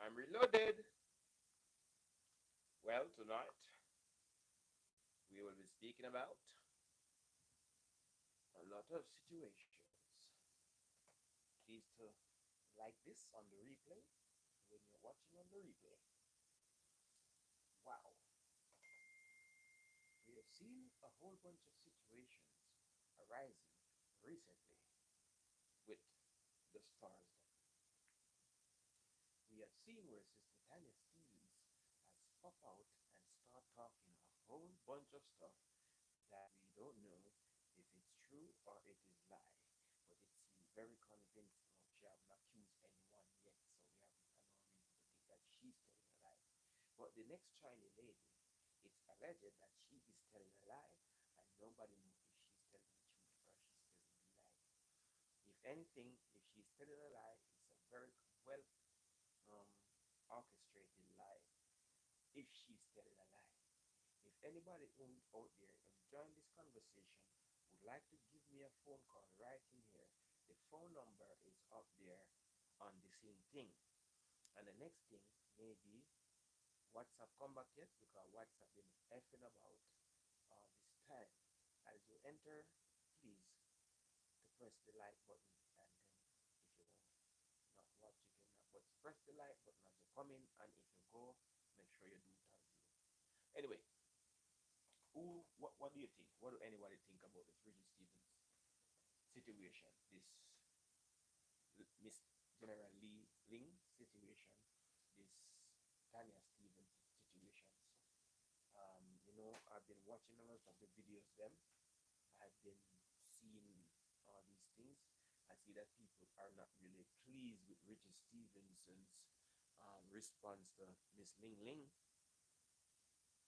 I'm reloaded. Well, tonight we will be speaking about a lot of situations. Please to like this on the replay when you're watching on the replay. Wow, we have seen a whole bunch of situations arising recently with the stars. We have seen where Sister Tanya Stevens has pop out and start talking a whole bunch of stuff that we don't know if it's true or it is lie. But it seems very convincing. She have not accused anyone yet, so we have no reason to think that she's telling a lie. But the next Chinese lady, it's alleged that she is telling a lie, and nobody knows if she's telling the truth or she's telling the lie. If anything, if she's telling a lie, it's a very well um, orchestrated lie. If she's telling a lie. If anybody out there enjoying this conversation would like to give me a phone call right in here, the phone number is up there on the same thing. And the next thing, maybe WhatsApp come back yet because WhatsApp been effing about all this time. As you enter, please to press the like button, and then if you not watch, you cannot. But press the like button as you come in, and if you go, make sure you do it as you. Anyway, what do you think? What do anybody think about this Richie Stevens situation? This Miss General Lee Ling situation, this Tanya Stevens situations. I've been watching a lot of the videos them. I've been seeing all these things. I see that people are not really pleased with Richie Stevenson's response to Miss Ling Ling.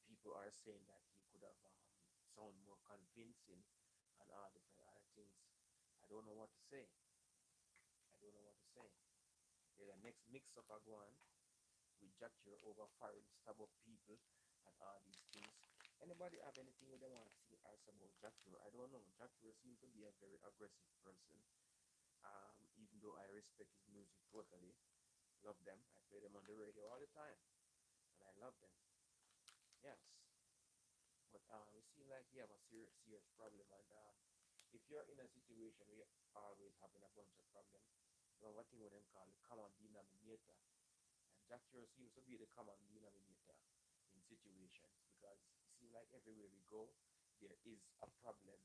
People are saying that he could have sound more convincing and all different other things. I don't know what to say. I don't know what to say. There's a next mix up going with Jah Cure over firing stab up people and all these things. Anybody have anything they want to see us about Jah Cure? I don't know. Jah Cure seems to be a very aggressive person. Even though I respect his music totally, love them. I play them on the radio all the time, and I love them. Yes, but it seems like you have a serious problem, and if you're in a situation where you're always having a bunch of problems, you know one thing what them call the common denominator, and Jah Cure seems to be the common denominator in situations because it seems like everywhere we go, there is a problem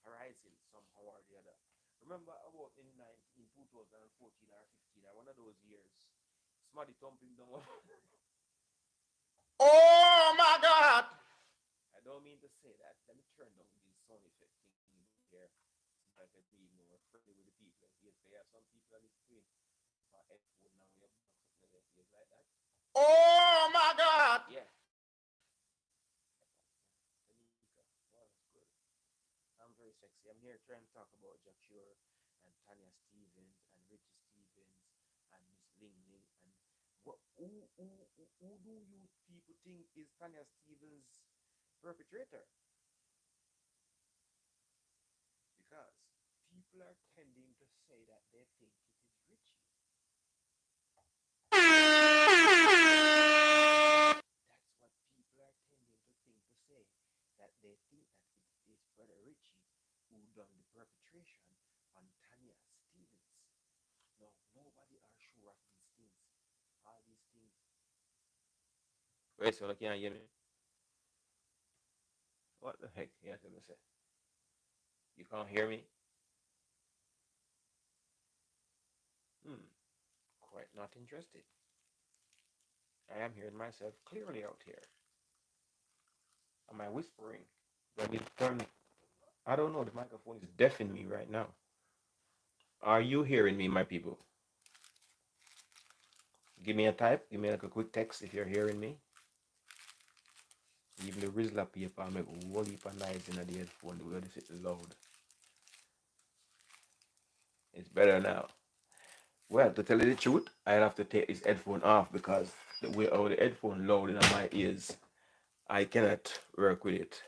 arising somehow or the other. Remember about in 2014 or 15 or one of those years, somebody thumping down. Oh my God! I don't mean to say that. Let me turn down these sound effect thingy here so I can be more friendly with the people. Yes, they have some people on the screen for headphone now. We have something in their face like that. Oh my God! Yeah. Tanika. Wow, that's good. I'm very sexy. I'm here trying to talk about Jah Cure and Tanya Stevens and Richie Stevens and Miss Ling Ling and who do you people think is Tanya Stevens' perpetrator? Because people are tending to say that they think it is Richie. That's what people are tending to think to say. That they think that it is Brother Richie who done the perpetration on Tanya Stevens. No, nobody are sure of these things. All these things. Wait, so can you hear me? What the heck? Yes, let me say. You can't hear me? Hmm. Quite not interested. I am hearing myself clearly out here. Am I whispering? Do I need to turn? I don't know. The microphone is deafening me right now. Are you hearing me, my people? Give me a type. Give me like a quick text if you're hearing me. Even the Rizla paper, I make a whole heap of noise in the headphone. The way it's loud. It's better now. Well, to tell you the truth, I'll have to take this headphone off because the way how the headphone loud in my ears, I cannot work with it.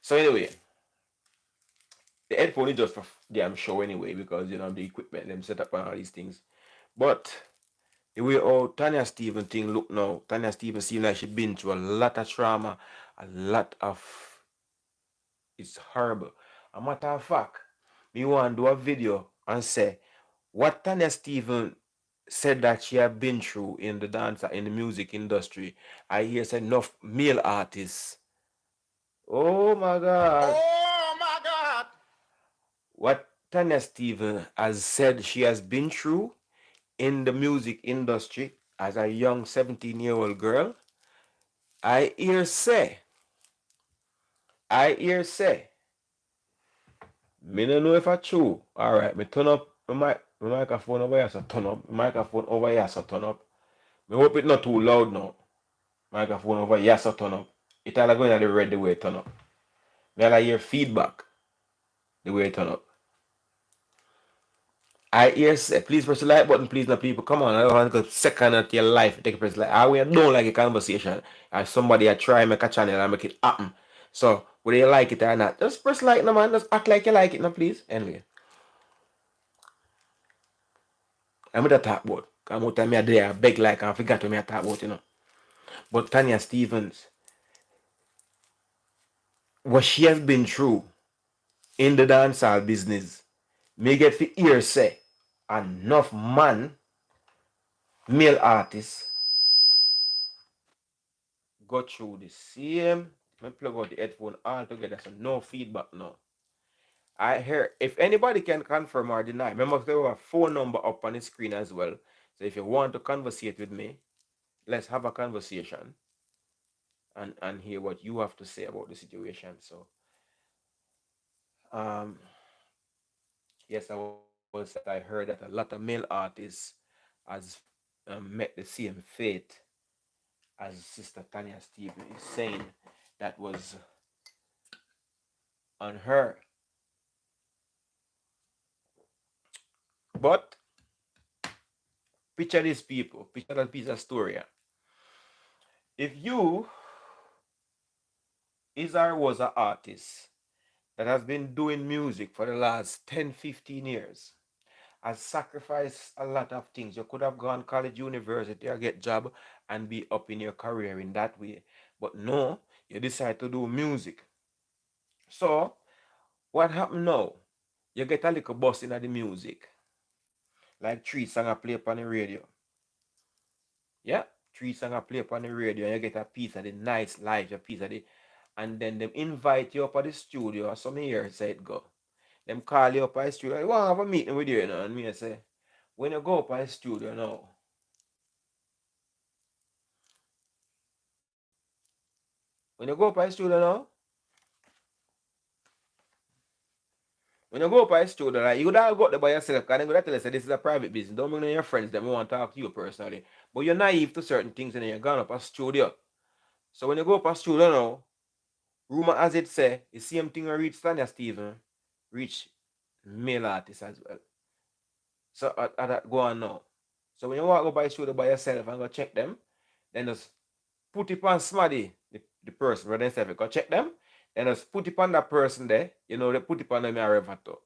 So anyway, the headphone is just for damn show anyway because the equipment them set up and all these things. But The way how Tanya Steven thing look now, Tanya Steven seems like she been through a lot of trauma, a lot of, it's horrible. A matter of fact, me want to do a video and say what Tanya Steven said that she had been through in the dance, in the music industry. I hear say enough male artists. Oh my God. Oh my God. What Tanya Steven has said she has been through in the music industry as a young 17-year-old girl. I hear say, I hear say, me no know if I true. Alright, me turn up my microphone over here, so turn up. Microphone over here, so turn up. Me hope it not too loud now. Microphone over here, so turn up. It all going at the red the way it turn up. Me all hear feedback the way it turn up. I hear say, please press the like button, please, now people. Come on, I don't want to go second of your life. Take a press like. I don't like a conversation. As somebody I try make a channel and make it happen. So whether you like it or not, just press like, no man. Just act like you like it, now please. Anyway, I'm with the talk about. I'm out time me there, I beg like I forgot what me I talk about, you know. But Tanya Stevens, what she has been through in the dancehall business, me get for hear say enough man, male artists, go through the same. Me plug out the headphone all together, so no feedback now. I hear if anybody can confirm or deny, remember there was a phone number up on the screen as well. So if you want to conversate with me, let's have a conversation and hear what you have to say about the situation. So um yes, I was saying that I heard that a lot of male artists has met the same fate as Sister Tanya Stevens is saying that was on her. But picture these people, picture that piece of story. If you is or was an artist that has been doing music for the last 10, 15 years, has sacrificed a lot of things. You could have gone college, university, or get job and be up in your career in that way. But no, you decide to do music. So what happened now? You get a little bust in the music. Like 3 songs I play upon the radio. Yeah, 3 songs I play upon the radio and you get a piece of the nice life, a piece of the, and then them invite you up at the studio or some years say it go. Them call you up at the studio, you want to have a meeting with you, you know, and me I say, when you go up at the studio now, when you go up at the studio now, when you go up at the studio, like, you would have got there by yourself, because they're going to tell you, say, this is a private business. Don't bring your friends that want to talk to you personally. But you're naive to certain things and then you're gone up a studio. So when you go up a studio now, rumor as it say, the same thing will reach Tanya Steven, reach male artists as well. So that go on now. So when you walk up by the studio by yourself and go check them, then just put it on somebody, the person, rather than say, go check them, then just put it on that person there, you know, they put it on them wherever to.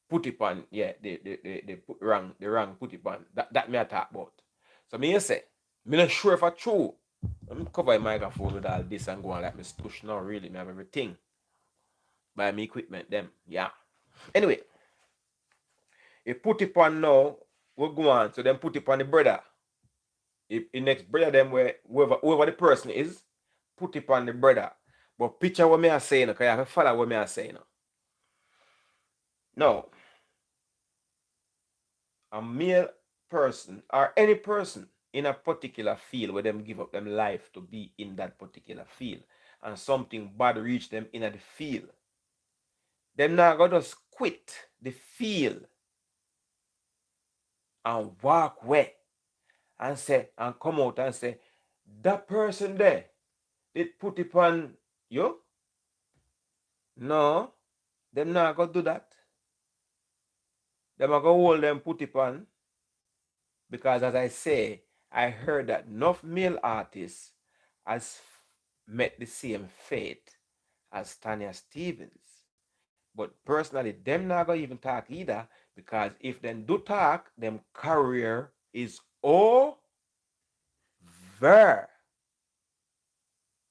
Put it on, yeah, they put wrong, the wrong put it on. That me I talk about. So me say, me not sure if I true. I'm cover my microphone with all this and go on like me stush now, really. Me have everything. Buy me equipment, them. Yeah. Anyway, you put it on now, we go on. So then put it on the brother. If the next brother them where whoever the person is, put it on the brother. But picture what me I saying, because you have to follow what me I saying. Now, a male person or any person in a particular field where them give up them life to be in that particular field and something bad reach them in the field, them now go just quit the field and walk away and say and come out and say that person there did put it on you. No, them not go do that. Them are go hold them put it on because as I say, I heard that enough male artists has met the same fate as Tanya Stevens. But personally, them not gonna even talk either because if them do talk, them career is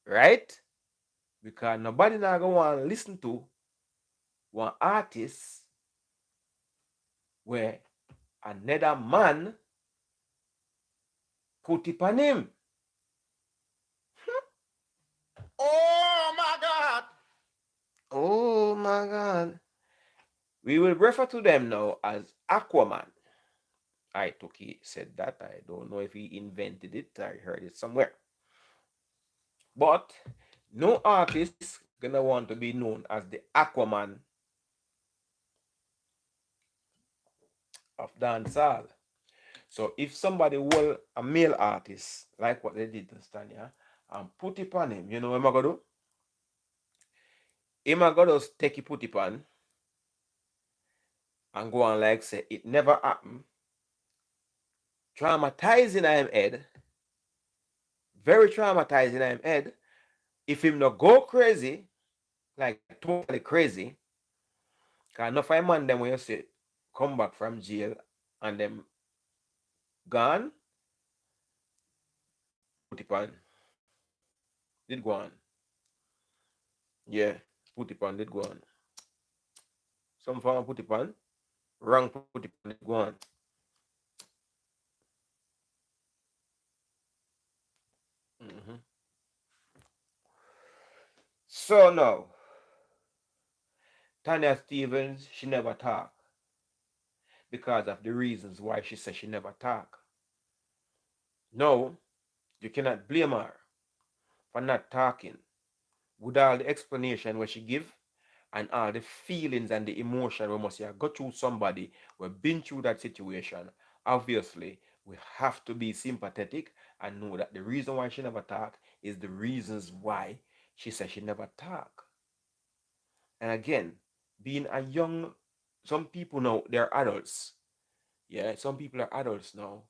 right? Because nobody now gonna want to listen to one artist where another man put it on him. Oh my God. Oh my God. We will refer to them now as Aquaman. I took he said that. I don't know if he invented it. I heard it somewhere. But no artist gonna want to be known as the Aquaman of dancehall. So if somebody will a male artist like what they did to Tanya and put it on him, you know what am I gonna do? Him I gonna just take it put it on and go on like say it never happened, traumatizing him head, very traumatizing him head. If him not go crazy, like totally crazy, cause enough of man them when you see come back from jail and them gone, put it on, did go on. Yeah, put it on, did go on. Some farmer put it on, wrong put it on, did go on. Mm-hmm. So now, Tanya Stevens, she never talk because of the reasons why she said she never talk. No, you cannot blame her for not talking with all the explanation where she give and all the feelings and the emotion we must have got through somebody we've been through that situation. Obviously, we have to be sympathetic and know that the reason why she never talk is the reasons why she said she never talk. And again, being a young, some people now they're adults. Yeah, some people are adults now,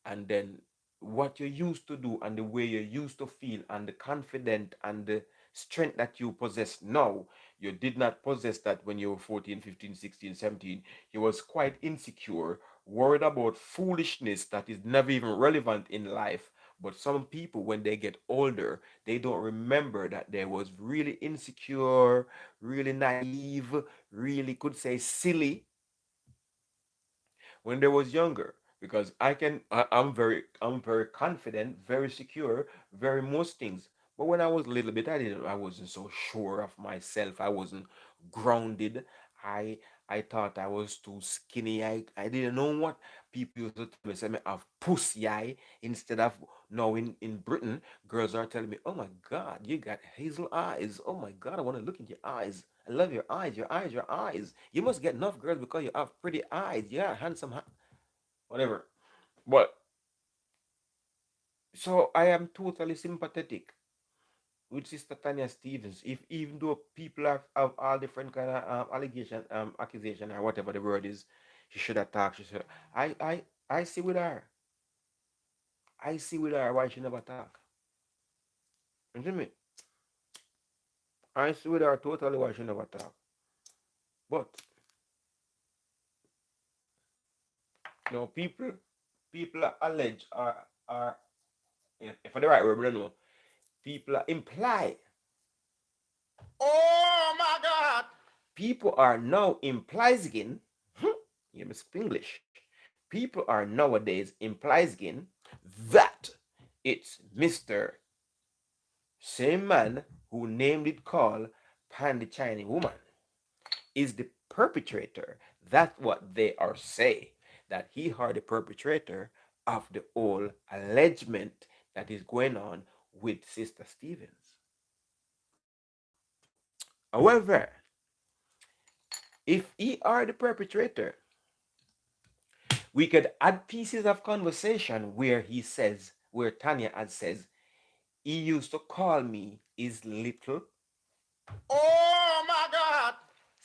and then what you used to do and the way you used to feel and the confident and the strength that you possess now, you did not possess that when you were 14, 15, 16, 17. You was quite insecure, worried about foolishness that is never even relevant in life. But some people, when they get older, they don't remember that they was really insecure, really naive, really could say silly when they was younger, because I'm very confident, very secure, very most things. But when I was a little bit, I wasn't so sure of myself. I wasn't grounded. I thought I was too skinny. I didn't know what people used to tell me. Say me have pussy eye instead of now in Britain, girls are telling me, "Oh my God, you got hazel eyes. Oh my God, I want to look in your eyes. I love your eyes, your eyes, your eyes. You must get enough girls because you have pretty eyes. Yeah, handsome, whatever." But so I am totally sympathetic with Sister Tanya Stevens. If even though people have all different kind of allegation, accusation, or whatever the word is, she should attack. She should. I see with her. I see with her why she never talk. You see me? I see with her totally why she never talk. But people allege are if for the right word, we don't know. People imply. Oh my God. People are now implying. You must speak English. People are nowadays implying that it's Mr. Same man who named it called Pandy Chinese woman is the perpetrator. That's what they are saying. That he are the perpetrator of the whole allegement that is going on with Sister Stevens. However, if he are the perpetrator, we could add pieces of conversation where he says, where Tanya had says, he used to call me his little Oh my God.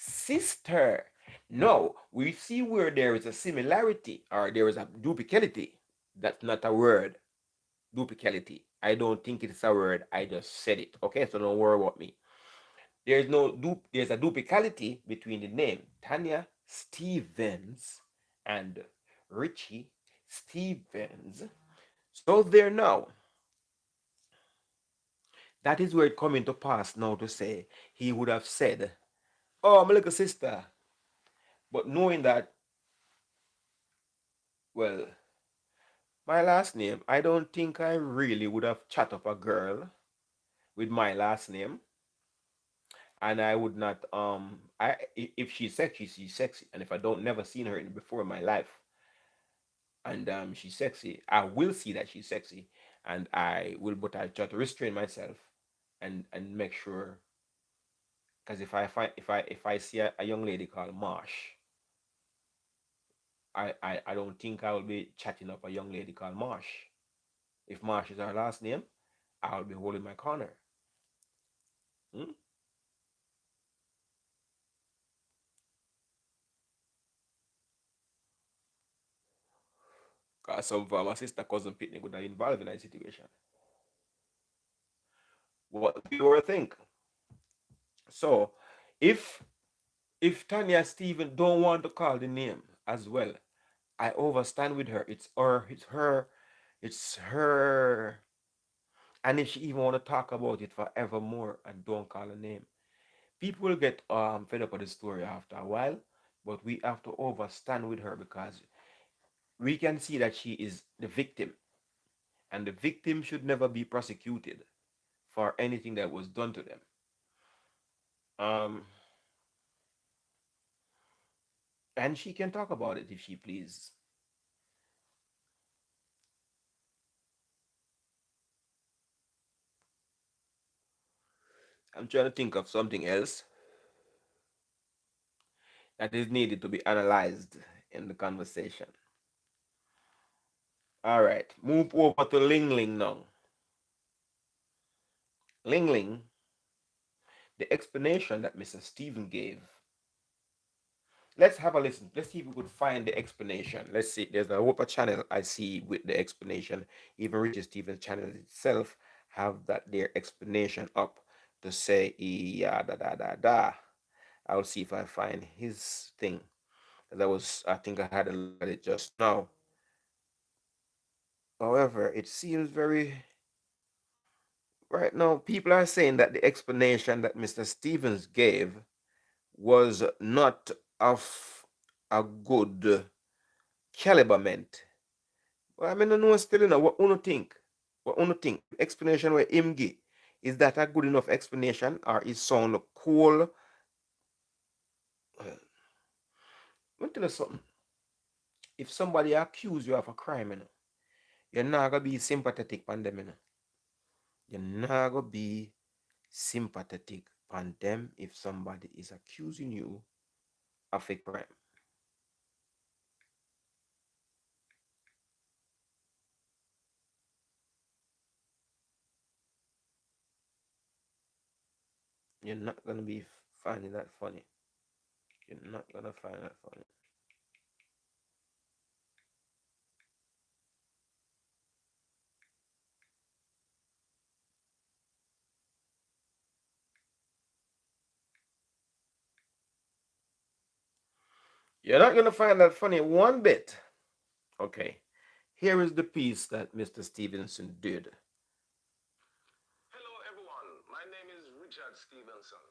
sister. No, we see where there is a similarity or there is a duplicity. That's not a word. Duplicity. I don't think it's a word. I just said it. Okay, so don't worry about me. There's a duplicality between the name Tanya Stevens and Richie Stevens. So there now. That is where it coming to pass now to say he would have said, "Oh, my little sister," but knowing that, well, my last name, I don't think I really would have chat up a girl with my last name, and I would not if she's sexy, she's sexy, and if I don't never seen her before in my life, and she's sexy, I will see that she's sexy, and I will, but I try to restrain myself and make sure, because if I see a young lady called Marsh, I don't think I will be chatting up a young lady called Marsh. If Marsh is her last name, I'll be holding my corner. Hmm? Cause some of my sister cousin picnic would have involved in that situation. What do you think? So, if if Tanya Steven don't want to call the name as well, I overstand with her. It's her. And if she even want to talk about it forevermore and don't call her name, people will get fed up with the story after a while. But we have to overstand with her because we can see that she is the victim, and the victim should never be prosecuted for anything that was done to them. Um, and she can talk about it if she please. I'm trying to think of something else that is needed to be analyzed in the conversation. All right, move over to Ling Ling now. Ling Ling, the explanation that Mr. Stephen gave. Let's have a listen. Let's see if we could find the explanation. Let's see. There's a whole channel I see with the explanation. Even Richie Stevens' channel itself have that their explanation up to say yeah da da da da. I'll see if I find his thing. I think I had a look at it just now. However, it seems very right now. People are saying that the explanation that Mr. Stevens gave was not of a good caliber meant. Well, I mean, no still know what uno think. What uno think. Explanation where him give. Is that a good enough explanation or is sound cool? Let me tell you something. If somebody accuse you of a crime, you're not gonna be sympathetic on them, You're not gonna be sympathetic on them if somebody is accusing you of a crime. You're not gonna be finding that funny. You're not gonna find that funny. You're not gonna find that funny one bit. Okay. Here is the piece that Mr. Stevenson did. Hello, everyone. My name is Richard Stevenson,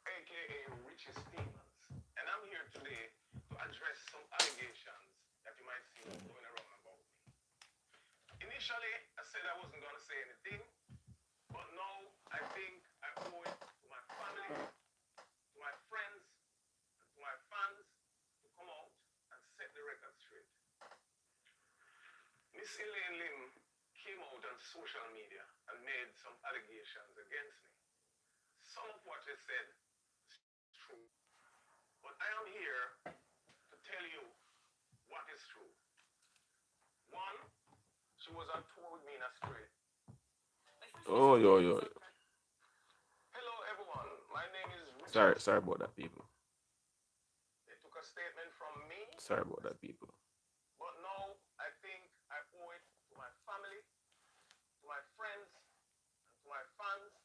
aka Richie Stevens, and I'm here today to address some allegations that you might see going around about me. Initially, I said I wasn't going to say anything, but now I think I owe it to my family, to my friends, and to my fans to come out and set the record straight. Miss Elaine Lim came out on social media and made some allegations against me. Some of what she said is true, but I am here to tell you what is true. One, she was on tour with me in Australia. Oh, yo, yo. Hello, everyone. My name is Sorry, Richard. sorry about that, people. They took a statement from me, Sorry about that, people. but now I think I owe it to my family, to my friends, and to my fans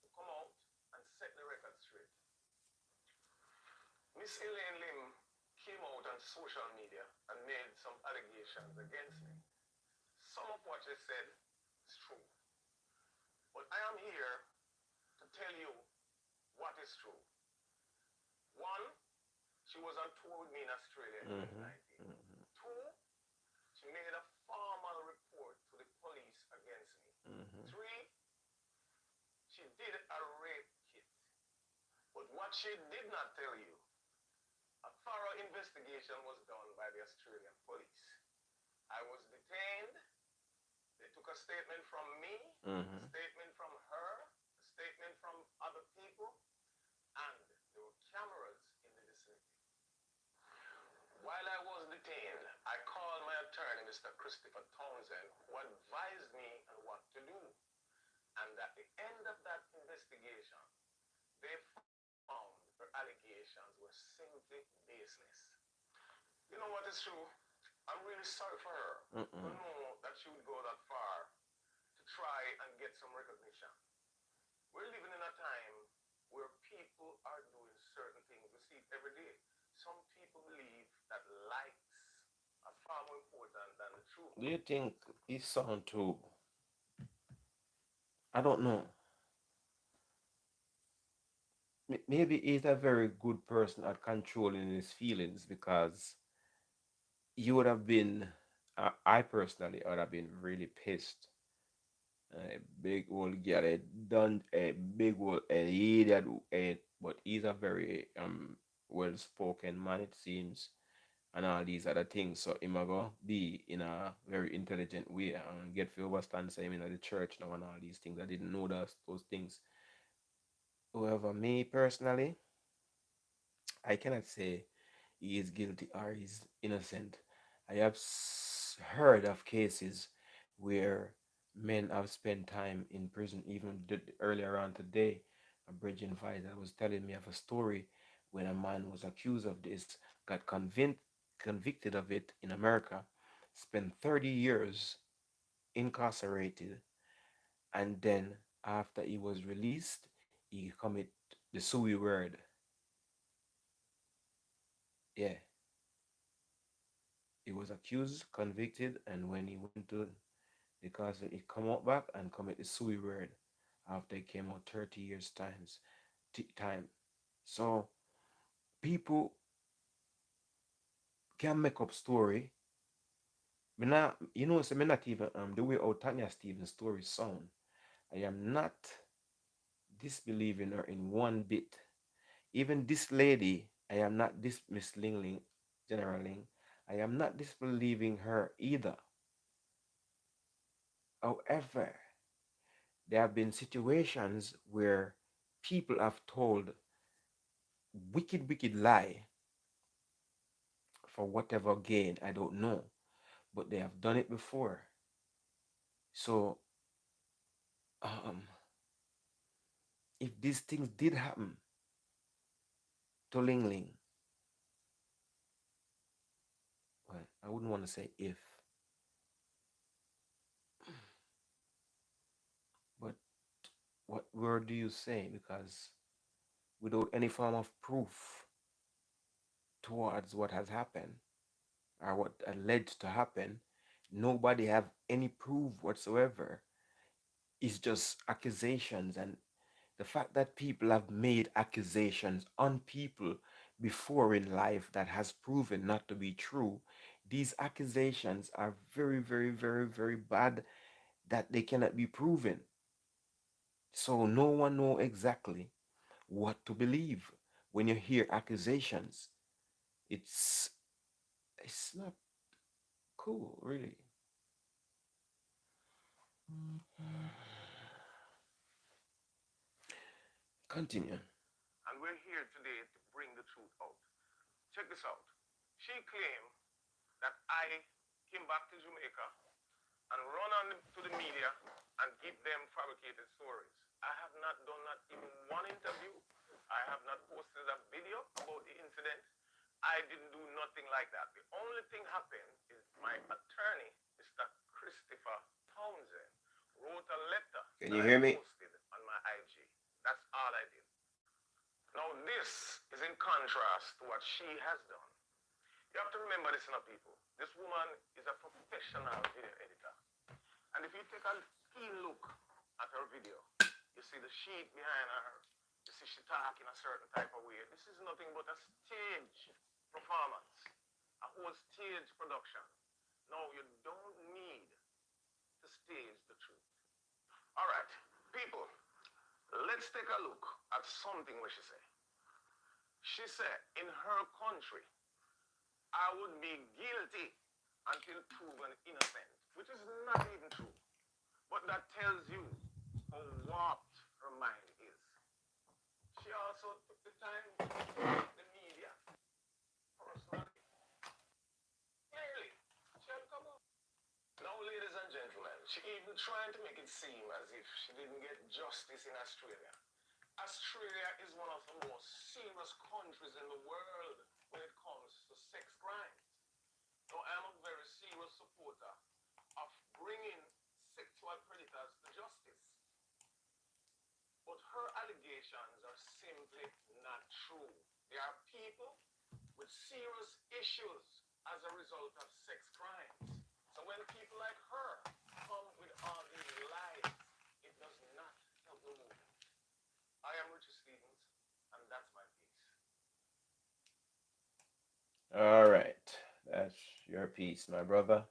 to come out and set the record straight. Miss Elaine Lim came out on social media and made some allegations against me. Some of what she said is true, but I am here to tell you what is true. One, she was on tour with me in Australia in Mm-hmm. 2019. Mm-hmm. Two, she made a formal report to the police against me. Mm-hmm. Three, she did a rape kit. But what she did not tell you, a thorough investigation was done by the Australian police. I was detained. They took a statement from me, a Mm-hmm. statement from her, a statement from other people, and there were cameras in the vicinity. While I was detained, I called my attorney, Mr. Christopher Townsend, who advised me on what to do. And at the end of that investigation, they found her allegations were simply baseless. You know what is true? I'm really sorry for her to Mm-mm. know that she would go that far to try and get some recognition. We're living in a time where people are doing certain things. We see it every day. Some people believe that likes are far more important than the truth. Do you think his sound too? I don't know. Maybe he's a very good person at controlling his feelings because you would have been, I personally would have been really pissed. A big old girl, done a big old idiot, but he's a very well spoken man, it seems, and all these other things. So him a go be in a very intelligent way and get to understand say him in the church now and all these things. I didn't know those things. However, me personally, I cannot say he is guilty or he's innocent. I have heard of cases where men have spent time in prison, even earlier on today. A bridge advisor was telling me of a story when a man was accused of this, got convicted of it in America, spent 30 years incarcerated, and then after he was released, he commit the Sui word. Yeah, he was accused, convicted, and when he went to the castle, he come out back and commit the Sui word after he came out 30 years time. So people can make up story. Me not, so me not even the way how Tanya Stevens story sound. I am not disbelieving her in one bit. Even this lady, I am not dismissing General Ling. I am not disbelieving her either. However, there have been situations where people have told wicked lie for whatever gain, I don't know, but they have done it before. So, um, if these things did happen to Ling Ling, well, I wouldn't want to say if, but what word do you say? Because without any form of proof towards what has happened or what alleged to happen, nobody have any proof whatsoever. It's just accusations, and the fact that people have made accusations on people before in life that has proven not to be true, these accusations are very bad that they cannot be proven. So no one know exactly what to believe when you hear accusations. It's it's not cool, really. Continue. And we're here today to bring the truth out. Check this out. She claimed that I came back to Jamaica and run on to the media and give them fabricated stories. I have not done not even one interview. I have not posted a video about the incident. I didn't do nothing like that. The only thing happened is my attorney, Mr. Christopher Townsend, wrote a letter Can that you I hear me? posted on my IG. That's all I did. Now, this is in contrast to what she has done. You have to remember this, now, people. This woman is a professional video editor. And if you take a keen look at her video, you see the sheet behind her. You see she talk in a certain type of way. This is nothing but a stage performance, a whole stage production. No, you don't need to stage the truth. All right, people, let's take a look at something where she said. She said, in her country, I would be guilty until proven innocent, which is not even true. But that tells you how warped her mind is. She also took the time to attack the media personally. Clearly, she had come up. Now, ladies and gentlemen, she even tried to make it seem as if she didn't get justice in Australia. Australia is one of the most serious countries in the world when it comes to sex crimes. Now, I am a very serious supporter of bringing sexual predators to justice. But her allegations are simply not true. There are people with serious issues as a result of sex crimes. So when people like her come with all these lies, it does not help the movement. I am Richie Stevens, and that's my piece. All right, that's your piece, my brother.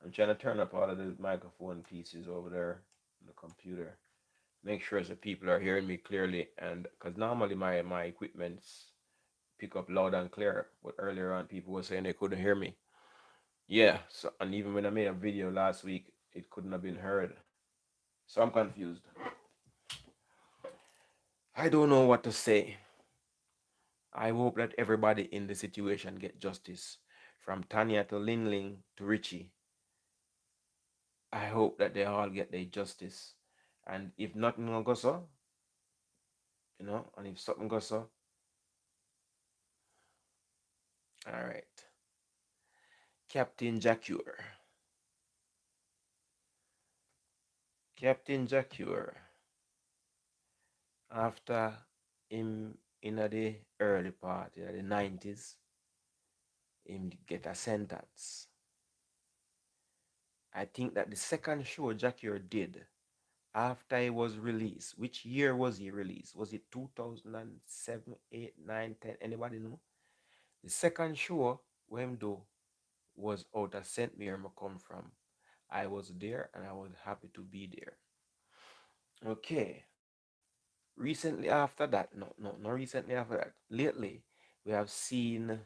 I'm trying to turn up all of the microphone pieces over there on the computer. Make sure the people are hearing me clearly, and because normally my equipments pick up loud and clear, but earlier on people were saying they couldn't hear me. Yeah, so and even when I made a video last week, it couldn't have been heard. So I'm confused. I don't know what to say. I hope that everybody in the situation get justice, from Tanya to Ling Ling to Richie. I hope that they all get their justice. And if nothing gonna go so, and if something goes so, all right. Captain Jah Cure. Captain Jah Cure, after him in the early part, in the 90s, him get a sentence. I think that the second show Jah Cure did after he was released, which year was he released? Was it 2007, 8, 9, 10? Anybody know? The second show when him do was out of St. Mary I come from. I was there and I was happy to be there. Okay. Recently after that, not recently after that, lately, we have seen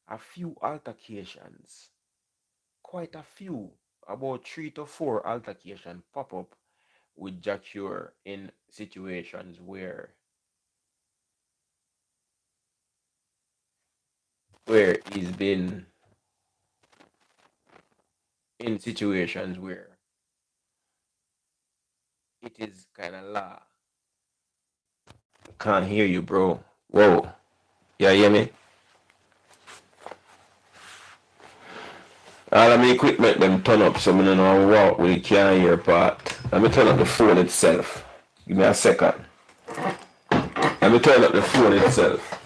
a few altercations, quite a few, about 3 to 4 altercations pop up with Jah Cure in situations where he's been in situations where it is kind of law. Can't hear you, bro. Whoa. Yeah, hear me? All of my equipment them turn up so I don't know what we can't hear part. Let me turn up the phone itself. Give me a second. Let me turn up the phone itself.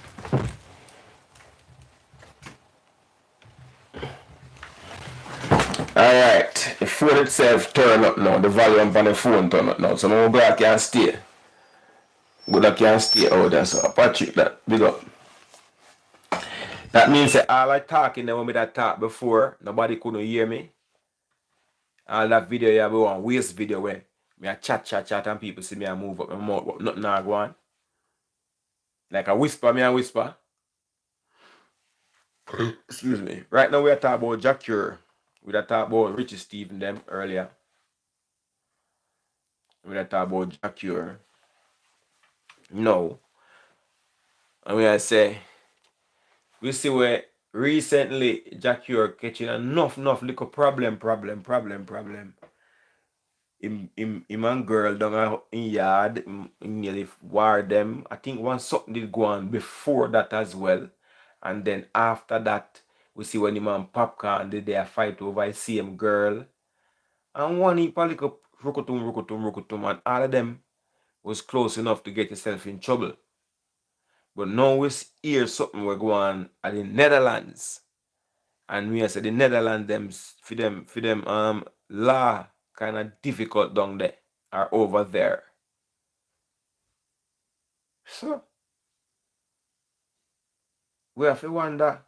Alright, the phone itself turn up now. The volume on the phone turn up now. So I'm glad I can stay. Good I can stay out there. So Patrick that big up. That means that all I talking there when me that talk before, nobody couldn't hear me. All that video you have one waste video where me a chat and people see me and move up my mouth but nothing not go on. Like a whisper, me a whisper. Excuse me. Right now we are talking about Jah Cure. We are talking about Richie Stephen them earlier. We are talking about Jah Cure. No. And we are say we see where recently Jah Cure catching enough little problem. Him and girl down in yard, him nearly war them. I think one something did go on before that as well. And then after that, we see when him and Popcorn did their fight over the same girl. And one heap of little rukutum, and all of them was close enough to get yourself in trouble. But now we hear something we go on at the Netherlands. And we say the Netherlands for them law kind of difficult down there or over there. So we have to wonder,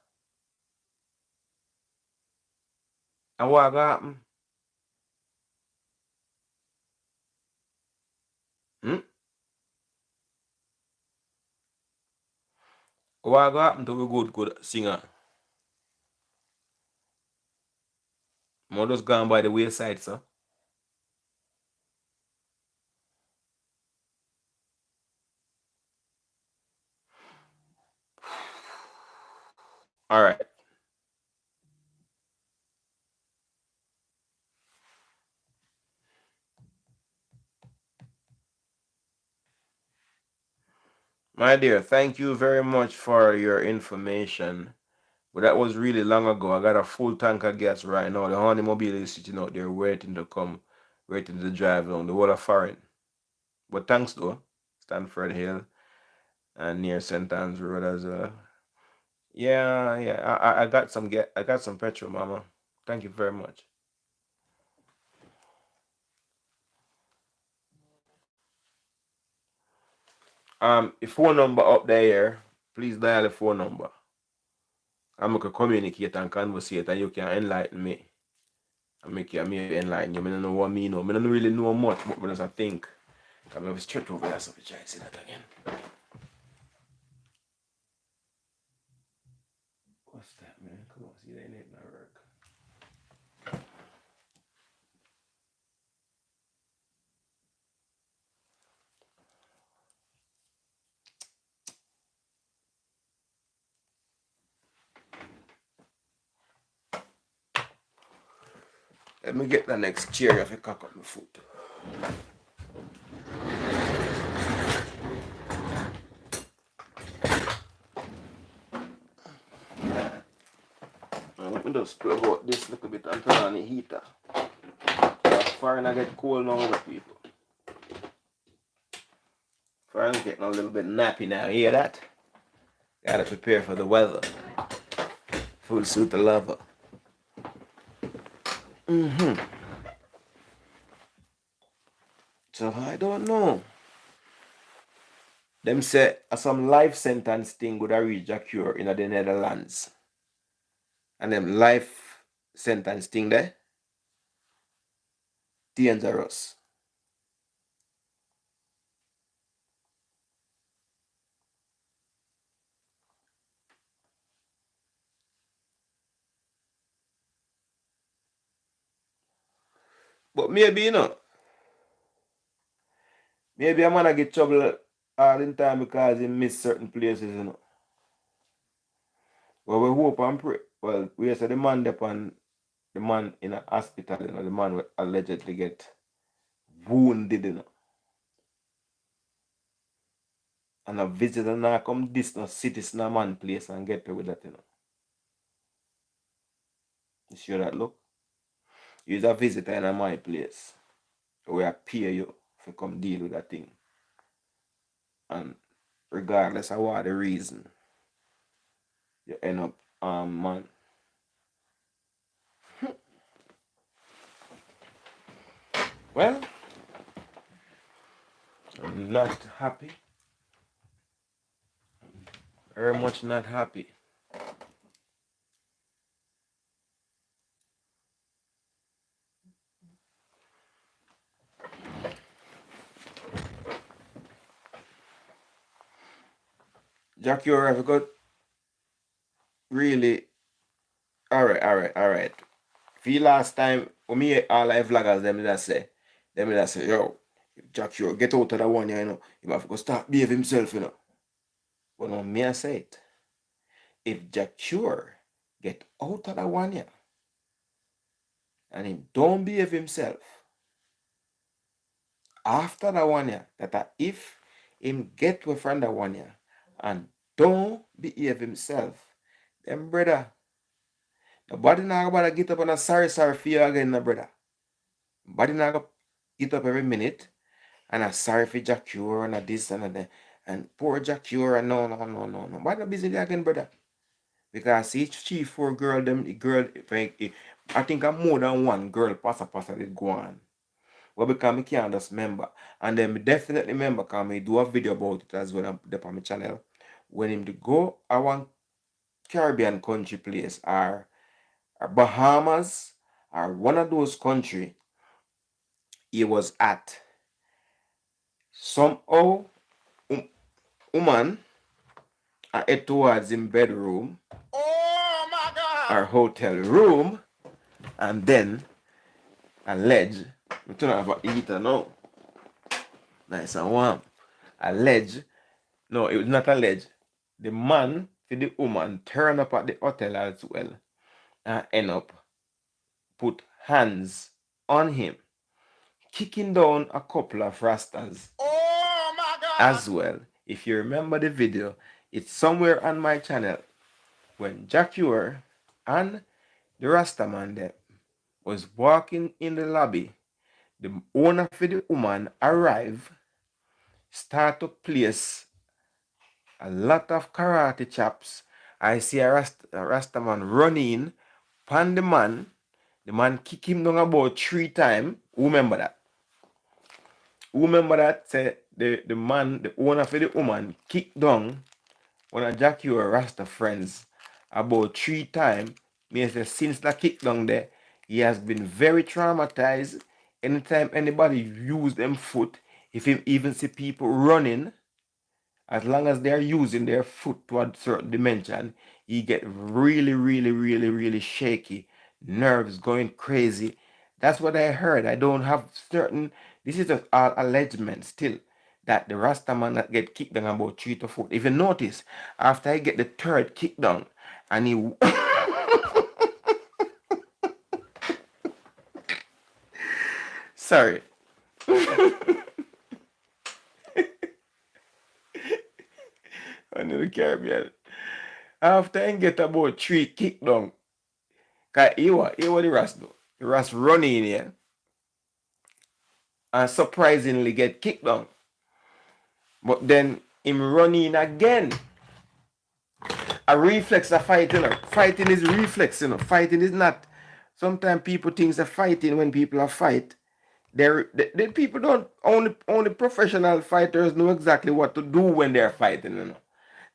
and what gonna happen? Hmm? What gonna happen to a good singer? More just gone by the wayside, so. All right. My dear, thank you very much for your information. But that was really long ago. I got a full tank of gas right now. The honey mobile is sitting out there waiting to come, waiting to drive down the whole of foreign. But thanks though, Stanford Hill and near St. Anne's Road as well. Yeah, yeah. I got some I got some petrol, mama. Thank you very much. The phone number up there, please dial the phone number. I'm gonna communicate and conversate and you can enlighten me. And make you maybe enlighten you. I don't know what me know. I don't really know much, but as I think. I'm gonna straight over there so we try to see that again. What's that, man? Come on, see that ain't not work. Let me get the next chair if I cock up my foot. Let me just plug out this little bit and turn on the heater. Foreign I get cold now with people. Foreign getting a little bit nappy now. Hear that? Gotta prepare for the weather. Full suit of lover. So I don't know. Them say some life sentence thing would have reached Jah Cure in the Netherlands. And them life sentence thing there, dangerous. But maybe, maybe a man get trouble all in time because he miss certain places. Well, we hope and pray. Well, we say the man in a hospital, the man will allegedly get wounded. And a visitor now come this citizen a man place and get away with that. You sure that look? You's a visitor in a my place. We are pay you to come deal with that thing. And regardless of what the reason, you end up man. Well, I'm not happy. Very much not happy. Jah Cure, have got really alright. Feel last time when me all live vloggers them that say, yo, Jah Cure, get out of that one, you have to go start behave himself. But no, me I say it. If Jah Cure get out of that one, and he don't behave himself, after that one, that if him get away from that one, and don't behave himself, then brother, nobody not gonna get up on a sorry for you again, brother. Nobody not gonna get up every minute and a sorry for Jah Cure and a this and a that. And poor Jah Cure, no. Why not busy there again, brother? Because each chief for girl, them the girl, I think I'm more than one girl passa did go on. Well, because I can't just remember. And then me definitely remember because I do a video about it as well on my channel. When him to go I want Caribbean country place or Bahamas or one of those country, he was at. Somehow, woman I head towards him bedroom, Oh my God! our hotel room, and then a ledge. We turn off a heater now. Nice and warm. A ledge. No, it was not a ledge. The man for the woman turn up at the hotel as well and end up put hands on him, kicking down a couple of rastas Oh my God! as well. If you remember the video, it's somewhere on my channel when Jah Cure and the Rasta man there was walking in the lobby. The owner for the woman arrived, start to place a lot of karate chops. I see a Rasta man running pan the man. The man kick him down about 3 times. Who remember that? Who remember that? Say the man, the owner for the woman, kicked down one of Jah Cure Rasta friends about 3 times. Me say since that kick down there, he has been very traumatized. Anytime anybody use them foot, if him even see people running, as long as they're using their foot to a certain dimension, he get really shaky, nerves going crazy. That's what I heard. I don't have certain, this is just all allegement still, that the Rasta man that get kicked down about 3 to 4. If you notice, after I get the third kick down, and he sorry. Under the Caribbean. After I get about 3 kick down, cause he what the Ras do. The Ras run in here and surprisingly get kicked down. But then him run in again. A reflex of fighting. Fighting is reflex, Fighting is not. Sometimes people think they're fighting when people are fight. The people don't, only professional fighters know exactly what to do when they're fighting,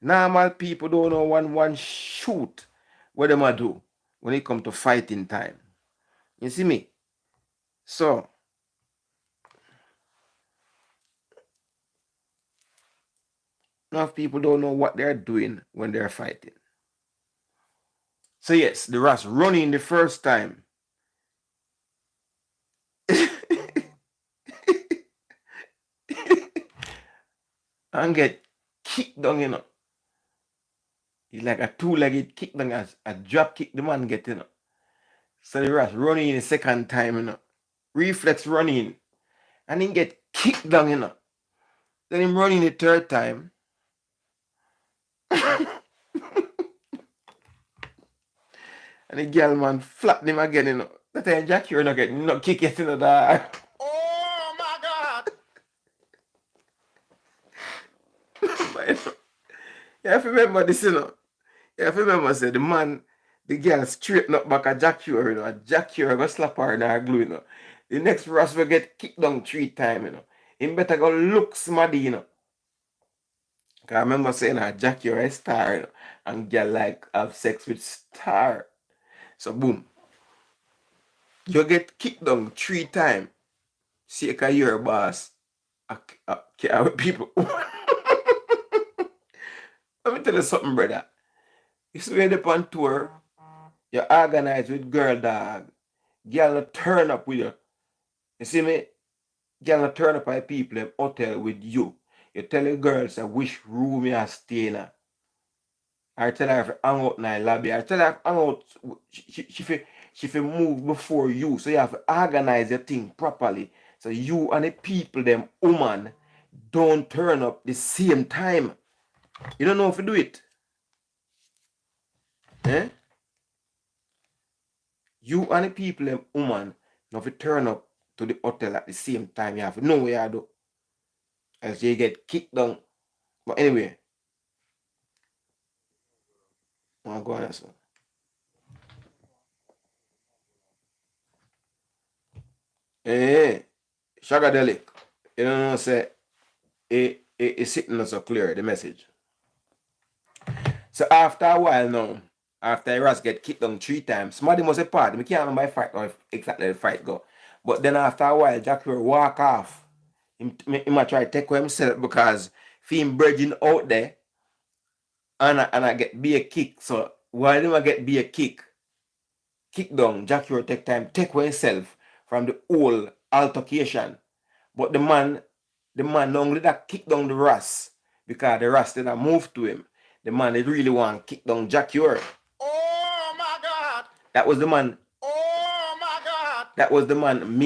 Normal people don't know one shoot what them a do when it come to fighting time. You see me? So enough people don't know what they're doing when they're fighting. So yes, the Ras running the first time. And get kicked down, It's like a two-legged kick down, a drop kick the man get, So the Ras running the second time, Reflex running. And he get kicked down, Then him running the third time. And the girl man flat him again, That time Jah Cure not get no kick it, that. Oh my God! But, you have to remember this, You have to remember, say, the girl straighten up back at Jah Cure, A Jah Cure go slap her in her glue, The next Ross will get kicked down 3 times, Him better go look smarty, Cause I remember saying Jah Cure a star, And girl like have sex with star. So boom. You get kicked down 3 times. See ka your boss. Care with people. Let me tell you something, brother. You see when you're on tour, you organize with girl dog. Girl turn up with you. You see me? Girl turn up at people in hotel with you. You tell the girls which room you are staying at. I tell her if you hang out in the lobby. I tell her if hang out, she fi move before you. So you have to organize your thing properly. So you and the people, them woman, don't turn up the same time. You don't know if you do it. Eh? You and the people, them woman, if you turn up to the hotel at the same time, you have to know where you do. Else you get kicked down. But anyway, I'm going on. Eh, Shagadelic. You know, say it's sitting us so clear, the message. So after a while now, after Ross get kicked down 3 times, somebody must have part. I can't remember the fight or exactly the fight go. But then after a while, Jah Cure walk off. He might try to take away himself because if him bridging out there and I get be a kick. So while him I get be a kick down, Jah Cure take time, take away himself from the whole altercation. But the man not only that kick down the Ross, because the Ross did not move to him. The man they really want to kick down Jah Cure. Oh my God! That was the man. Oh my God! That was the man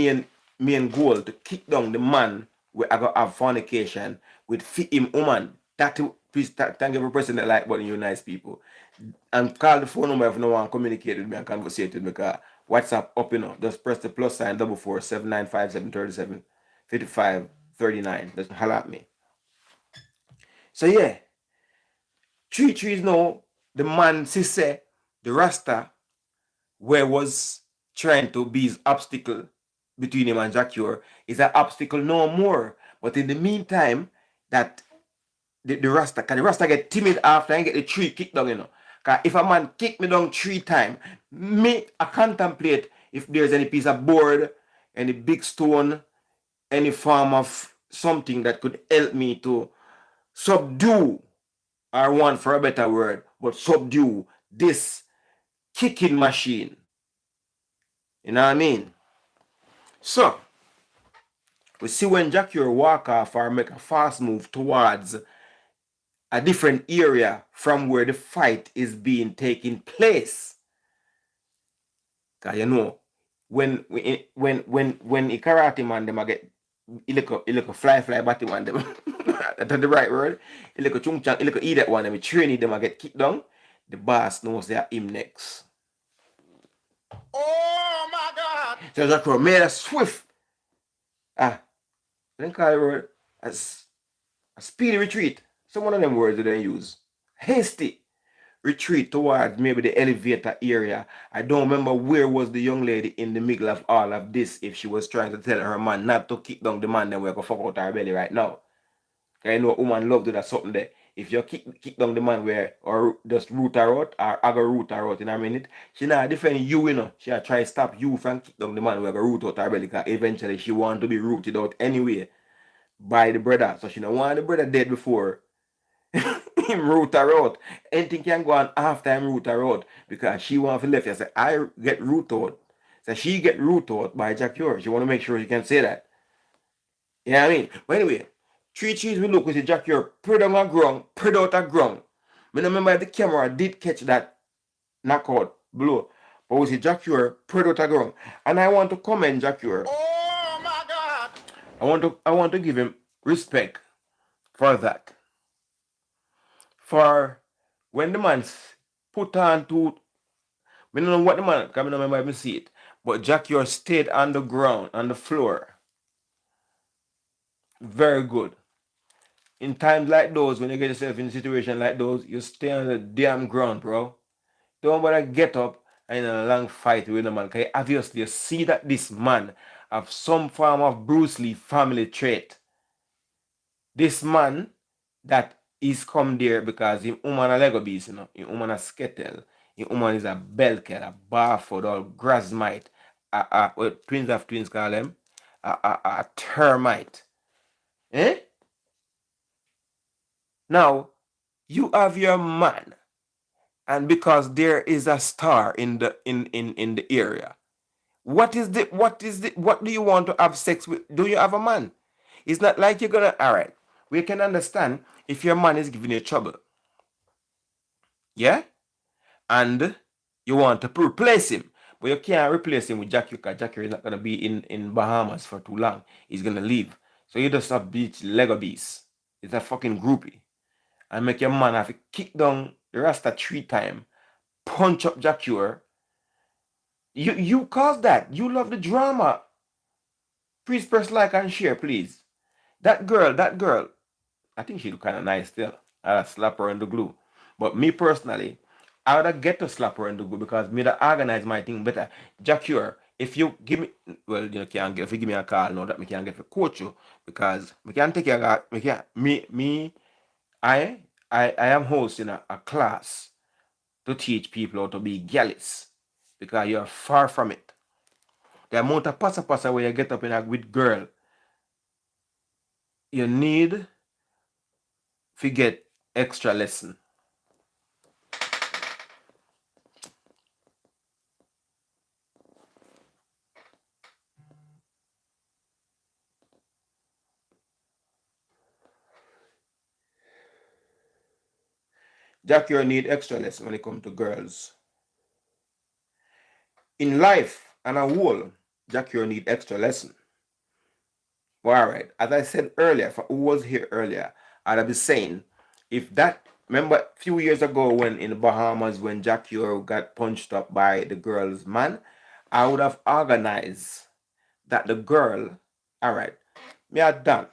main goal, to kick down the man where I got have fornication with fit him woman. That please thank you for pressing the like button, you nice people. And call the phone number if no one communicate with me and conversate with me, because WhatsApp up, you know. Just press the plus sign 44795737539. Just holler at me. So yeah, three trees now, the man say the Rasta where was trying to be his obstacle between him and Jah Cure is an obstacle no more. But in the meantime, that the Rasta, can the Rasta get timid after and get the tree kicked down, you know? Because if a man kick me down 3 times, I contemplate if there's any piece of board, any big stone, any form of something that could help me to subdue, or want for a better word, but subdue this kicking machine. You know what I mean? So, we see when Jah Cure walk off or make a fast move towards a different area from where the fight is being taking place. Cause you know, when the karate man them get he look a fly batty one them. That's the right word. He look a chung chang, he look a eat that one them, train them get kicked down. The boss knows they are him next. Oh my God! So Jah Cure made a swift then call the word as a speedy retreat. Some one of them words that they use. Hasty retreat towards maybe the elevator area. I don't remember where was the young lady in the middle of all of this, if she was trying to tell her man not to kick down the man, then we're going to fuck out her belly right now. I know woman love to do that something there. If you kick down the man where, or just root her out, or I go root her out in a minute, she not defend you, you know. She try to stop you from kick down the man where go root out her belly, because eventually she want to be rooted out anyway by the brother. So she don't want the brother dead before him root her out. Anything can go on after him root her out, because she want to left. I say, I get root out. So she get root out by Jah Cure. She want to make sure she can say that. You know what I mean? But anyway, 3 cheese we look with the Jah Cure, spread on a ground, spread out a ground. I remember if the camera did catch that knockout blow. But we see Jah Cure, spread out a ground. And I want to commend Jah Cure. Oh my God! I want to give him respect for that. For when the man put on to, I don't know what the man, I don't remember even see it, but Jah Cure stayed on the ground, on the floor. Very good. In times like those, when you get yourself in a situation like those, you stay on the damn ground, bro. Don't bother get up and in a long fight with the man. Because obviously you see that this man have some form of Bruce Lee family trait. This man that is come there because him woman a Lego beast, you know. Him woman a skettle. Him woman is a Belker, a Barford, or Grasmite. What twins of twins call them? A termite. Eh? Now, you have your man, and because there is a star in the area, what do you want to have sex with? Do you have a man? It's not like you're gonna, all right, we can understand if your man is giving you trouble, yeah, and you want to replace him, but you can't replace him with Jah Cure, because Jah Cure is not gonna be in Bahamas for too long. He's gonna leave, so you just have beach Lego beast. It's a fucking groupie, and make your man have to kick down the Rasta 3 times, punch up Jah Cure. You caused that. You love the drama. Please press like and share, please. That girl, I think she look kind of nice still. I slap her in the glue. But me personally, I would get to slap her in the glue because me to organize my thing better. Jah Cure, if you give me, well, you know, can't get, if you give me a call now that me can get to coach you because we can take care of, me can, me, I am hosting a class to teach people how to be gallus because you're far from it. The amount of pasa where you get up in a with girl, you need to get extra lesson. Jah Cure need extra lesson when it comes to girls. In life and a whole, Jah Cure need extra lesson. Well, all right, as I said earlier, for who was here earlier, I'd be saying, if that, remember a few years ago when in the Bahamas when Jah Cure got punched up by the girl's man, I would have organized that the girl, all right, me are done.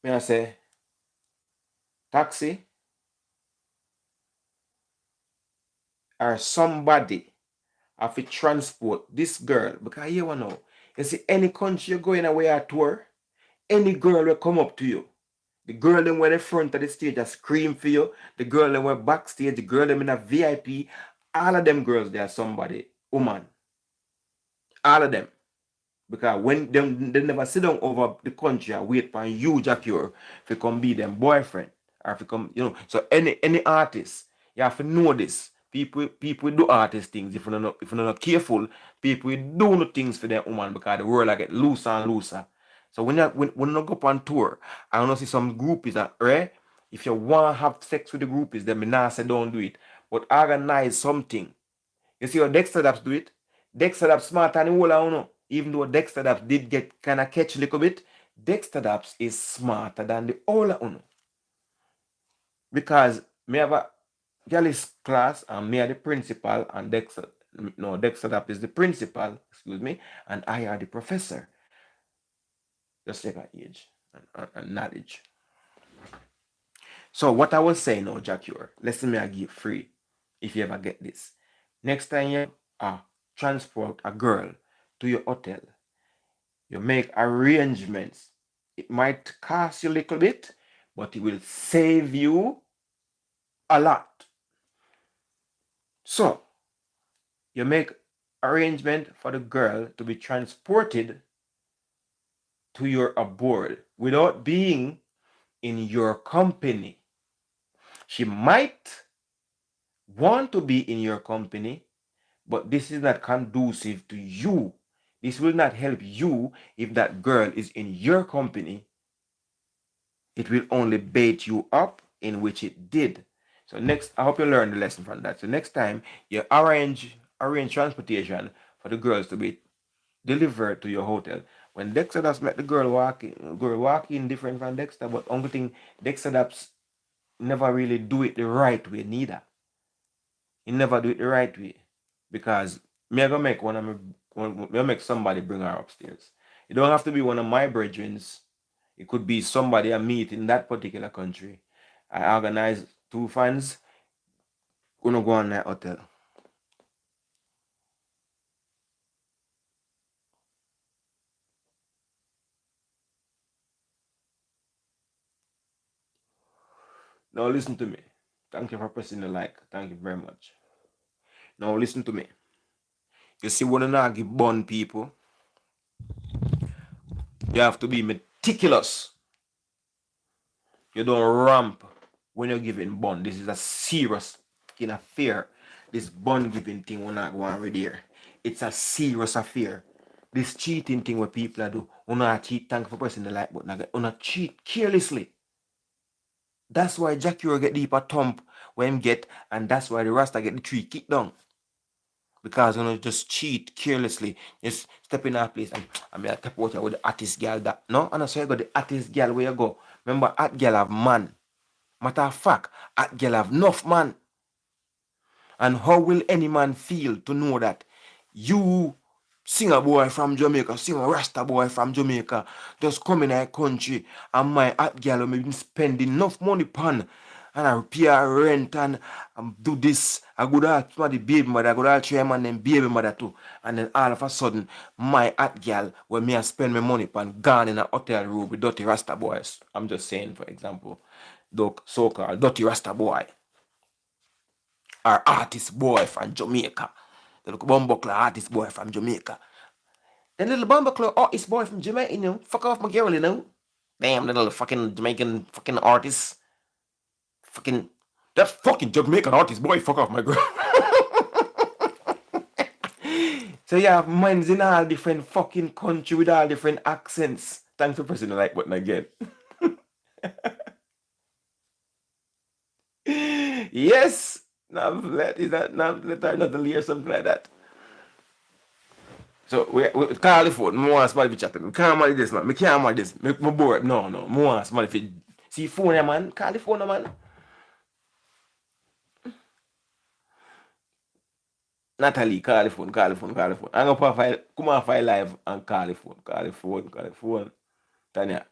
Me I say, taxi or somebody have to transport this girl because you know, you see any country you go in away a tour, any girl will come up to you. The girl them were in front of the stage and scream for you. The girl them were backstage. The girl them in a VIP. All of them girls, they are somebody, woman. All of them. Because when them they never sit down over the country and wait for you, Jah Cure, to come be them boyfriend. Or if you come, you know. So any artist, you have to know this. People do artist things. If you're not careful, people do no things for their woman because the world like get looser and looser. So when you go up on tour, I don't see some groupies that right. If you want to have sex with the groupies, then me nah say don't do it. But organize something. You see how Dexter Daps do it? Dexter Daps smart and all I know. Even though Dexter Daps did get kind of catch a little bit, Dexter Daps is smarter than the all I know. Because me have a Gallus class and me are the principal and Dexter Daps is the principal, excuse me, and I are the professor. Just like our age and knowledge. So what I was saying now, Jah Cure, listen me I give free if you ever get this. Next time you transport a girl to your hotel, you make arrangements. It might cost you a little bit, but it will save you a lot. So you make arrangement for the girl to be transported to your abode without being in your company. She might want to be in your company, but this is not conducive to you. This will not help you if that girl is in your company. It will only bait you up, in which it did. So next, I hope you learned the lesson from that. So next time you arrange transportation for the girls to be delivered to your hotel. When Dexter Daps met the girl walk in different from Dexter, but only thing Dexter Daps never really do it the right way neither. He never do it the right way. Because me I gonna make me make somebody bring her upstairs. It don't have to be one of my brethren. It could be somebody I meet in that particular country. I organize two fans gonna go on that hotel. Now listen to me. Thank you for pressing the like. Thank you very much. Now listen to me. You see, when I give bun people, you have to be meticulous. You don't ramp when you're giving bun. This is a serious kind of affair. This bun giving thing will not go on right here. It's a serious affair. This cheating thing what people are do, will not cheat. Thank you for pressing the like button. Will not cheat carelessly. That's why Jah Cure get deeper thump when him get, and that's why the Rasta get the tree kicked down. Because you know just cheat carelessly, just step in our place and I mean I tap out with the artist girl that no, and I say you got the artist girl where you go. Remember, at girl have man. Matter of fact, at girl have enough man. And how will any man feel to know that you singer boy from Jamaica, singer Rasta boy from Jamaica, just come in our country and my hot girl me been spend enough money pan and I pay her rent and do this. I go to the baby mother, I go to chairman and baby mother too. And then all of a sudden, my hot girl, when me I spend my money pan gone in a hotel room with dirty Rasta boys. I'm just saying, for example, the so-called dirty Rasta boy. Or artist boy from Jamaica. The little bumbuckler artist boy from Jamaica. The little bumbuckler artist boy from Jamaica, you know. Fuck off my girl, you know. Damn, little fucking Jamaican fucking artist. Fucking, that fucking Jamaican artist boy, fuck off my girl. So yeah, mine's in all different fucking country with all different accents. Thanks for pressing the like button again. Yes! Is that Navlet or Natalie or something like that? So we call the phone. I want somebody to chat to me. Can't manage this, man. I can't manage this. Me bored. No. I want somebody to see phone, yeah, man. Call the phone, man. Natalie, call the phone. I'm gonna file, come on, file live and call the phone. Tanya,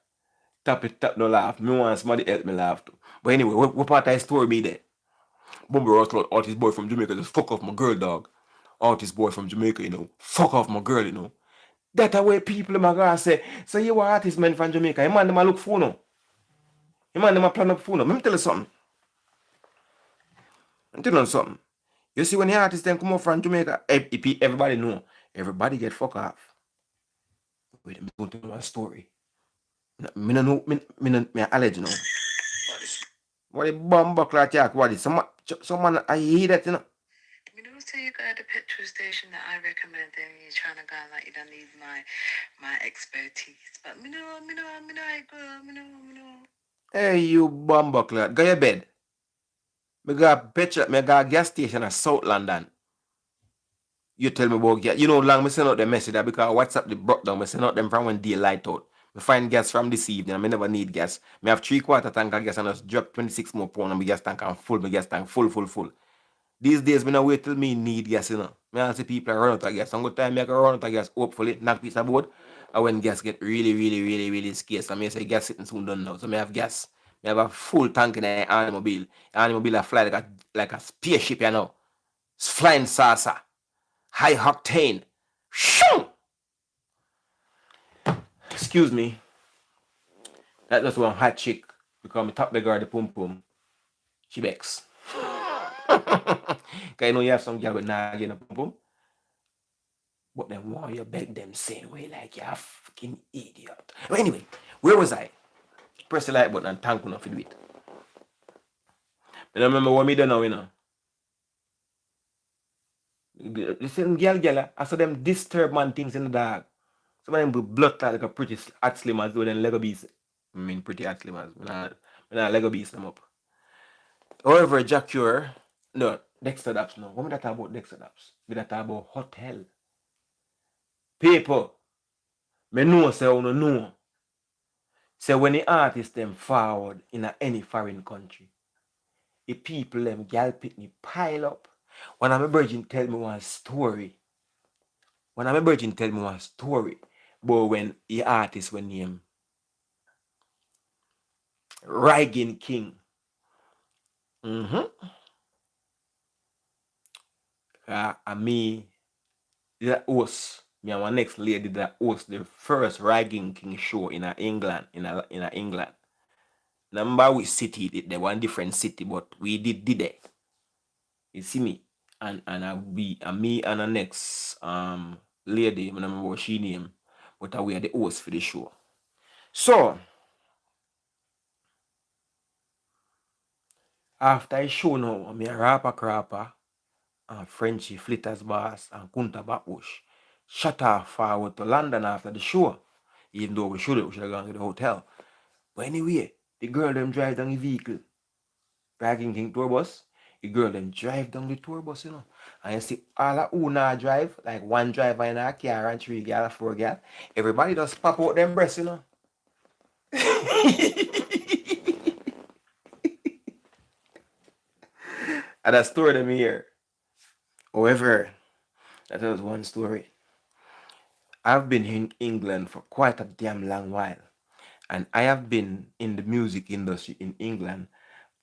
tap, no laugh. Me want somebody help me laugh too. But anyway, what part of the story be there? Bumble Russell, artist boy from Jamaica, just fuck off my girl, dog. Artist boy from Jamaica, you know. Fuck off my girl, you know. That way people in my gonna say, so you are artist man from Jamaica. You man them a look for no. You man them a plan up for no. Let me tell you something. You see when the artists then come up from Jamaica, everybody know. Everybody get fuck off. Wait, I'm going to tell you a story. Me no know, me allergy now. What the bomb buckler attack? What is someone I hear that, you know? You know, say you got at the petrol station that I recommend, then you're trying to go like you don't need my expertise. But me know, I go. Hey, you bomb buckler, go your bed. Me got a gas station in South London. You tell me about gas. You know, long me send out the message that because WhatsApp the broke down. Me send out them from when daylight out. Me find gas from this evening. I never need gas. Me have 3/4 tank of gas and I just drop 26 more pounds and my gas tank and full. My gas tank full. These days, me not wait till me need gas, you know. Me I see people run out of gas. Some good time, me I can run out of gas, hopefully, knock piece of board. And when gas get really scarce, I mean, say gas sitting soon done now. So me have gas. Me have a full tank in the automobile. The automobile I fly like a spaceship, you know. It's flying saucer. High octane. Shoo! Excuse me. That just one hot chick. Because me top the girl the pum pum. She begs. Cause you know you have some girl with nagging a pum pum. But then why you beg them same way like you're a fucking idiot. But anyway, where was I? Press the like button and thank you for do it. I remember what me done now, you know. The same girl, I saw them disturb man things in the dark. Some of them be blood like a pretty hot slimmers do then Lego beast. I mean pretty hot slimmers. When I Lego beast them up. However, Jah Cure, no, Dexter Daps no. What me that talk about Dexter Daps? Me that talk about hotel. People, me know say you know. Say when the artists them forward in any foreign country, the people them gal pitney pile up. When I'm a virgin tell me one story. But when the artist when name Reagan King. And me, the host, me and my next lady that host the first Reagan King show in England. England. Number which city it the one different city, but we did it. You see me? And me and the next lady, I don't remember what she name, but we are the host for the show. So after I show now, I'm a rapper crapper and Frenchy Flitters Bass and Kunta Backbush shut off forward to London after the show. Even though we should have gone to the hotel. But anyway, the girl them drive down the vehicle. Bragging King tour bus. The girl them drive down the tour bus, you know. And you see all of who now drive, like one driver in a car and 3 girl, 4 girl. Everybody just pop out them breasts, you know. And that story them here. However, that was one story. I've been in England for quite a damn long while. And I have been in the music industry in England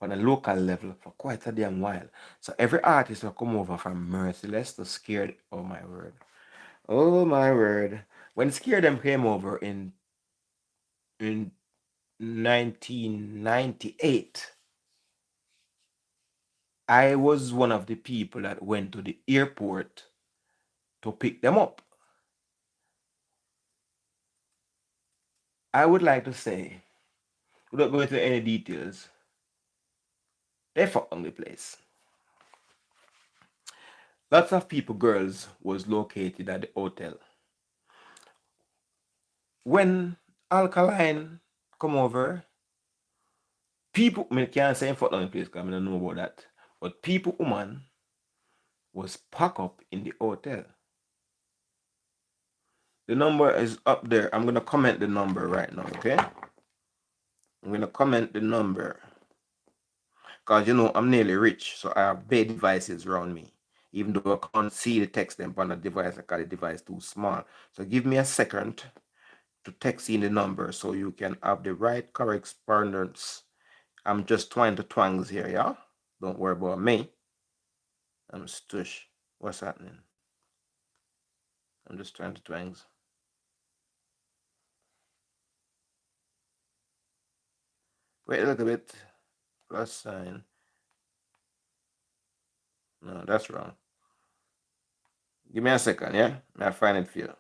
on a local level for quite a damn while. So every artist will come over from Merciless to Scared. Oh my word. Oh my word. When Scared them came over in 1998, I was one of the people that went to the airport to pick them up. I would like to say, without going into any details, they fucked on the place. Lots of people, girls, was located at the hotel. When Alkaline come over, people, I can't say fuck on the place because I don't know about that. But people, woman, was packed up in the hotel. The number is up there. I'm going to comment the number right now, okay? I'm going to comment the number. Because, you know, I'm nearly rich, so I have big devices around me. Even though I can't see the text them on the device, I got the device too small. So give me a second to text in the number so you can have the right correspondence. I'm just trying to twangs here, yeah? Don't worry about me. I'm stush. What's happening? I'm just trying to twangs. Wait a little bit. Plus sign. No, that's wrong. Give me a second, yeah? I find it for you.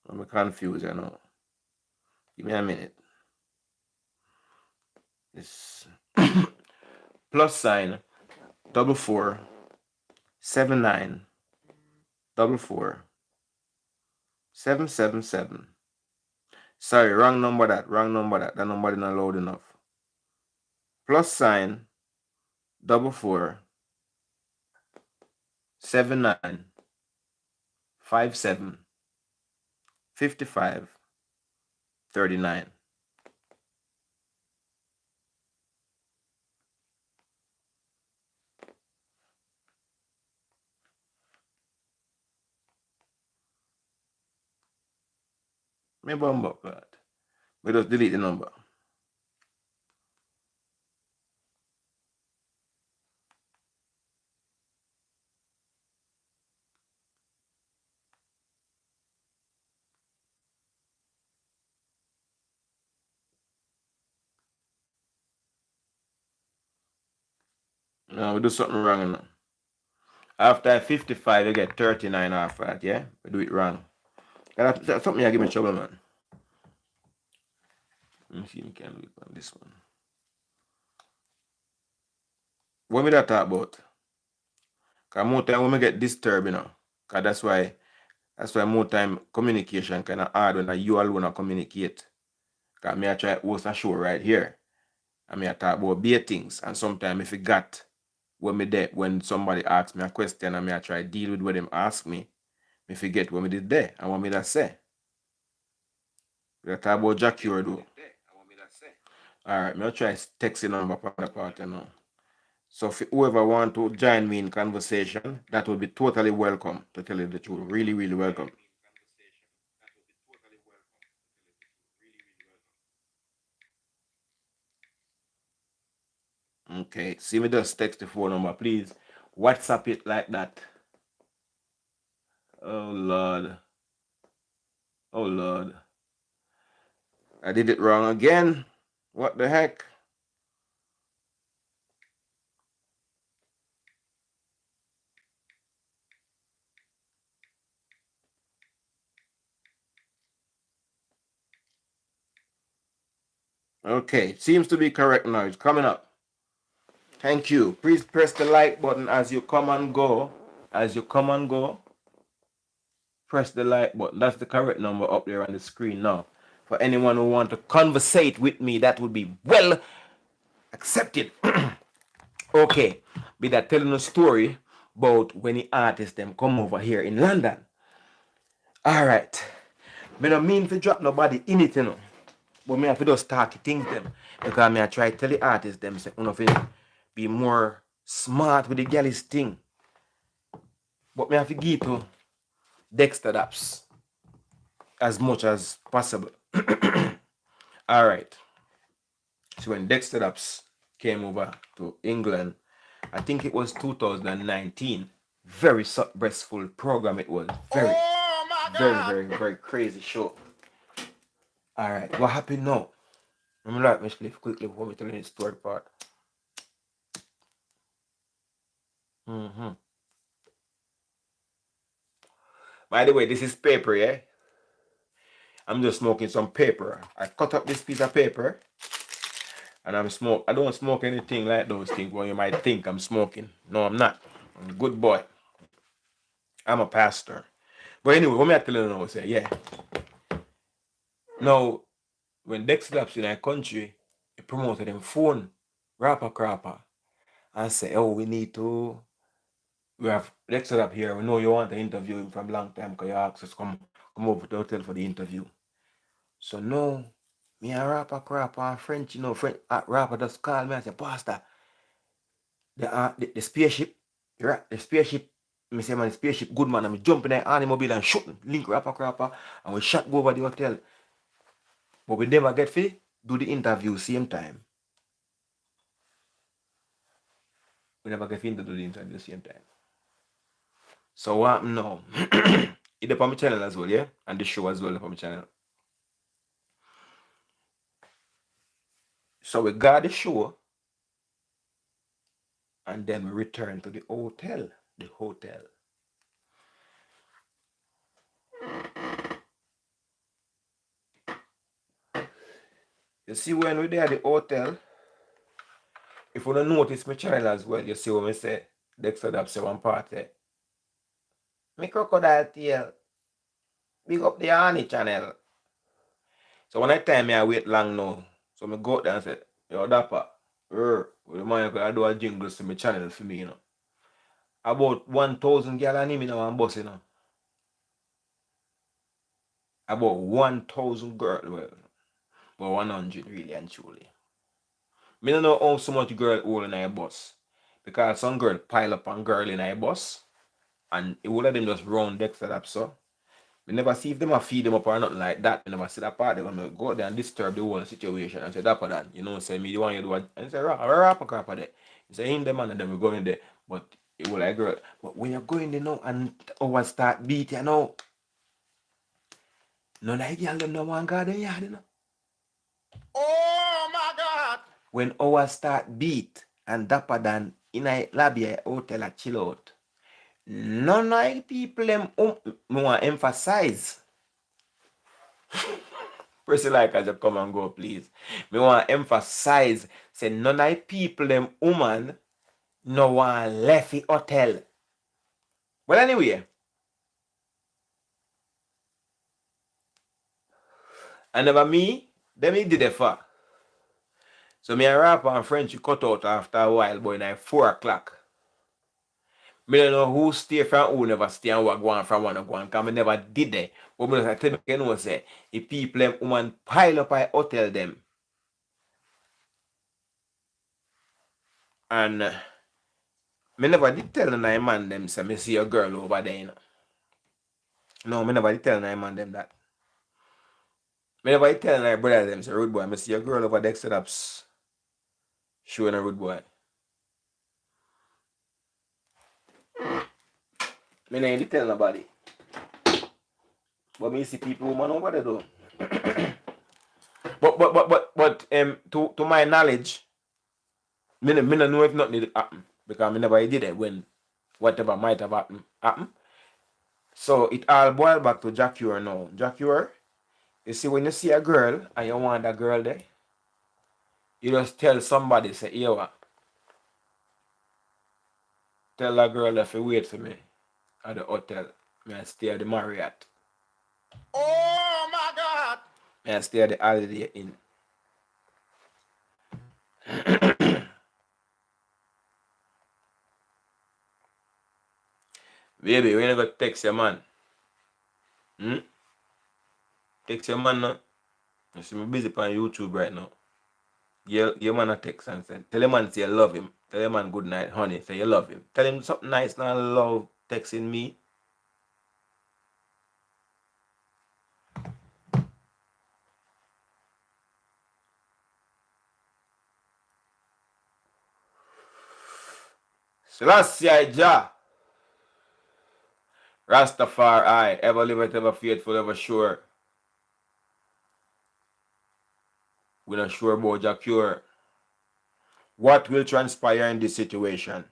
I'm confused, I know. Give me a minute. This plus sign 447944 777. Sorry, wrong number that. Wrong number that. That number didn't load enough. Plus sign 4479575539. Me bump up that. We just delete the number. No, we do something wrong now. After 55, you get 39 after that, yeah? We do it wrong. That's something I give me trouble, man. Let me see if we can do it on this one. What me that talk about? Because more time when we get disturbed, you know. Because that's why more time communication kind of hard when you alone communicate. Because me I try to host a show right here. And me I talk about bare things. And sometimes if you got when somebody asks me a question and me I try to deal with what them ask me, me forget what me did there and what me that say. We talk about Jah Cure though. Alright, me I try text the number for the part, you know. So if whoever want to join me in conversation, that will be totally welcome, to tell you the truth. Really, really welcome. Okay, see me just text the phone number, please. WhatsApp it like that. Oh Lord. Oh Lord. I did it wrong again. What the heck? Okay, seems to be correct now. It's coming up. Thank you. Please press the like button as you come and go. As you come and go, press the like button. That's the correct number up there on the screen now. For anyone who want to conversate with me, that would be well accepted. Okay, be that telling a story about when the artists them come over here in London. All right. Me no mean to drop nobody in it, you know. But me have to just talk things them. Because me I try to tell the artists them say, be more smart with the girlies thing. But me have to give to Dexter Daps as much as possible. All right. So when Dexter Daps came over to England, I think it was 2019. Very successful program it was. Very crazy show. All right, what happened now? Let me write my spliff quickly before we tell you the story part. By the way, this is paper, yeah? I'm just smoking some paper. I cut up this piece of paper and I don't smoke anything like those things where you might think I'm smoking. No, I'm not. I'm a good boy. I'm a pastor. But anyway, what me I tell you now, say, yeah. Now, when Dexter Daps in our country, he promoted them phone, rapper crapper, and say, oh, we have Dexter up here. We know you want to interview him from a long time because you asked us come over to the hotel for the interview. So no, me and rapper crapper and French, French rapper just call me and say, Pastor, the spaceship, the spaceship, me say, man, the spaceship good, man. I'm jumping in the automobile and shooting, link rapper crapper, and we shot go over the hotel. But we never get fit, do the interview same time. We never get fit to do the interview same time. So what happened now? It's up on my channel as well, yeah? And the show as well up on my channel. So we got the show, and then we returned to the hotel. You see, when we're there at the hotel, if you don't notice my channel as well, you see what I say, Dexter Daps say one part there. Me crocodile tail. Big up the honey channel. So when I time I wait long now, so I go out there and say, yo, Dapper, with the man I do a jingle to my channel for me, About 1,000 girl and him in one bus, About 1,000 girl, well, but 100 really and truly. Me don't know how so much girl all in a bus. Because some girl pile up on girl in a bus, and all of them just round Dexter up, so. We never see if them a feed them up or nothing like that. We never see that part. They're gonna go there and disturb the whole situation and say that or that. Say me the one you do it. And say rap crap of that. You say him them and then we go in there. But it will like girl. But when you're going there now and our start beat none of the girl them no one garden yard, Oh my God! When our start beat and dapper than in a lobby a hotel a chill out. None of the people them want emphasize. Press the like as you come and go, please. Me want to emphasize, say none of the people them woman no want left the hotel. Well, anyway. And never me, them did it for. So me and rapper and French you cut out after a while, boy, like 4 o'clock. Me don't know who stay from who never stay and what go on from one and go on, because me never did that. But me just tell me, say, the people them woman pile up at hotel them. And me never did tell the man them say me see a girl over there, No, me never did tell the man them that. Me never did tell my brother them say, rude boy, me see a girl over Dexter Daps showing a rude boy. Me never did tell nobody. But me see people woman over there though. but to my knowledge, me no know if nothing did happen. Because me never did it when whatever might have happened. So it all boil back to Jah Cure now. Jah Cure, you see when you see a girl and you want that girl there, you just tell somebody, say, here what? Tell that girl if you wait for me at the hotel. May I stay at the Marriott. Oh my God! May I stay at the Holiday Inn. Baby, when you go text your man? Text your man now. You see me busy on YouTube right now. Your man a text and say, tell your man say you love him. Tell your man good night, honey. Say you love him. Tell him something nice now, love texting me. Selassie Jah. Rastafari, ever living, ever faithful, ever sure. We're not sure about Jah Cure. What will transpire in this situation?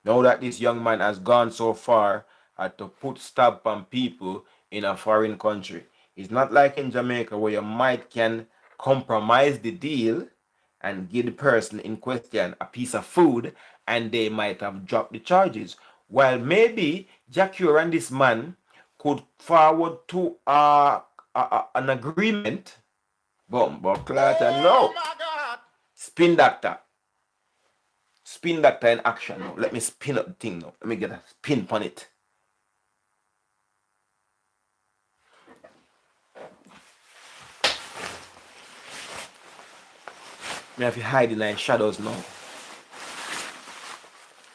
Now that this young man has gone so far as to put stamp on people in a foreign country. It's not like in Jamaica where you might can compromise the deal and give the person in question a piece of food and they might have dropped the charges. While maybe Jah Cure and this man could forward to an agreement. Boom, but no. My God. Spin doctor. Spin doctor in action now. Let me spin up the thing now. Let me get a spin on it. Me have to hide in the shadows now.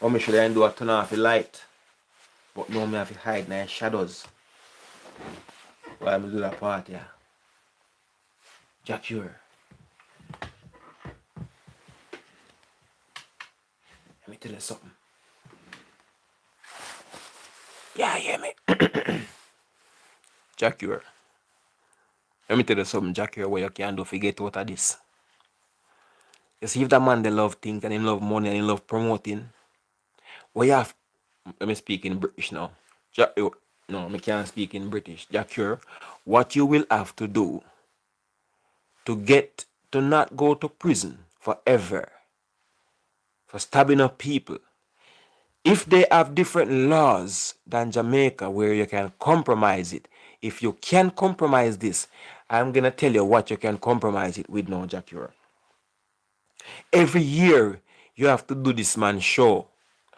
Or me should I do a turn off the light. But now me have to hide in the shadows. While I do that part here. Jah Cure. Let me tell you something. Yeah, hear me. Jah Cure. Let me tell you something, Jah Cure, what you can do if you get out of this. You see, if that man they love things and he love money and he love promoting, what you have, let me speak in British now. No, I can't speak in British. Jah Cure, what you will have to do to get to not go to prison forever for stabbing up people. If they have different laws than Jamaica where you can compromise it, if you can compromise this, I'm gonna tell you what you can compromise it with now, Jah Cure. Every year you have to do this man show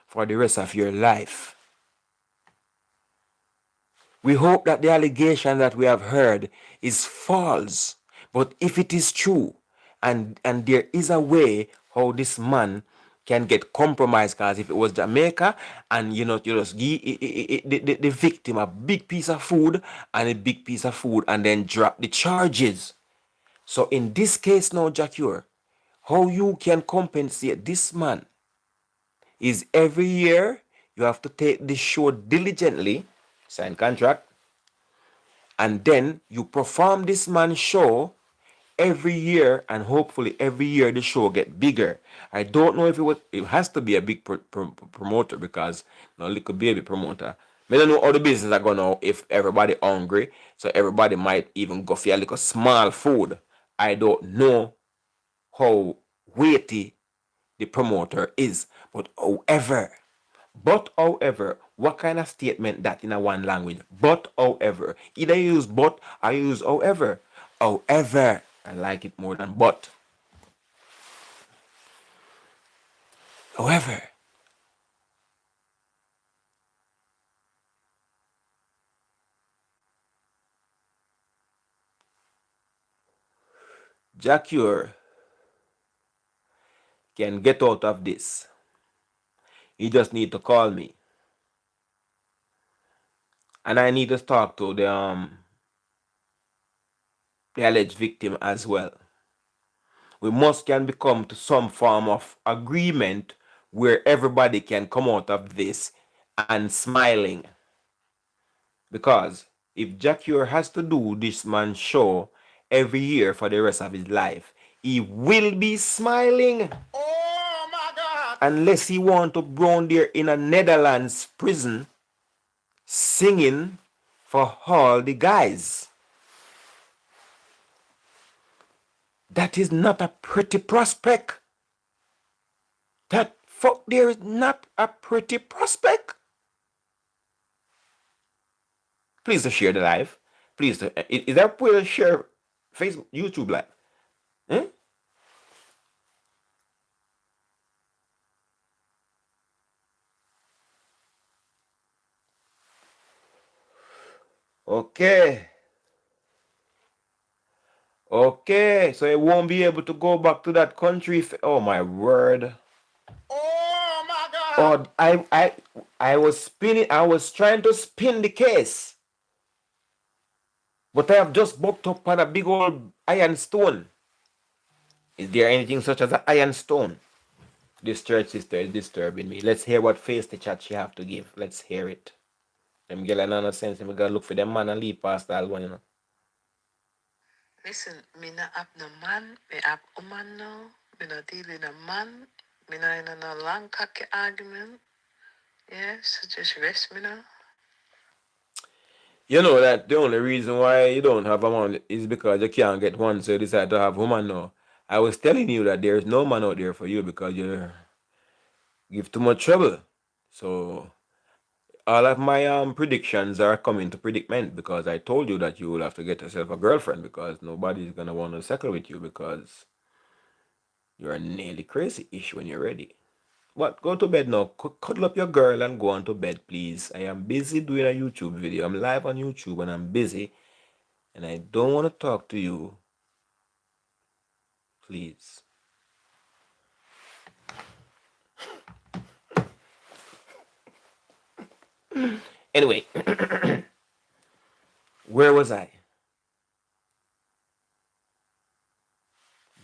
for the rest of your life. We hope that the allegation that we have heard is false. But if it is true, and there is a way how this man can get compromised, because if it was Jamaica and you just give the victim a big piece of food and then drop the charges. So in this case now, Jah Cure, how you can compensate this man is every year you have to take the show diligently, sign contract, and then you perform this man's show every year, and hopefully every year the show get bigger. I don't know if it has to be a big promoter, because no little baby promoter. I don't know how the business are gonna if everybody hungry, so everybody might even go for a little small food. I don't know how weighty the promoter is, but however, what kind of statement that in a one language? But however, either you use but or you use however. However, I like it more than but. However, Jah Cure can get out of this. You just need to call me, and I need to talk to the alleged victim as well. We must can become to some form of agreement where everybody can come out of this and smiling. Because if Jah Cure has to do this man's show every year for the rest of his life, he will be smiling. Oh my God. Unless he want to brown there in a Netherlands prison singing for all the guys. That is not a pretty prospect. That fuck there is not a pretty prospect. Please to share the live. Please to, is that way to share Facebook, YouTube live? Okay. Okay, so it won't be able to go back to that country. Oh my word. Oh my God. Oh, I was spinning. I was trying to spin the case, but I have just bumped up on a big old iron stone. Is there anything such as an iron stone? This church sister is disturbing me. Let's hear what face the chat she have to give. Let's hear it. Them girl and nonsense. We gotta look for them man and lead past that one, you know. Listen, me not have no man, me have woman now. Me not deal with a man. Me not in a no long cocky argument. Yeah, so just rest me now. You know that the only reason why you don't have a man is because you can't get one, so you decide to have woman now. I was telling you that there's no man out there for you because you give too much trouble. So all of my predictions are coming to predicament because I told you that you will have to get yourself a girlfriend because nobody's gonna want to settle with you because you're nearly crazy-ish when you're ready. But go to bed now. Cuddle up your girl and go on to bed, please. I am busy doing a YouTube video. I'm live on YouTube and I'm busy and I don't want to talk to you. Please. Anyway, where was I?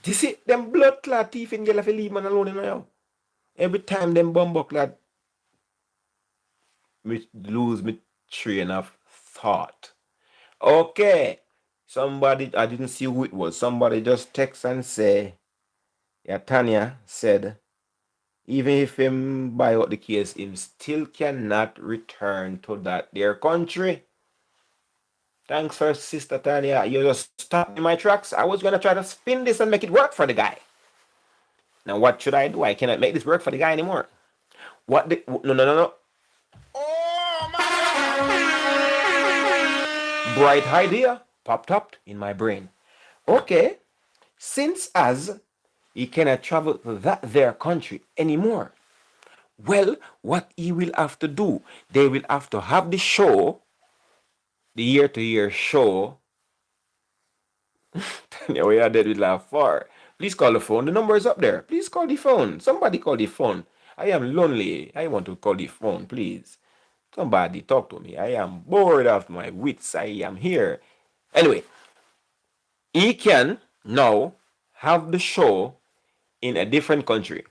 This is them blood clot thief in girl if you leave man alone in now. Every time them bumbo clot me lose me train of thought. Okay. Somebody, I didn't see who it was. Somebody just text and say, yeah, Tanya said, even if him buy out the case, him still cannot return to that their country. Thanks for Sister Tanya. You just stopped me in my tracks. I was gonna try to spin this and make it work for the guy. Now what should I do? I cannot make this work for the guy anymore. What the no. Oh my bright idea popped up in my brain. Okay, since as he cannot travel to that their country anymore, well, what he will have to do, they will have to have the show, the year-to-year show. Tanya, we are dead with laugh for. Please call the phone. The number is up there. Please call the phone. Somebody call the phone. I am lonely. I want to call the phone, please. Somebody talk to me. I am bored of my wits. I am here. Anyway, he can now have the show in a different country.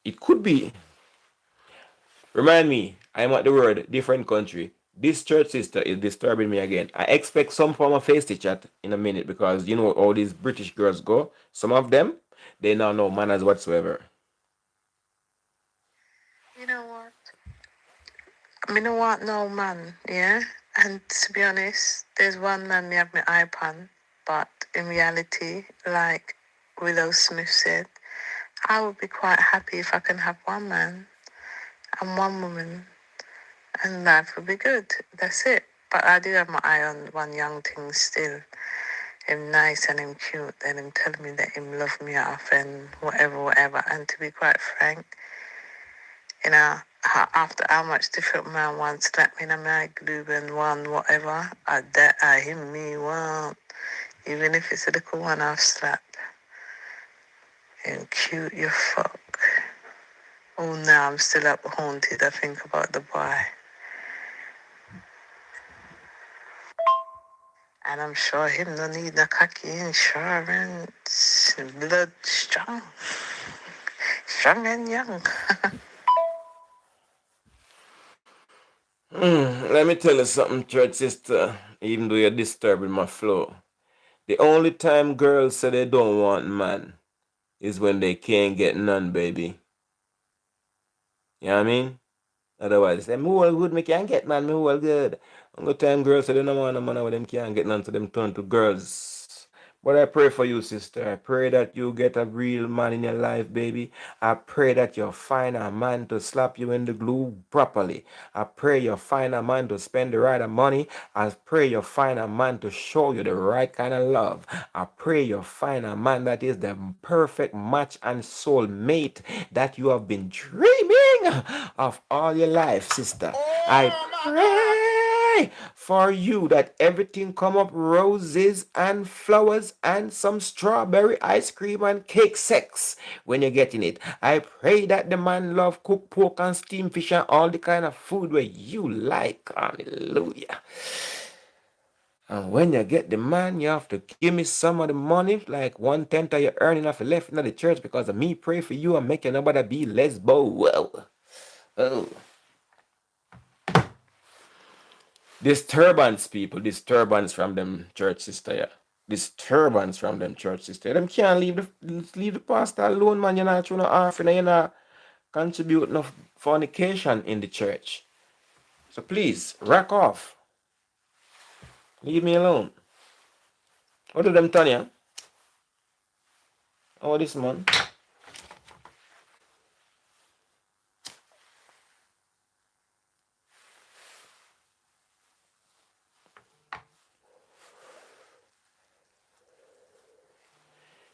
It could be, remind me, I'm at the word different country. This church sister is disturbing me again. I expect some form of face to chat in a minute because you know all these British girls go. Some of them, they now know manners whatsoever. You know what? Me no want no man, yeah? And to be honest, there's one man me have my eye upon, but in reality, like Willow Smith said, I would be quite happy if I can have one man and one woman and life would be good. That's it. But I do have my eye on one young thing still. Him nice and him cute and him telling me that him love me off and whatever. And to be quite frank, you know, after how much different man want slap me in my glue and one whatever, I him me want. Even if it's a little one I've slap. And cute you fuck. Oh now I'm still up haunted. I think about the boy. And I'm sure him no need no cocky insurance. Blood strong. Strong and young. Let me tell you something, church sister, even though you're disturbing my flow. The only time girls say they don't want man is when they can't get none, baby. You know what I mean? Otherwise, they say, me all good, me can't get man, me all good. And the time girls say they don't want a man when them can't get none, so them turn to girls. But I pray for you, sister. I pray that you get a real man in your life, baby. I pray that you find a man to slap you in the glue properly. I pray you find a man to spend the right money. I pray you find a man to show you the right kind of love. I pray you find a man that is the perfect match and soul mate that you have been dreaming of all your life, sister. I pray for you that everything come up roses and flowers and some strawberry ice cream and cake sex when you're getting it. I pray that the man love cook pork and steamed fish and all the kind of food where you like. Hallelujah. And when you get the man, you have to give me some of the money, like 1/10 of your earning off left in the church because of me pray for you and make your nobody be lesbo. Whoa. Oh. Disturbance, people. Disturbance from them church sister, yeah. Disturbance from them church sister. Them can't leave the pastor alone, man. You're not trying to offering, you're not contributing of fornication in the church. So please, rack off. Leave me alone. What do them, Tanya? Oh, this man.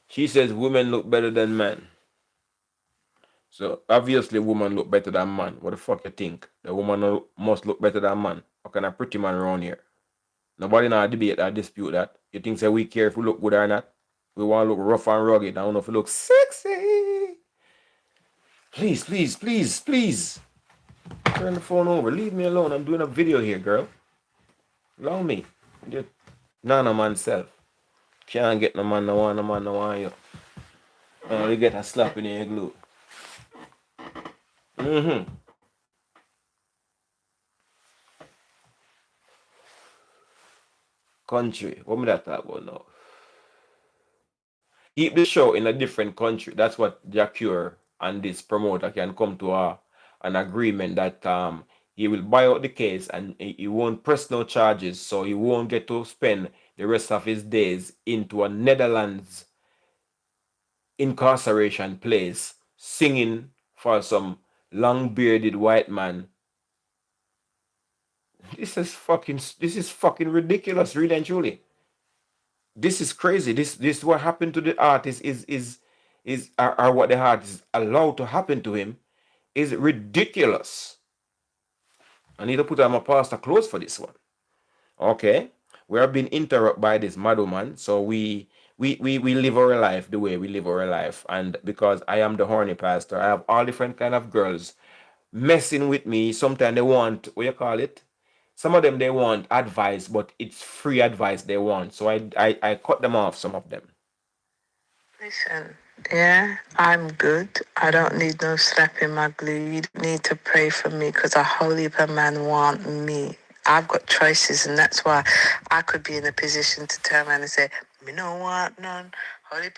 She says women look better than men. So obviously women look better than man. What the fuck you think? The woman must look better than man. How can a pretty man around here? Nobody now debate or dispute that. You think say we care if we look good or not? We want to look rough and rugged. I don't know if we look sexy. Please, please, please, please. Turn the phone over. Leave me alone. I'm doing a video here, girl. Allow me. Just none of man self. Can't get no man, no one, no man, no one you. You get a slap in your glue. Country. What me that talk about now? Keep the show in a different country. That's what Jah Cure and this promoter can come to an agreement that he will buy out the case and he won't press no charges, so he won't get to spend the rest of his days into a Netherlands incarceration place singing for some long-bearded white man. This is fucking ridiculous, really and truly. This is crazy. This what happened to the artist or what the artist allowed to happen to him is ridiculous. I need to put on my pastor clothes for this one. Okay, we are being interrupted by this madman, so we live our life the way we live our life, and because I am the horny pastor, I have all different kind of girls messing with me. Sometimes they want, what you call it? Some of them they want advice, but it's free advice they want. So I cut them off, some of them. Listen, yeah, I'm good. I don't need no slap in my glue. You don't need to pray for me because a holy man want me. I've got choices, and that's why I could be in a position to turn around and say, me no want none. Holy.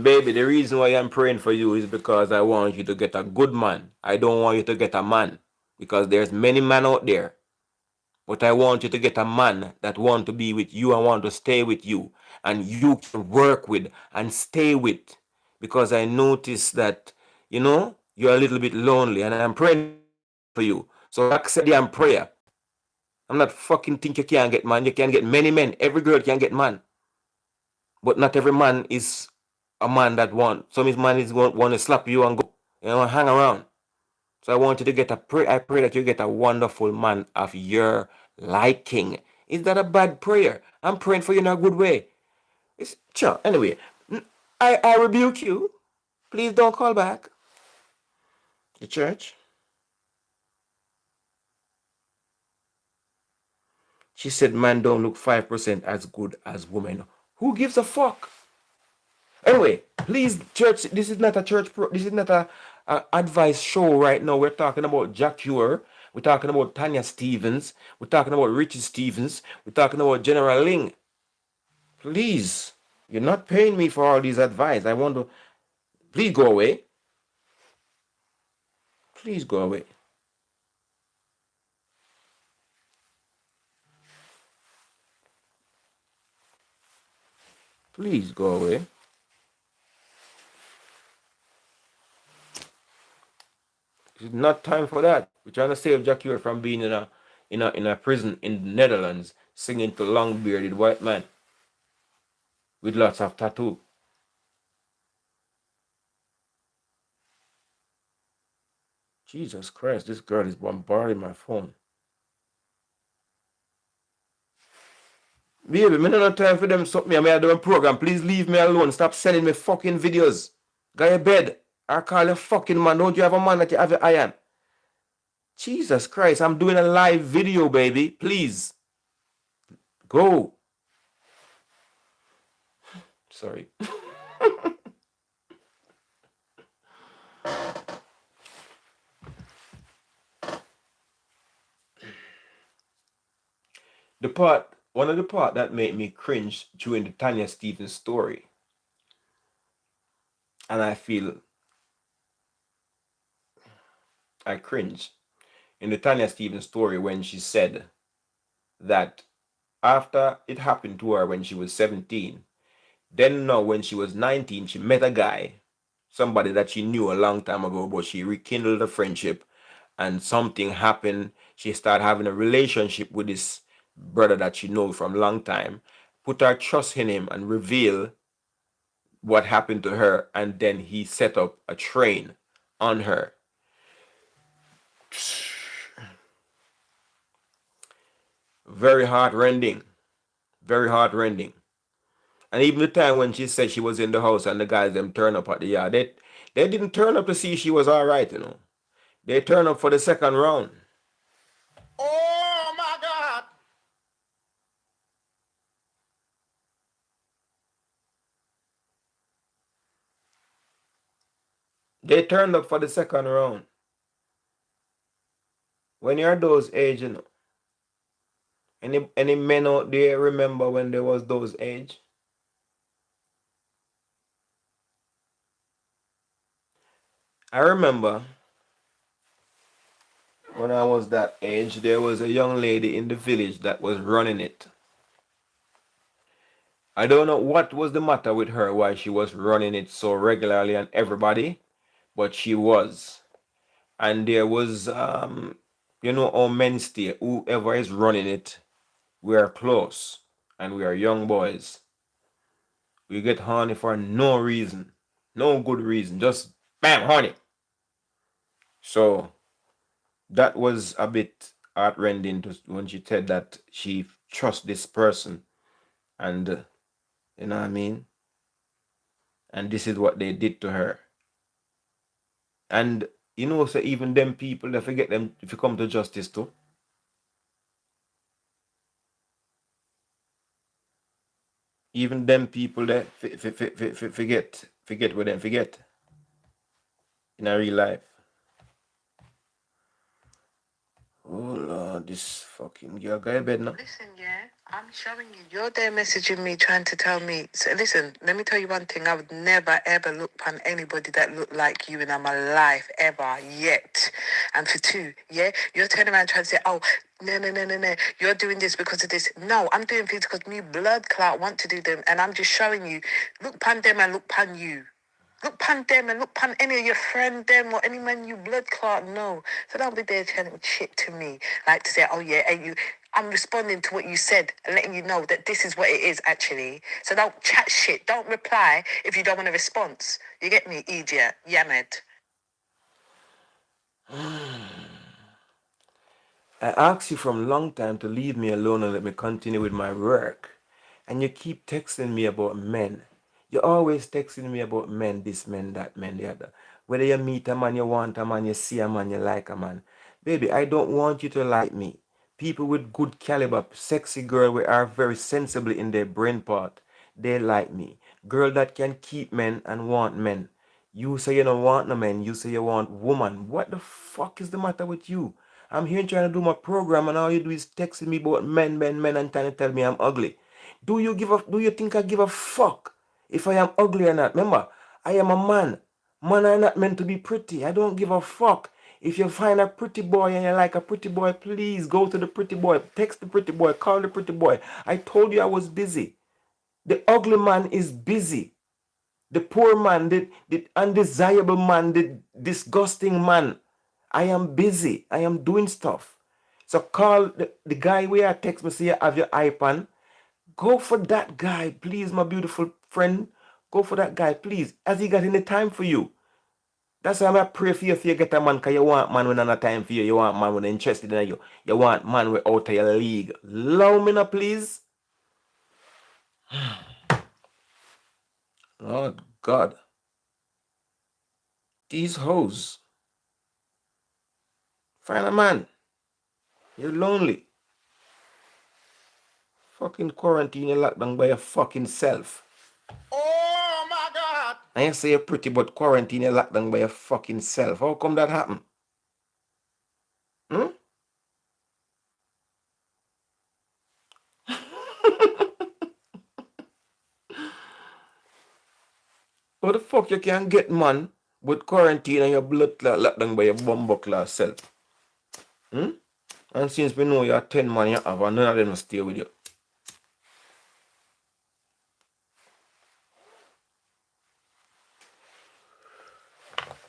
Baby, the reason why I'm praying for you is because I want you to get a good man. I don't want you to get a man because there's many men out there. But I want you to get a man that want to be with you and want to stay with you and you can work with and stay with. Because I notice that, you're a little bit lonely and I'm praying for you. So accept the prayer. I'm not fucking think you can't get man. You can get many men. Every girl can get man. But not every man is a man that want. Some man is want to slap you and go. Hang around. So I want you to get I pray that you get a wonderful man of your liking. Is that a bad prayer? I'm praying for you in a good way. Sure. Anyway, I rebuke you. Please don't call back. The church. She said, man don't look 5% as good as women. Who gives a fuck? Anyway, please, church, this is not a this is not a advice show right now. We're talking about Jah Cure. We're talking about Tanya Stevens. We're talking about Richie Stevens. We're talking about General Ling. Please, you're not paying me for all these advice. I want to, please go away. Please go away. Please go away. It's not time for that. We're trying to save Jah Cure from being in a prison in the Netherlands, singing to long bearded white man with lots of tattoo. Jesus Christ, this girl is bombarding my phone. Baby, me no time for them something. I do a program. Please leave me alone. Stop sending me fucking videos. Go to bed. I call you fucking man. Don't you have a man that you have your iron? Jesus Christ, I'm doing a live video, baby. Please. Go. Sorry. One of the part that made me cringe during the Tanya Stevens story, and I feel I cringe in the Tanya Stevens story when she said that after it happened to her when she was 17, then now when she was 19, she met a guy, somebody that she knew a long time ago, but she rekindled the friendship and something happened. She started having a relationship with this brother that she knows from a long time, put her trust in him and reveal what happened to her, and then he set up a train on her. Very heart-rending. Very heart-rending. And even the time when she said she was in the house and the guys them turn up at the yard, they didn't turn up to see she was all right, you know. They turned up for the second round. Oh my God! They turned up for the second round. When you're those age, you know. Any men out there remember when there was those age? I remember when I was that age, there was a young lady in the village that was running it. I don't know what was the matter with her, why she was running it so regularly and everybody, but she was. And there was, you know, how men stay, whoever is running it, we are close and we are young boys. We get horny for no reason, no good reason, just bam, horny. So that was a bit heartrending when she said that she trusts this person and you know what I mean, and this is what they did to her. And you know, so even them people, they forget them if you come to justice too. Even them people that forget what them forget in a real life. Oh Lord, this fucking girl go to bed now. Listen, yeah, I'm showing you. You're there messaging me, trying to tell me. So listen, let me tell you one thing. I would never ever look upon anybody that looked like you in my life ever yet. And for two, yeah, you're turning around trying to say, oh, no, no, no, no, no. You're doing this because of this. No, I'm doing things because me blood clot want to do them, and I'm just showing you. Look upon them and look upon you. Look pan them and look pan any of your friend them or any man you blood clot. No. So don't be there telling shit to me. Like to say, oh yeah, and you I'm responding to what you said and letting you know that this is what it is actually. So don't chat shit. Don't reply if you don't want a response. You get me, idiot? Yamed. I asked you from a long time to leave me alone and let me continue with my work. And you keep texting me about men. You're always texting me about men, this man, that man, the other. Whether you meet a man, you want a man, you see a man, you like a man. Baby, I don't want you to like me. People with good caliber, sexy girl who are very sensible in their brain part, they like me. Girl that can keep men and want men. You say you don't want no men, you say you want woman. What the fuck is the matter with you? I'm here trying to do my program and all you do is texting me about men, men, men and trying to tell me I'm ugly. Do you think I give a fuck if I am ugly or not? Remember, I am a man. Men are not meant to be pretty. I don't give a fuck. If you find a pretty boy and you like a pretty boy, please go to the pretty boy. Text the pretty boy. Call the pretty boy. I told you I was busy. The ugly man is busy. The poor man, the undesirable man, the disgusting man. I am busy. I am doing stuff. So call the guy where I text me, say you have your iPad. Go for that guy, please, my beautiful friend. Go for that guy, please. Has he got any time for you? That's why I pray for you if you get a man, because you want man with no time for you. You want man with interested in you. You want man with out of your league. Allow me now, please. Lord God. These hoes. Find a man. You're lonely. Fucking quarantine, you're locked down by your fucking self. Oh! And you say you're pretty, but quarantine you're locked down by your fucking self. How come that happen? Hmm? How the fuck you can get man with quarantine and your blood clot locked down by your bumbuckler self? Hmm? And since we know you're 10 man you have, and none of them will stay with you.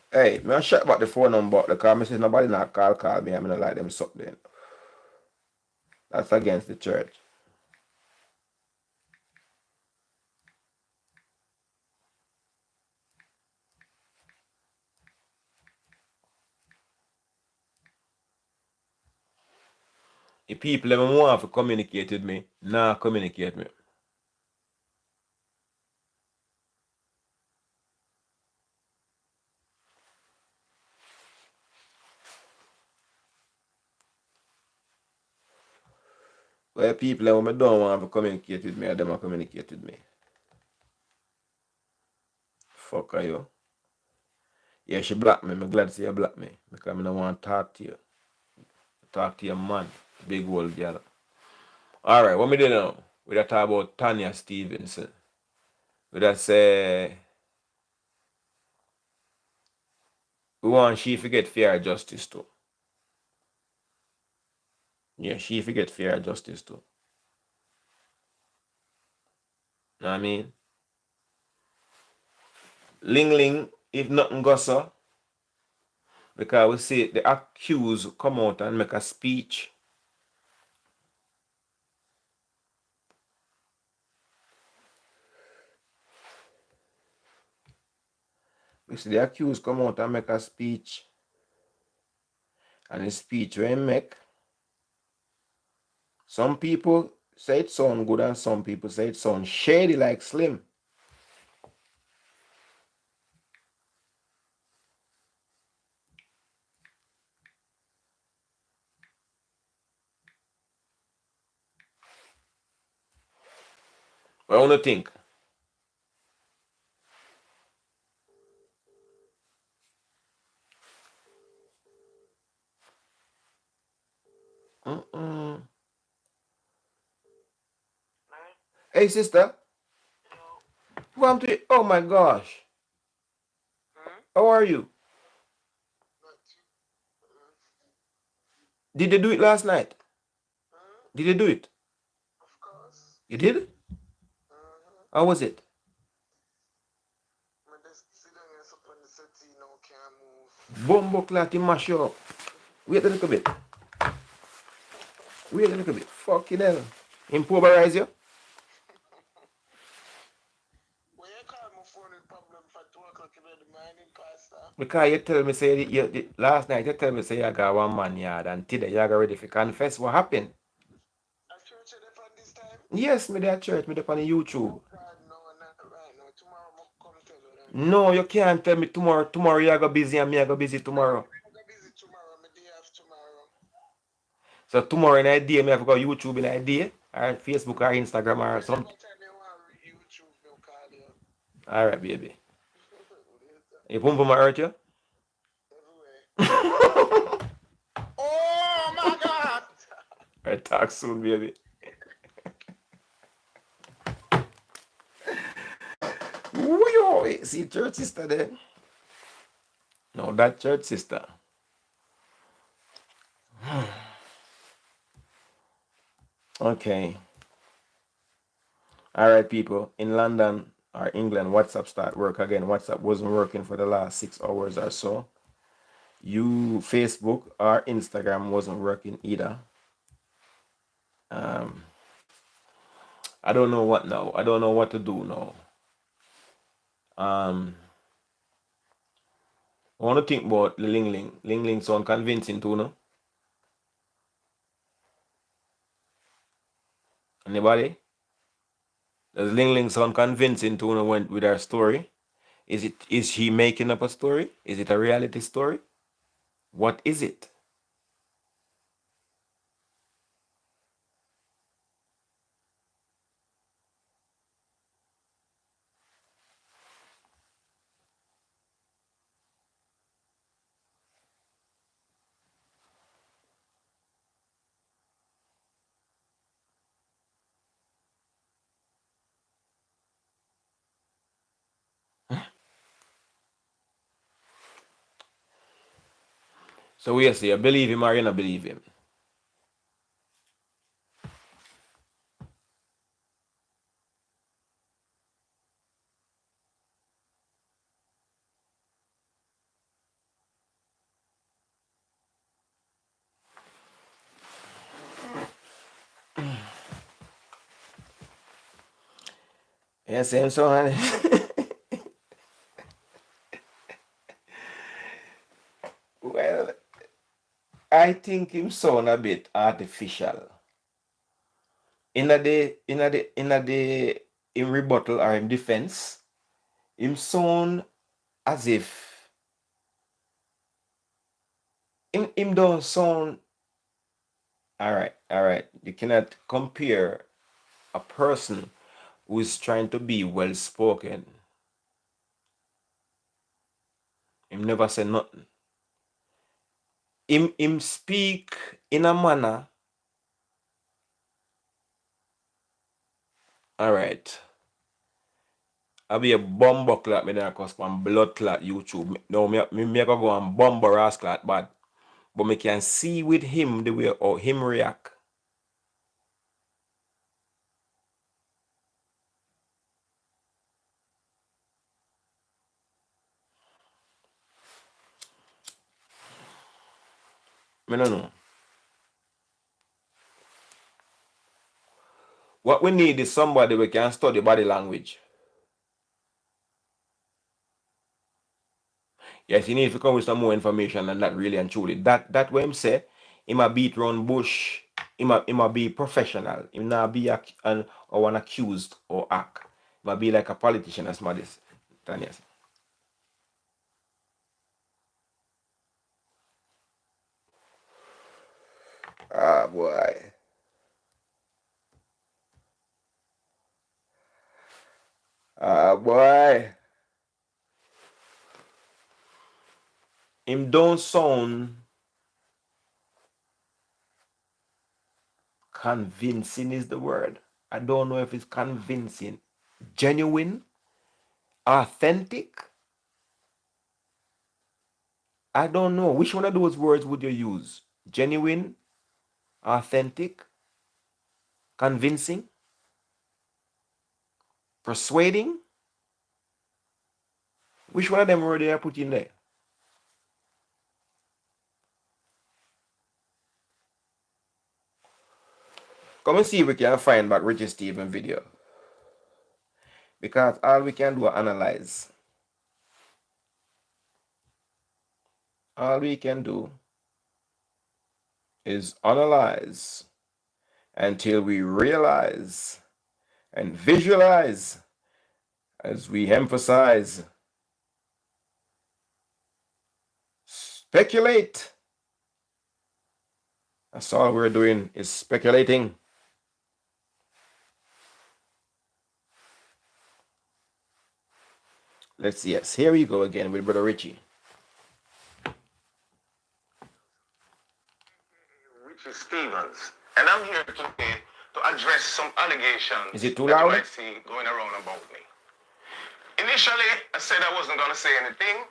Hey, me I shut about the phone number because I say nobody not call me. I'm not like them suck then. That's against the church. The people that want to communicate with me, nah communicate with me. Well, people that don't want to communicate with me, them communicate with me. Fuck are you? Yeah, she blocked me. I'm glad to see you block me. Because I don't want to talk to you. Talk to your man. Big old girl. Alright, what me do now? We da talk about Tanya Stevenson. We da say we want she to get fair justice too. Yeah, she to get fair justice too. Know what I mean? Ling Ling, if nothing goes so, because we see the accused come out and make a speech. We see the accused come out and make a speech. And the speech we make, some people say it sound good and some people say it sound shady like Slim. What do you think? Hey sister, welcome to you. Oh my gosh. How are you? Did they do it last night? Did they do it? Of course. You did? How was it? I just sit down and up on the settee now, can't move. Bumbo clatty mash you up. Wait a little bit. Wait a little bit. Fucking hell. Improvise you? When you call my phone with problem for 2 o'clock in the morning, Pastor? Because you tell me say last night you tell me say you got one man yard and today you got ready to confess what happened. At church at this time? Yes, me there at church, me there on YouTube. Oh God, no, not right now. Tomorrow I'm come tell you that. No, you can't tell me tomorrow. Tomorrow you go busy and me I go busy tomorrow. I'm gonna busy tomorrow, my day off tomorrow. So tomorrow in a day, me have to go YouTube in a day, or Facebook or Instagram or something. Anytime you want YouTube, they'll call you. Alright, baby. Later. You pum pum hurt you? Everywhere. Oh my God! I talk soon, baby. Woo-yo! See church sister there? No, that church sister. Okay. Alright, people. In London or England, WhatsApp start work again. WhatsApp wasn't working for the last 6 hours or so. Facebook or Instagram wasn't working either. I don't know what now. I don't know what to do now. I want to think about the Ling Ling. Ling Ling sound convincing too, no? Anybody? Does Ling Ling sound convincing to when with her story? Is she making up a story? Is it a reality story? What is it? So we say you believe him or you not believe him. Yeah, same so honey. Well, I think him sound a bit artificial. In in rebuttal or in defense, him sound as if him don't sound all right. You cannot compare a person who is trying to be well spoken. Him never say nothing. Him speak in a manner. All right. I be a bumbo clot me then cause from blood clot YouTube. No, me go and bumbo ras clot but me can see with him the way how him react. Me no know. What we need is somebody we can study body language. Yes, you need to come with some more information than that really and truly. That what him say, him a beat round bush, him a be professional. Him not be or an accused or act. Him a be like a politician as modest. Tanya. Ah boy. Ah boy. Him don't sound convincing is the word. I don't know if it's convincing. Genuine, authentic. I don't know. Which one of those words would you use? Genuine, authentic, convincing, persuading? Which one of them words did I put in there? Come and see if we can find back Richie Steven video. Because all we can do is analyze. All we can do is analyze until we realize and visualize, as we emphasize, speculate. That's all we're doing is speculating. Let's see. Yes, here we go again with Brother Richie. Richie Stevens, and I'm here today to address some allegations Is it too that you loud? might see going around about me. Initially, I said I wasn't going to say anything,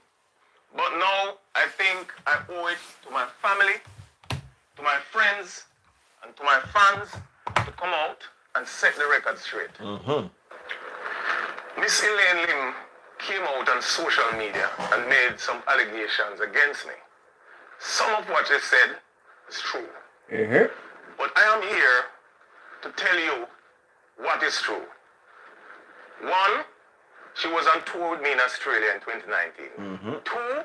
but now I think I owe it to my family, to my friends, and to my fans to come out and set the record straight. Miss Elaine Lim came out on social media and made some allegations against me. Some of what she said is true. But I am here to tell you what is true. One, she was on tour with me in Australia in 2019. Two,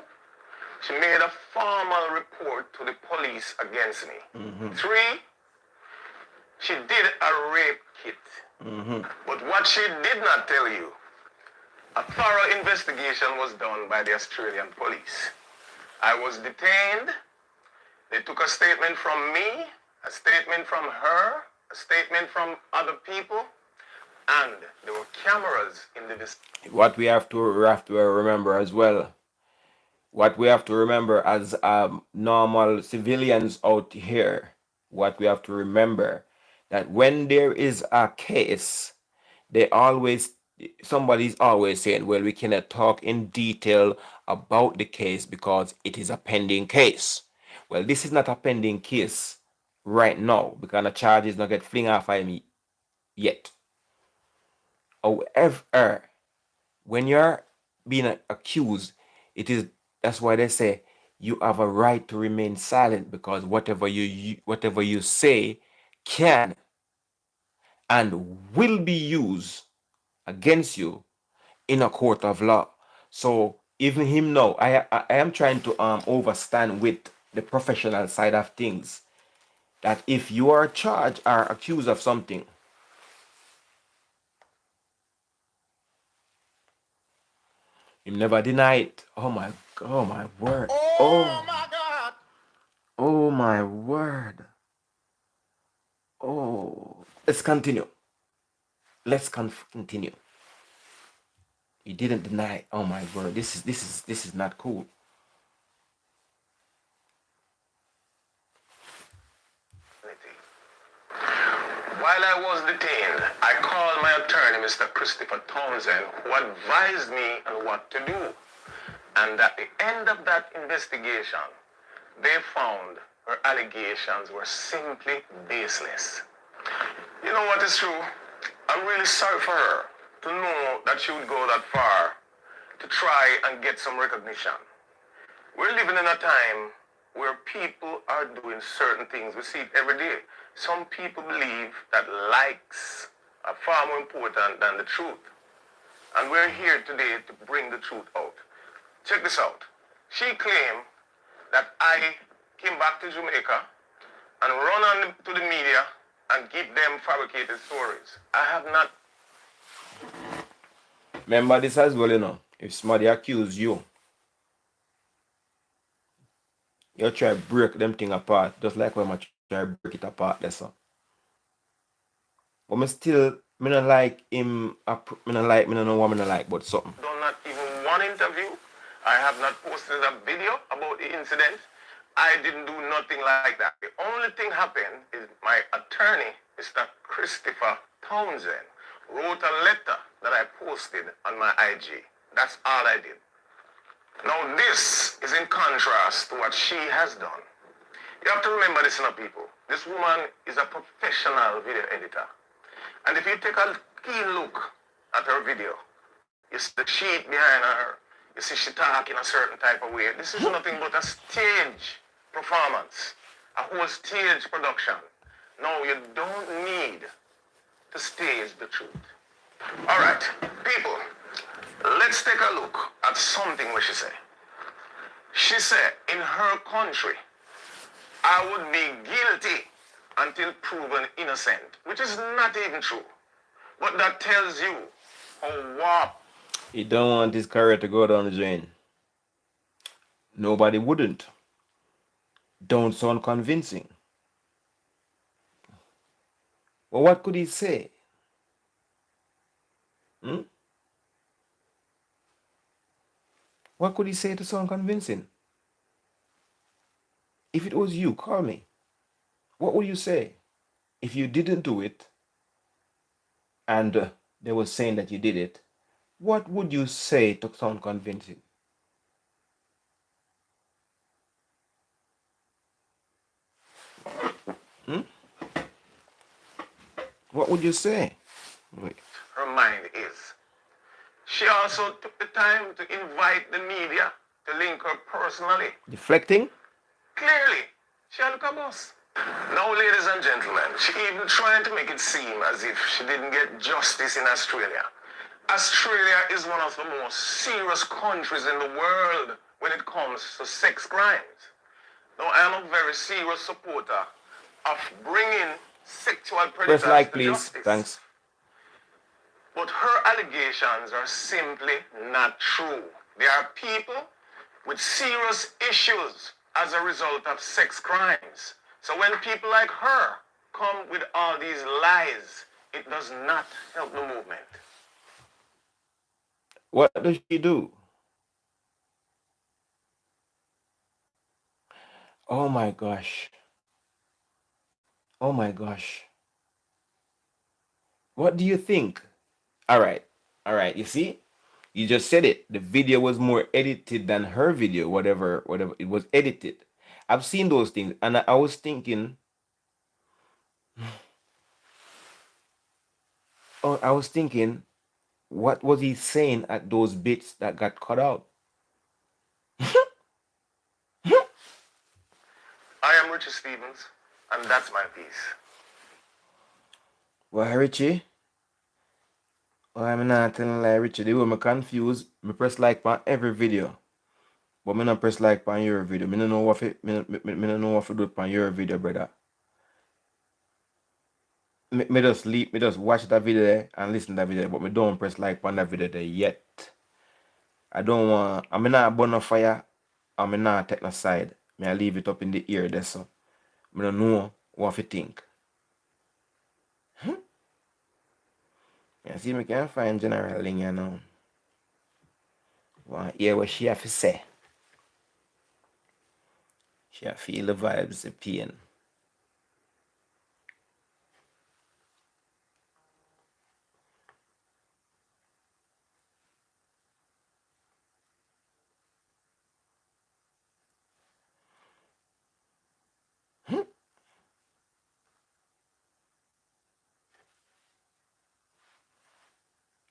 she made a formal report to the police against me. Three, she did a rape kit. But what she did not tell you, a thorough investigation was done by the Australian police. I was detained. They took a statement from me, a statement from her, a statement from other people, and there were cameras in the vicinity. What we have to remember as well, what we have to remember as normal civilians out here, what we have to remember, that when there is a case, somebody's always saying, well, we cannot talk in detail about the case because it is a pending case. Well, this is not a pending case right now because the charges not get fling off of me yet. However, when you're being accused, it is that's why they say you have a right to remain silent because whatever you say can and will be used against you in a court of law. So even him now, I am trying to overstand with the professional side of things that if you are charged or accused of something, you never deny it. Oh my word. Oh my God! Oh my word. Oh, let's continue. Continue. He didn't deny. Oh my word. This is not cool. While I was detained, I called my attorney, Mr. Christopher Townsend, who advised me on what to do. And at the end of that investigation, they found her allegations were simply baseless. You know what is true? I'm really sorry for her to know that she would go that far to try and get some recognition. We're living in a time where people are doing certain things. We see it every day. Some people believe that likes are far more important than the truth. And we're here today to bring the truth out. Check this out. She claimed that I came back to Jamaica and run on to the media and give them fabricated stories. I have not. Remember this as well, you know. If somebody accuse you, you try break them thing apart, just like when I try break it apart, that's all. But me not like him, me not know what me not like but something. Done not even one interview. I have not posted a video about the incident. I didn't do nothing like that. The only thing happened is my attorney, Mr. Christopher Townsend, wrote a letter that I posted on my IG. That's all I did. Now this is in contrast to what she has done. You have to remember this, people. This woman is a professional video editor. And if you take a keen look at her video, you see the sheet behind her, you see she talk in a certain type of way. This is nothing but a stage performance, a whole stage production. No, you don't need to stage the truth. All right, people, let's take a look at something where she said. She said, in her country, I would be guilty until proven innocent, which is not even true. But that tells you how warped. He don't want his career to go down the drain. Nobody wouldn't. Don't sound convincing. Well, what could he say? What could he say to sound convincing? If it was you, call me. What would you say? If you didn't do it, and they were saying that you did it, what would you say to sound convincing? What would you say? Wait. Her mind is. She also took the time to invite the media to link her personally. Deflecting? Clearly, she had a boss. Now, ladies and gentlemen, she even trying to make it seem as if she didn't get justice in Australia. Australia is one of the most serious countries in the world when it comes to sex crimes. Now, I am a very serious supporter of bringing sexual predators Press like, to please. justice. Thanks. But her allegations are simply not true. There are people with serious issues as a result of sex crimes. So when people like her come with all these lies, it does not help the movement. What does she do? Oh my gosh. Oh my gosh. What do you think? All right. You see? You just said it. The video was more edited than her video, whatever it was edited. I've seen those things, and I was thinking, what was he saying at those bits that got cut out? I am Richie Stevens, and that's my piece. Well, Richie, I'm not telling like Richie, the way I'm confused, me press like on every video. But me not press like on your video. Me don't know what don't know what to do on your video, brother. Me just sleep, me just watch that video there and listen to that video, but me don't press like on that video there yet. I don't want, I mean not burn a fire, I mean not take no side. Me I leave it up in the ear there so. Me don't know what to think. Yeah, see me can find General Ling you now. Want hear what she have to say. She have feel the vibes, the pain.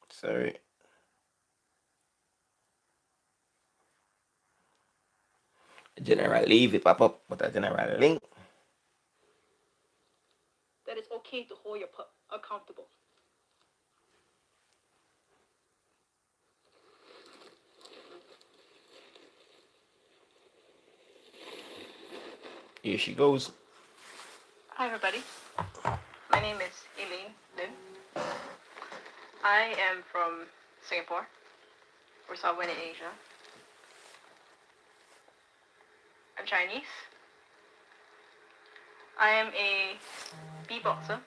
Sorry. General leave it pop up, but a General Ling. That it's okay to hold your pup accountable. Here she goes. Hi everybody. My name is Elaine Lim. I am from Singapore. We're somewhere in Asia. I'm Chinese. I am a beatboxer.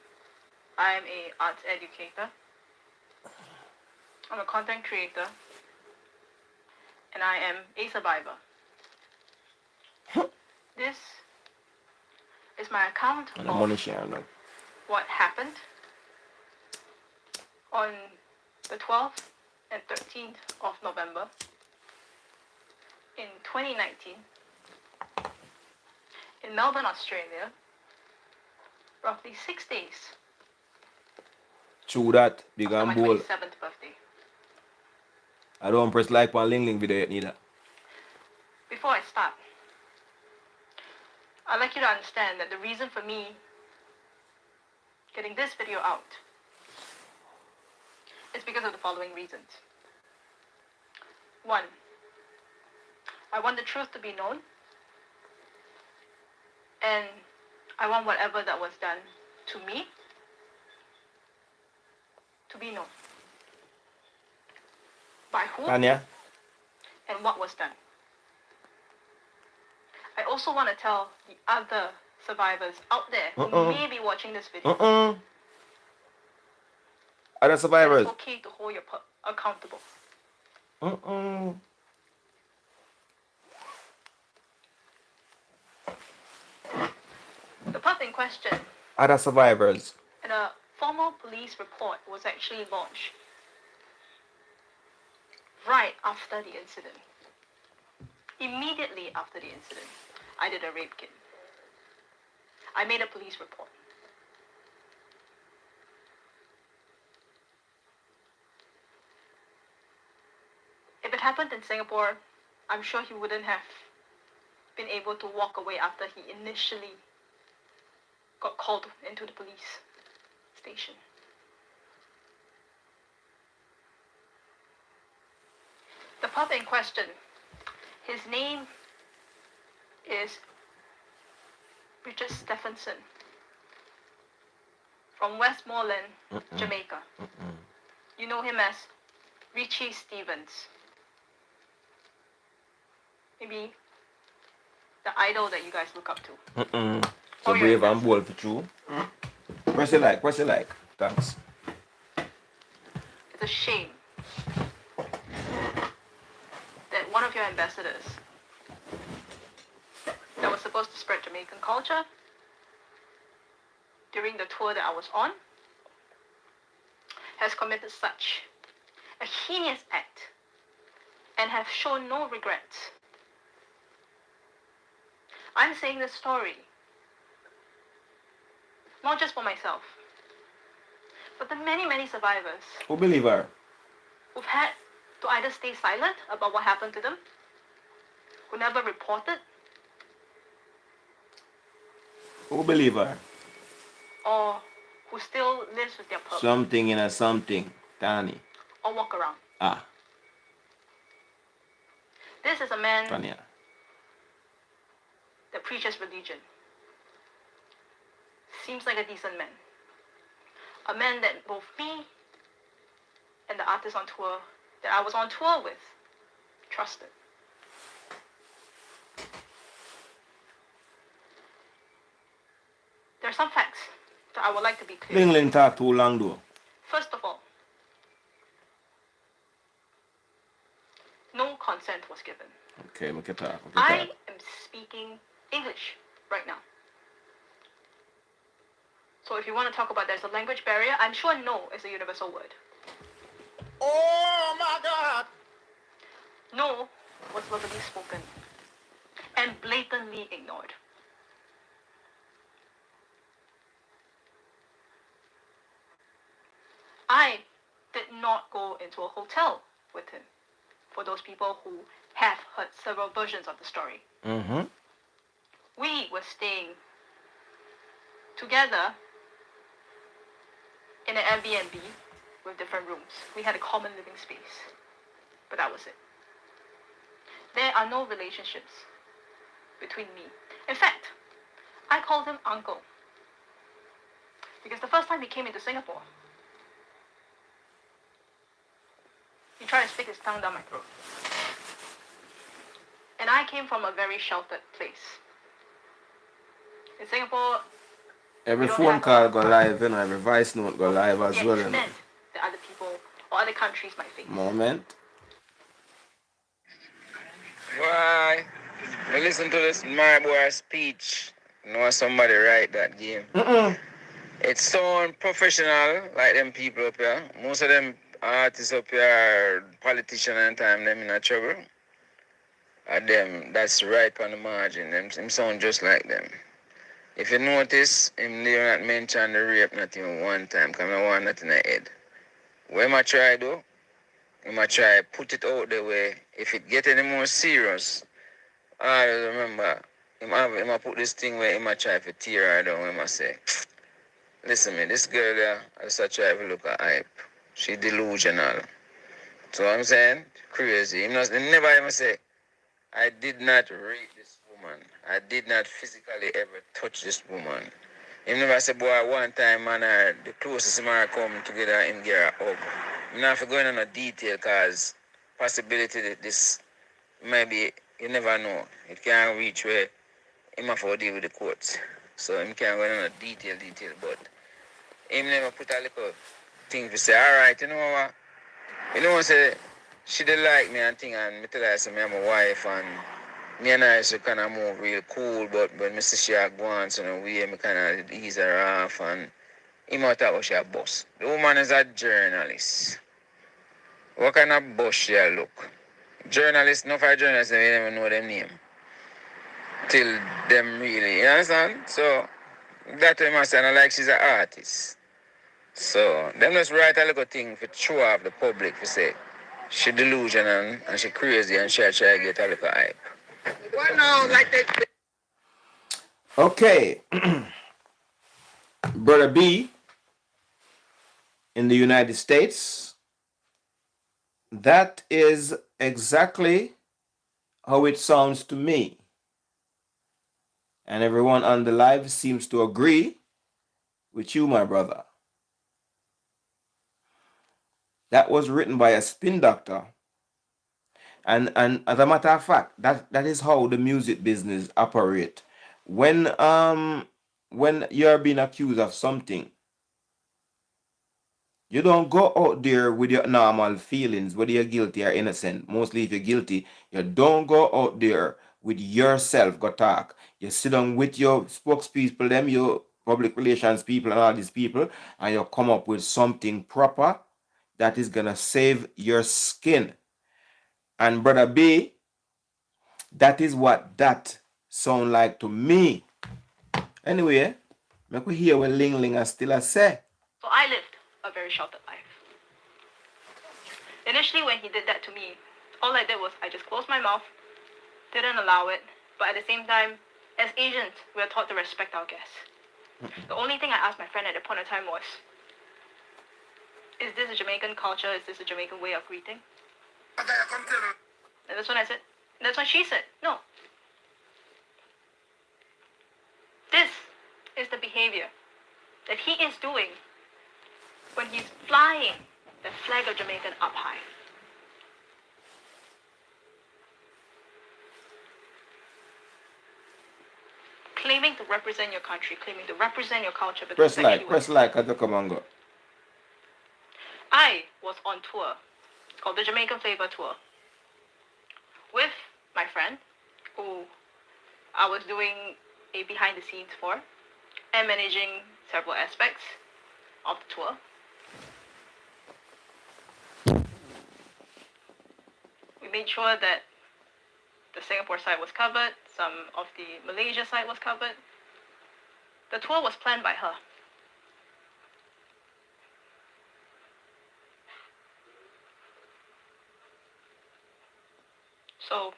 I am a arts educator. I'm a content creator. And I am a survivor. This is my account And of I'm money share now. what happened on the 12th and 13th of November in 2019 in Melbourne, Australia, roughly 6 days True that, big after my and bold. 27th birthday. I don't press like on Ling Ling video yet neither. Before I start, I'd like you to understand that the reason for me getting this video out is because of the following reasons. 1, I want the truth to be known, and I want whatever that was done to me to be known. By who Tanya, and what was done. I also want to tell the other survivors out there who may be watching this video other that survivors. it's okay to hold your pup accountable. The pup in question Other survivors. and a formal police report was actually launched right after the incident. Immediately after the incident, I did a rape kit. I made a police report. If it happened in Singapore, I'm sure he wouldn't have been able to walk away after he initially got called into the police station. The pup in question, his name is Richard Stephenson from Westmoreland, Jamaica. You know him as Richie Stevens. Maybe the idol that you guys look up to. So brave and bold for true. Press it like. Thanks. It's a shame that one of your ambassadors that was supposed to spread Jamaican culture during the tour that I was on has committed such a heinous act and have shown no regrets. I'm saying this story not just for myself, but the many, many survivors Who believe her? who've had to either stay silent about what happened to them, who never reported, Who believe her? or who still lives with their perp, Something in a something, Tanya. or walk around. Ah, This is a man Tanya. that preaches religion. Seems like a decent man. A man that both me and the artist on tour that I was on tour with trusted. There are some facts that I would like to be clear. Ling Ling talk too long though. First of all, no consent was given. Okay, we can talk. I am speaking English right now. So if you want to talk about there's a language barrier, I'm sure no is a universal word. Oh my God! No was verbally spoken and blatantly ignored. I did not go into a hotel with him, for those people who have heard several versions of the story. Mm-hmm. We were staying together in an Airbnb with different rooms. We had a common living space, but that was it. There are no relationships between me. In fact, I called him uncle because the first time he came into Singapore, he tried to stick his tongue down my throat. And I came from a very sheltered place. In Singapore, Every we don't phone have call go live, you know, every voice note go live as the well, you know. extent that other people or other countries might face. Moment. Why? I listen to this my boy speech. Know somebody write that game. It's so unprofessional, like them people up here. Most of them artists up here, politicians and time, them in a trouble. And them, that's right on the margin. Them sound just like them. If you notice, him did not mention the rape not even one time, because I want that in the head. What I try do, I try put it out the way. If it get any more serious, I remember, I put this thing where I try to tear her down, I say, listen me, this girl there, I just try to look at hype. She delusional. So I'm saying, crazy. He never even say, I did not rape this woman. I did not physically ever touch this woman. He never say, boy, one time, man, the closest man come together and get her hug. I'm not going into detail because possibility that this maybe, you never know. It can't reach where him have to deal with the courts. So him can't go into detail, but him never put a little thing to say, all right, you know what? You know what, say, she did like me and thing, and me tell her, say, me, I'm a wife, and me and her should kind of move real cool, but when me see she a go on, so we me kind of ease her off, and him out talk she a boss. The woman is a journalist. What kind of boss she a look? Journalists, no for journalists, they never know them name. Till them really, you understand? So, that way I say, like she's an artist. So, them just write a little thing for show off the public for say, she delusional and she crazy and she try to get a little hype. Well, no, like that. Okay. Brother B in the United States, that is exactly how it sounds to me. And everyone on the live seems to agree with you, my brother. That was written by a spin doctor. And as a matter of fact, that is how the music business operate. When you're being accused of something, you don't go out there with your normal feelings, whether you're guilty or innocent. Mostly if you're guilty, you don't go out there with yourself, go talk. You sit down with your spokespeople, them, your public relations people and all these people, and you come up with something proper that is going to save your skin. And Brother B, that is what that sound like to me. Anyway, make we hear what Ling Ling has still a say. So I lived a very sheltered life. Initially, when he did that to me, all I did was I just closed my mouth, didn't allow it, but at the same time, as Asians, we are taught to respect our guests. The only thing I asked my friend at that point in time was, is this a Jamaican culture? Is this a Jamaican way of greeting? And that's when I said, that's when she said, no. This is the behavior that he is doing when he's flying the flag of Jamaica up high. Claiming to represent your country, claiming to represent your culture. Press like, at the come and go. I was on tour called the Jamaican Flavor Tour with my friend who I was doing a behind the scenes for and managing several aspects of the tour. We made sure that the Singapore side was covered, some of the Malaysia side was covered. The tour was planned by her. So,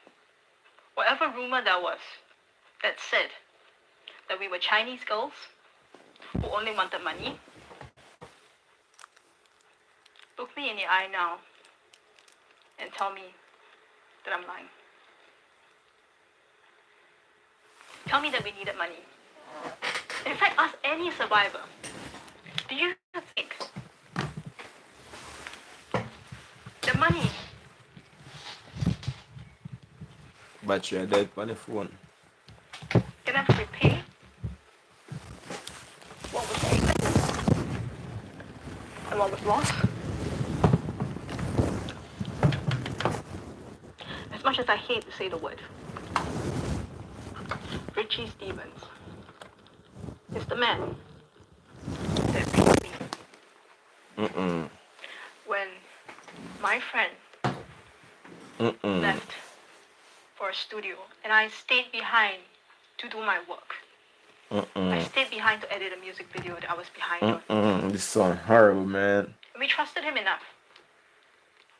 whatever rumor there was that said that we were Chinese girls who only wanted money, look me in the eye now and tell me that I'm lying. Tell me that we needed money. In fact, ask any survivor, do you think the money But you're dead on the phone. can ever repay what was taken and what was lost? As much as I hate to say the word, Richie Stevens is the man that beat me. When my friend left for a studio and I stayed behind to do my work. I stayed behind to edit a music video that I was behind on. This sound horrible, man. And we trusted him enough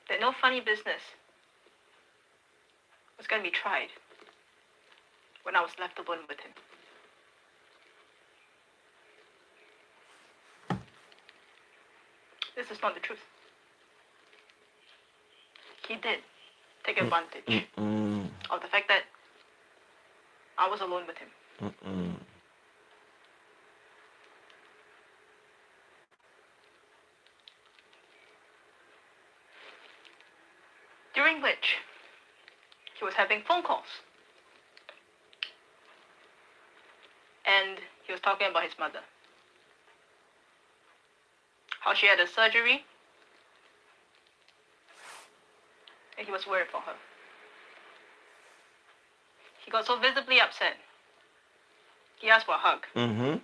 that no funny business was going to be tried when I was left alone with him. This is not the truth. He did take advantage of the fact that I was alone with him. During which he was having phone calls. And he was talking about his mother. How she had a surgery. And he was worried for her. He got so visibly upset. He asked for a hug. I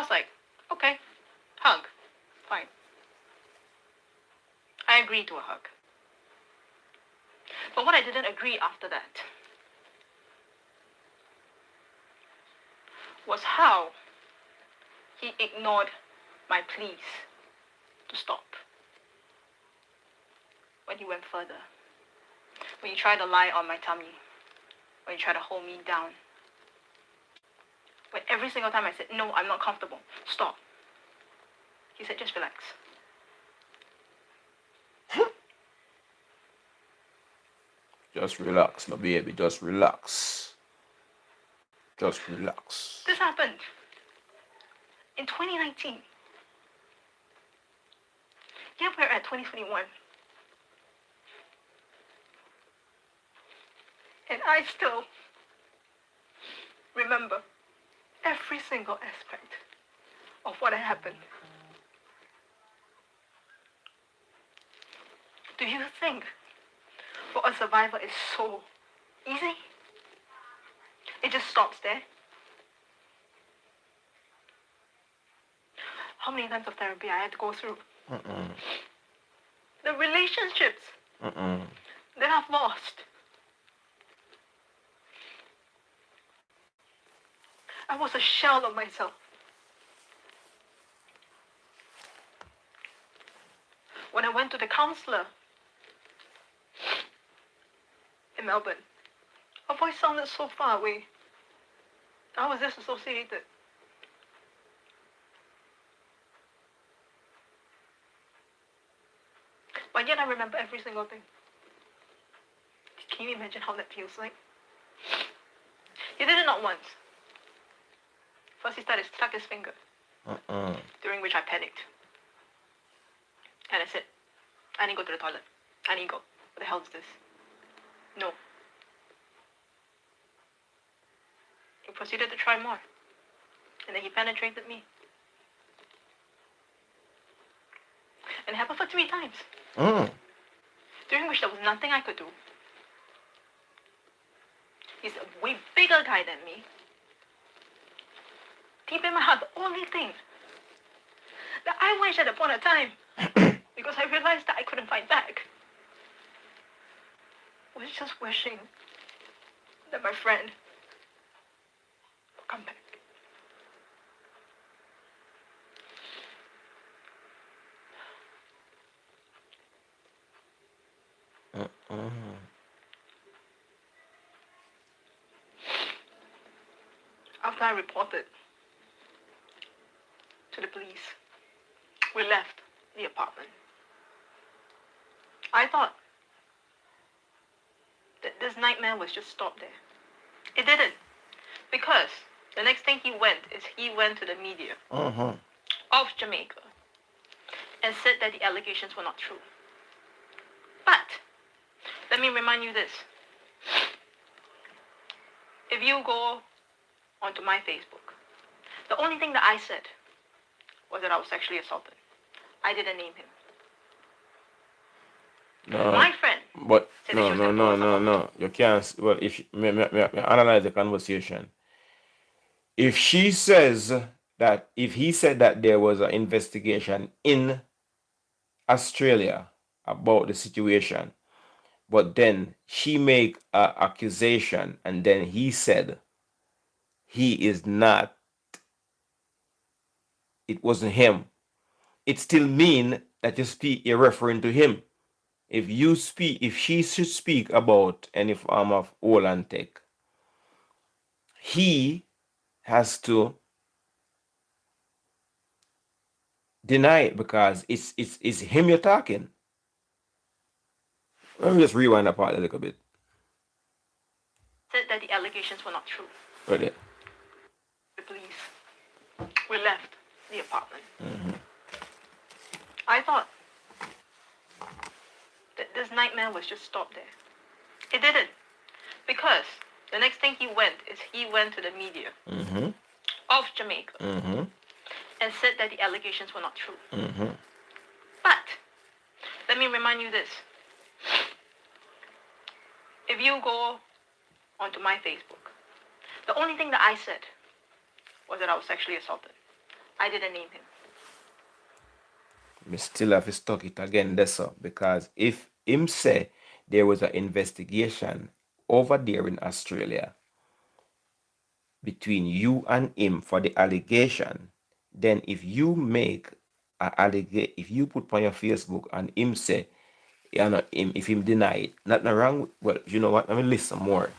was like, okay, hug, fine. I agreed to a hug. But what I didn't agree after that was how he ignored my pleas to stop. When he went further. When he tried to lie on my tummy. When he tried to hold me down. When every single time I said, no, I'm not comfortable, stop. He said, just relax. Just relax, my baby. Just relax. Just relax. This happened in 2019. Here we're at 2021. And I still remember every single aspect of what had happened. Do you think for a survivor is so easy? It just stops there? How many times of therapy I had to go through? The relationships that I've lost. I was a shell of myself. When I went to the counselor in Melbourne, her voice sounded so far away. I was disassociated. But yet I remember every single thing. Can you imagine how that feels like? He did it not once. First he started to suck his finger, during which I panicked. And I said, I need to go to the toilet. I need to go. What the hell is this? No. He proceeded to try more. And then he penetrated me. And it happened for 3 times. During which there was nothing I could do. He's a way bigger guy than me. Deep in my heart, the only thing that I wished at a point of time, because I realized that I couldn't fight back, was just wishing that my friend would come back. After I reported to the police, we left the apartment. I thought that this nightmare was just stopped there. It didn't. Because the next thing he went to the media of Jamaica and said that the allegations were not true. But let me remind you this. If you go onto my Facebook, the only thing that I said was that I was sexually assaulted. I didn't name him. No. My friend. But no. You can't. Well, if me analyze the conversation. If she says that, if he said that there was an investigation in Australia about the situation, but then she make an accusation, and then he said he is not. It wasn't him. It still mean that you're referring to him. If she should speak about any form of Olan tech, he has to deny it because it's him you're talking. Let me just rewind that part a little bit. Said that the allegations were not true. Right there. The police. We left the apartment. I thought that this nightmare was just stopped there. It didn't. Because the next thing he went to the media of Jamaica and said that the allegations were not true. But let me remind you this. If you go onto my Facebook, the only thing that I said was that I was sexually assaulted. I didn't name him. Me still have to stuck it again there, sir, because if him say there was an investigation over there in Australia between you and him for the allegation, then if you make if you put on your Facebook and him say, if him deny it, not wrong. Well, you know what? Let me listen more.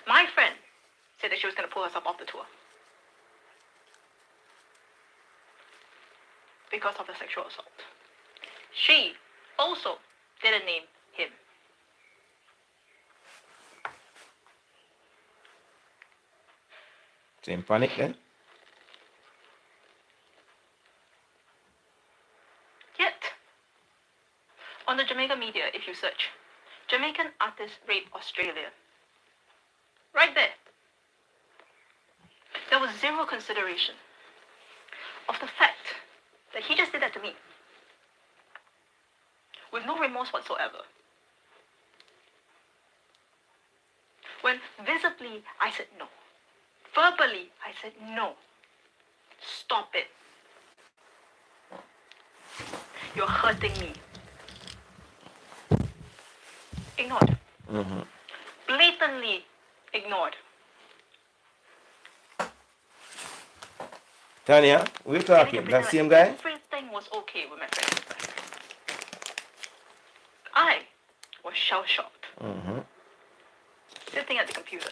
My friend said that she was going to pull herself off the tour because of the sexual assault. She also didn't name him. Same panic then? Yet, on the Jamaica media, if you search, Jamaican artist rape Australia, right there was zero consideration of the fact that he just did that to me with no remorse whatsoever. When visibly I said no, verbally I said no, stop it. You're hurting me. Ignored. Blatantly ignored. Tanya, we're Getting talking. everything, That like, same guy? everything was okay with my friend. I was shell shocked, sitting at the computer.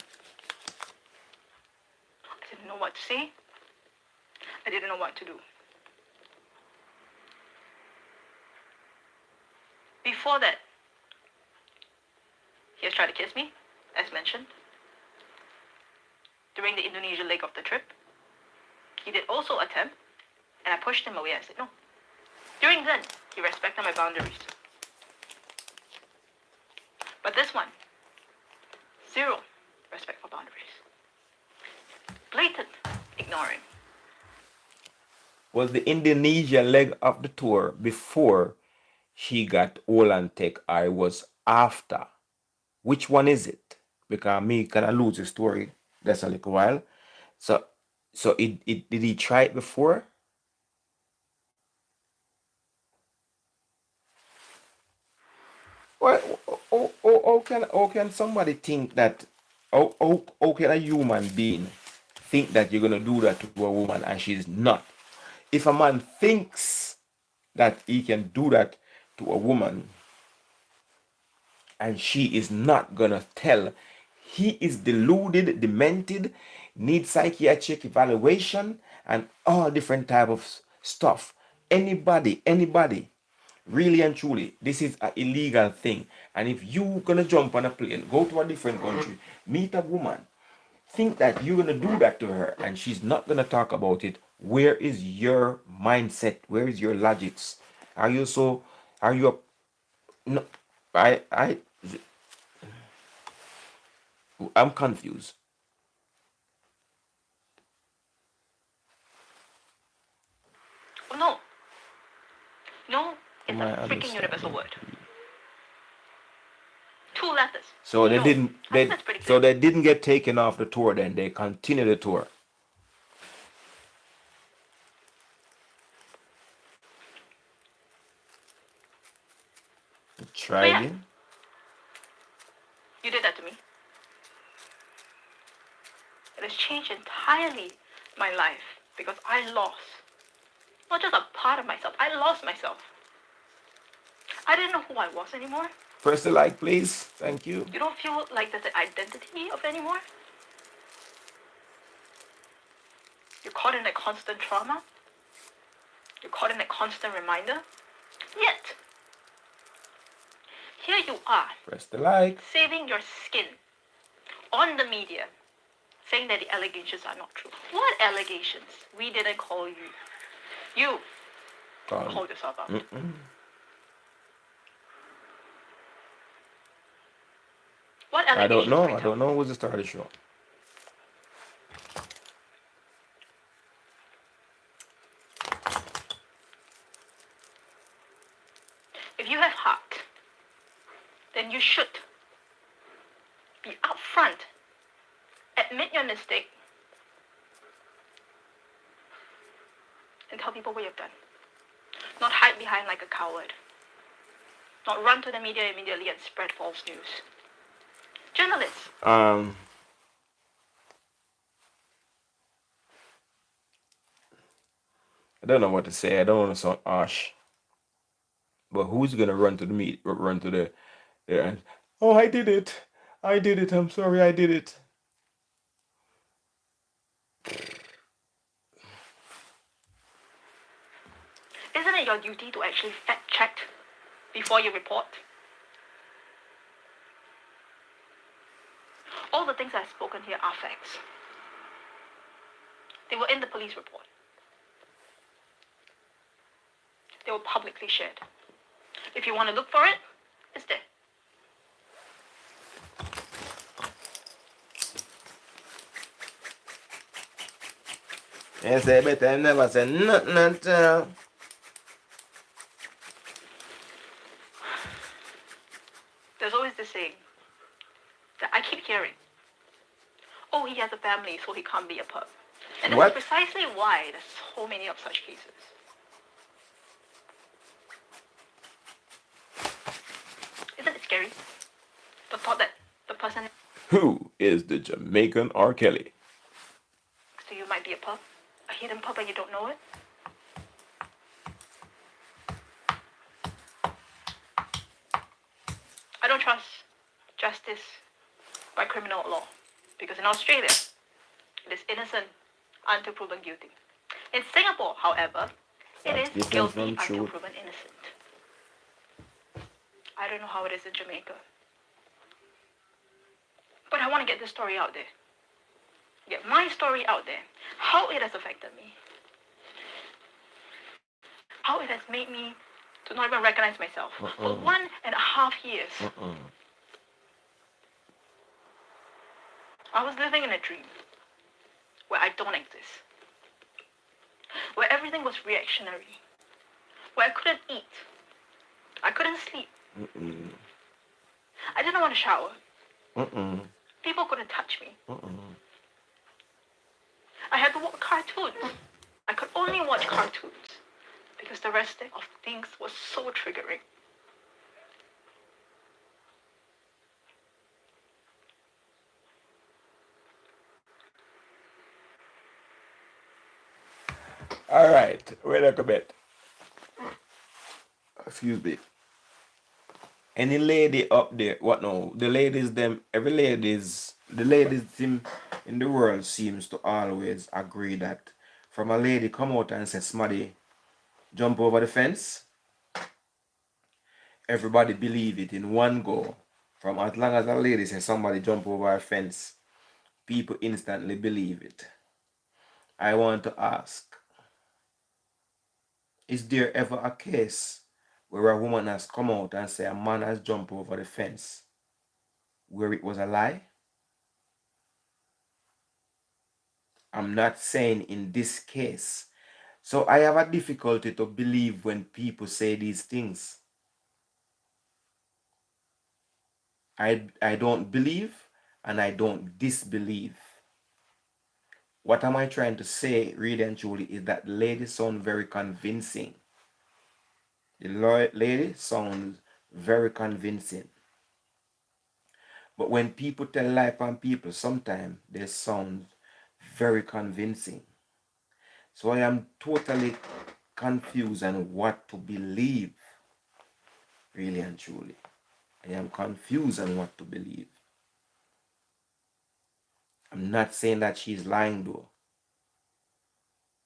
I didn't know what to say. I didn't know what to do. Before that, he has tried to kiss me, as mentioned. During the Indonesia leg of the trip, he did also attempt, and I pushed him away. I said no. During then, he respected my boundaries. But this one, zero respect for boundaries. Blatant ignoring. Was the Indonesia leg of the tour before she got Olantek or was after? Which one is it? Because me kind of lose the story. That's a little while. So it did he try it before? Well, how can somebody think that? How can a human being think that you're gonna do that to a woman and she's not? If a man thinks that he can do that to a woman and she is not gonna tell, he is deluded, demented, needs psychiatric evaluation and all different type of stuff. Anybody, really and truly, this is an illegal thing. And if you gonna jump on a plane, go to a different country, meet a woman, think that you're gonna do that to her and she's not gonna talk about it, where is your mindset? Where is your logics? Are you so? Are you? No, I I'm confused. Oh no. No is Am a I freaking universal understanding? word. 2 letters. So they No. didn't. I think that's pretty clear. So they didn't get taken off the tour. Then they continued the tour. Try But yeah, again. you did that to me. It has changed entirely my life because I lost not just a part of myself, I lost myself. I didn't know who I was anymore. Press the like, please. Thank you. You don't feel like there's an identity of anymore. You're caught in a constant trauma. You're caught in a constant reminder. Yet, here you are, Press the like. saving your skin on the media, saying that the allegations are not true. What allegations? We didn't call you. You called yourself out. What I don't allegations? know. pray I tell? don't know who's the star of the show. If you have heart, then you should be upfront, admit your mistake, and tell people what you've done. Not hide behind like a coward. Not run to the media immediately and spread false news. Journalists. I don't know what to say. I don't want to sound harsh. But who's gonna run to the meet? Run to the and oh, I did it. I did it. I'm sorry. I did it. Isn't it your duty to actually fact check before you report? All the things I've spoken here are facts. They were in the police report. They were publicly shared. If you want to look for it, it's there. Yes, I bet I never said nothing at all. There's always this saying that I keep hearing. Oh, he has a family, so he can't be a pup. And What? that's precisely why there's so many of such cases. Isn't it scary? The thought that the person Who is the Jamaican R. Kelly? next to you might be a pup, a hate in public, you don't know it? I don't trust justice by criminal law, because in Australia, it is innocent until proven guilty. In Singapore, however, it is guilty until proven innocent. I don't know how it is in Jamaica. But I want to get this story out there. Get my story out there. How it has affected me. How it has made me to not even recognize myself. For 1.5 years, I was living in a dream where I don't exist. Where everything was reactionary. Where I couldn't eat. I couldn't sleep. I didn't want to shower. People couldn't touch me. I had to watch cartoons. I could only watch cartoons because the rest of things was so triggering. All right, wait a bit. Excuse me. Any lady up there? What no? The ladies, them, the ladies team in the world seems to always agree that from a lady come out and say, "Smaddy, jump over the fence." Everybody believe it in one go. From as long as a lady says somebody jump over a fence, people instantly believe it. I want to ask, is there ever a case where a woman has come out and say a man has jumped over the fence where it was a lie? I'm not saying in this case. So I have a difficulty to believe when people say these things. I don't believe and I don't disbelieve. What am I trying to say, really and truly, is that the lady sounds very convincing. The lady sounds very convincing. But when people tell lie on people, sometimes they sound very convincing. So I am totally confused on what to believe, really and truly. I am confused on what to believe. I'm not saying that she's lying though.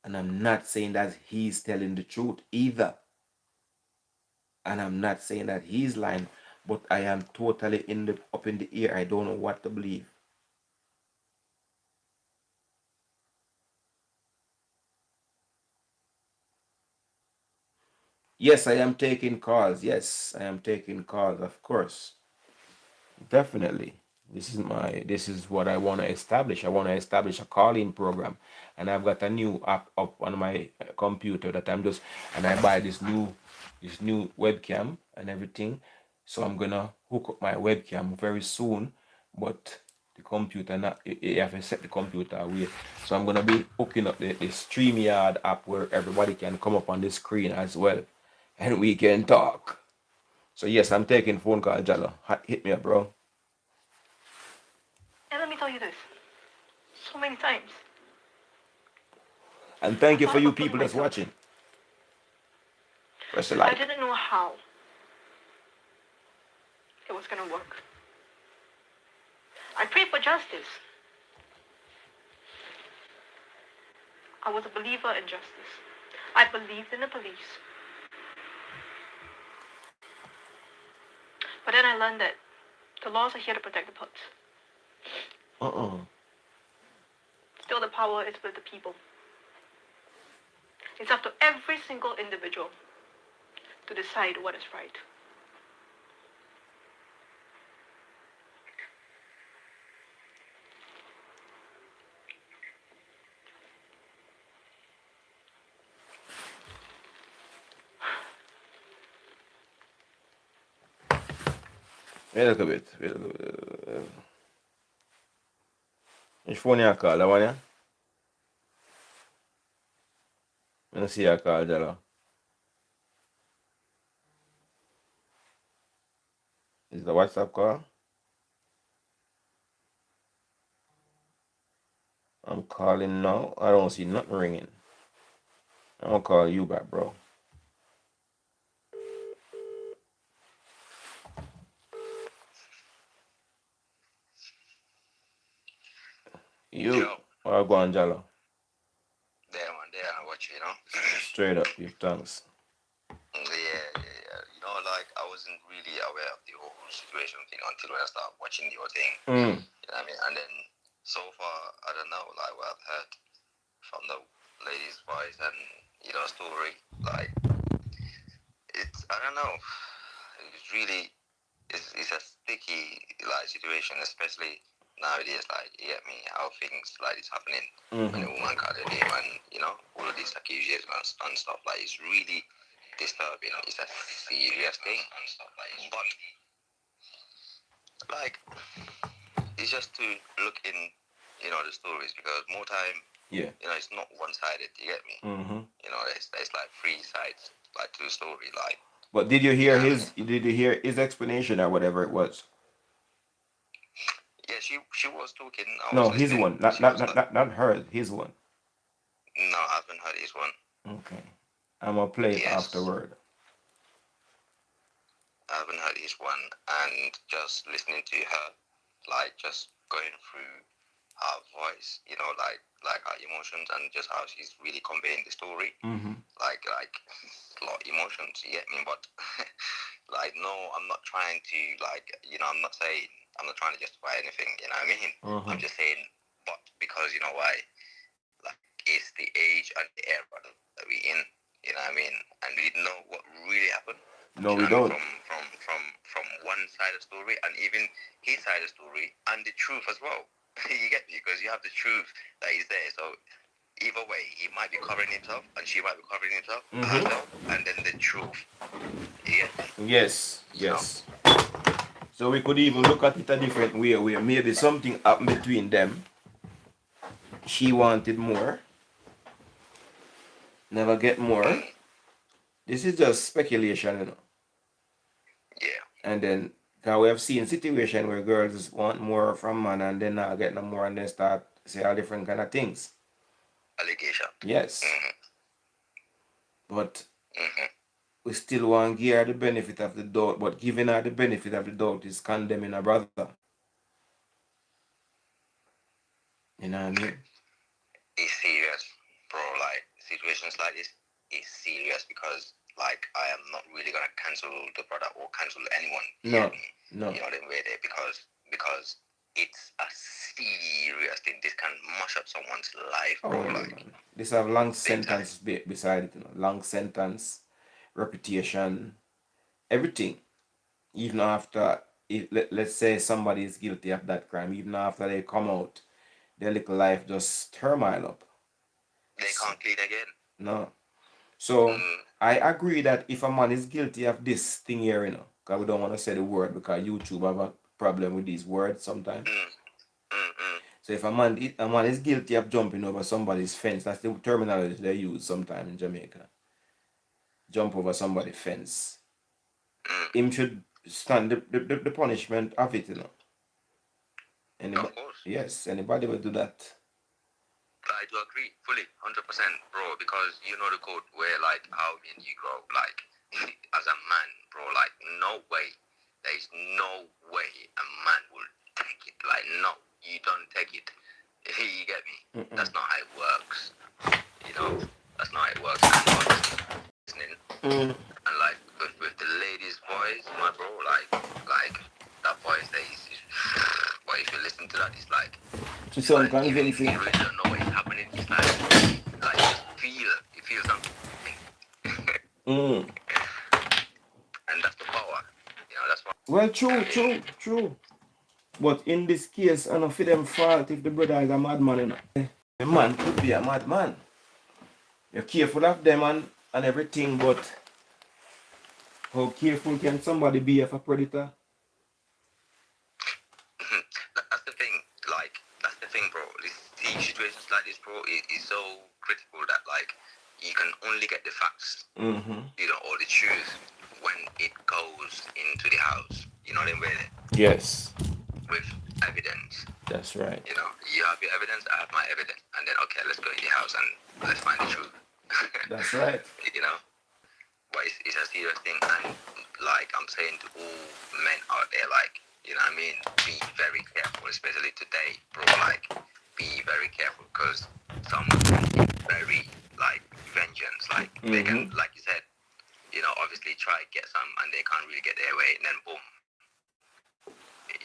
And I'm not saying that he's telling the truth either. And I'm not saying that he's lying, but I am totally up in the air. I don't know what to believe. Yes, I am taking calls. Yes, I am taking calls, of course. Definitely. This is what I want to establish. I want to establish a calling program. And I've got a new app up on my computer that and I buy this new webcam and everything. So I'm gonna hook up my webcam very soon, but the computer not you have to set the computer away. So I'm gonna be hooking up the StreamYard app where everybody can come up on the screen as well. And we can talk. So yes, I'm taking phone call, Jalo. Hit me up, bro. And let me tell you this. So many times. And thank you for you people that's watching. Press the like. I didn't know how it was going to work. I prayed for justice. I was a believer in justice. I believed in the police. But then I learned that the laws are here to protect the pups. Still, the power is with the people. It's up to every single individual to decide what is right. Wait a little bit. Which phone you call? That one, yeah? Let me see your call, Jalo. Is the WhatsApp call? I'm calling now. I don't see nothing ringing. I'm gonna call you back, bro. You. I'll go on, Jalo. There, man, there, I watch you know. Straight up, give thanks. Yeah. You know, like, I wasn't really aware of the whole situation thing until when I started watching the whole thing. You know what I mean? And then, so far, I don't know, like, what I've heard from the lady's voice and, you know, story, like, it's, I don't know, it's really, it's a sticky, like, situation, especially nowadays, like, you get me, how things like this happening when a woman got her name and, you know, all of these accusations and stuff, like, it's really disturbing. It's a serious thing. But, like, it's just to look in, you know, the stories, because more time, you know, it's not one-sided, you get me? You know, there's like three sides, like, to the story, like. But did you hear his explanation or whatever it was? Yeah, she was talking. No, his one, not hers, his one. No, I haven't heard his one. Okay, I'm gonna play it afterward. I haven't heard his one, and just listening to her, like, just going through her voice, you know, like her emotions and just how she's really conveying the story, like a lot of emotions, you get me? But like, no, I'm not trying to, like, you know, I'm not trying to justify anything, you know what I mean? I'm just saying, but because, you know why, like, it's the age and the era that we're in, you know what I mean? And we know what really happened. No, we don't. From one side of the story, and even his side of the story, and the truth as well. You get me? Because you have the truth that is there. So either way, he might be covering himself, and she might be covering himself, herself, and then the truth. You get me? Yes. So we could even look at it a different way, where maybe something happened between them. She wanted more, never get more. This is just speculation, you know. Yeah. And then, because we have seen situation where girls want more from man and then not get no more, and then start say all different kind of things. Allegation. Yes. But we still want to give her the benefit of the doubt, but giving her the benefit of the doubt is condemning a brother. You know what I mean? It's serious, bro. Like, situations like this is serious, because, like, I am not really gonna cancel the brother or cancel anyone. No. You know, them way there, because it's a serious thing. This can mash up someone's life, bro. Like, man. This have long sentence beside it, you know. Long sentence, reputation, everything. Even after, let's say somebody is guilty of that crime, even after they come out, their little life just turmoil up. They can't clean again. No. So I agree that if a man is guilty of this thing here, you know, because we don't want to say the word, because YouTube have a problem with these words sometimes. So if a man is guilty of jumping over somebody's fence, that's the terminology they use sometimes in Jamaica. Jump over somebody's fence. Him should stand the punishment of it, you know. Of course. Yes, anybody will do that. I do agree fully, 100%, bro, because you know the code where, like, how me and you grow, like, as a man, bro, like, no way, there is no way a man will take it. Like, no, you don't take it. You get me? That's not how it works. You know, that's not how it works. And listening, and like with the ladies' voice, my bro, like that voice there is, but if you listen to that, it's like, It's so convincing. You really don't know what is happening. It's like you feel something. And that's the power. You know, that's why. Well, true. But in this case, I don't feel them fault if the brother is a madman, you know. The man could be a madman. You're careful of them and everything, but how careful can somebody be of a predator? That's the thing. Like, that's the thing, bro. These situations like this, bro, is so critical that, like, you can only get the facts, you know, or the truth when it goes into the house. You know what I mean? Yes. With evidence. That's right. You know, you have your evidence, I have my evidence, and then, okay, let's go in the house and let's find the truth. That's right. You know, but it's a serious thing, and like I'm saying to all men out there, like, you know what I mean, be very careful, especially today, bro. Like, be very careful, because some women is very like vengeance. Like they can, like you said, you know, obviously try to get some, and they can't really get their way, and then boom.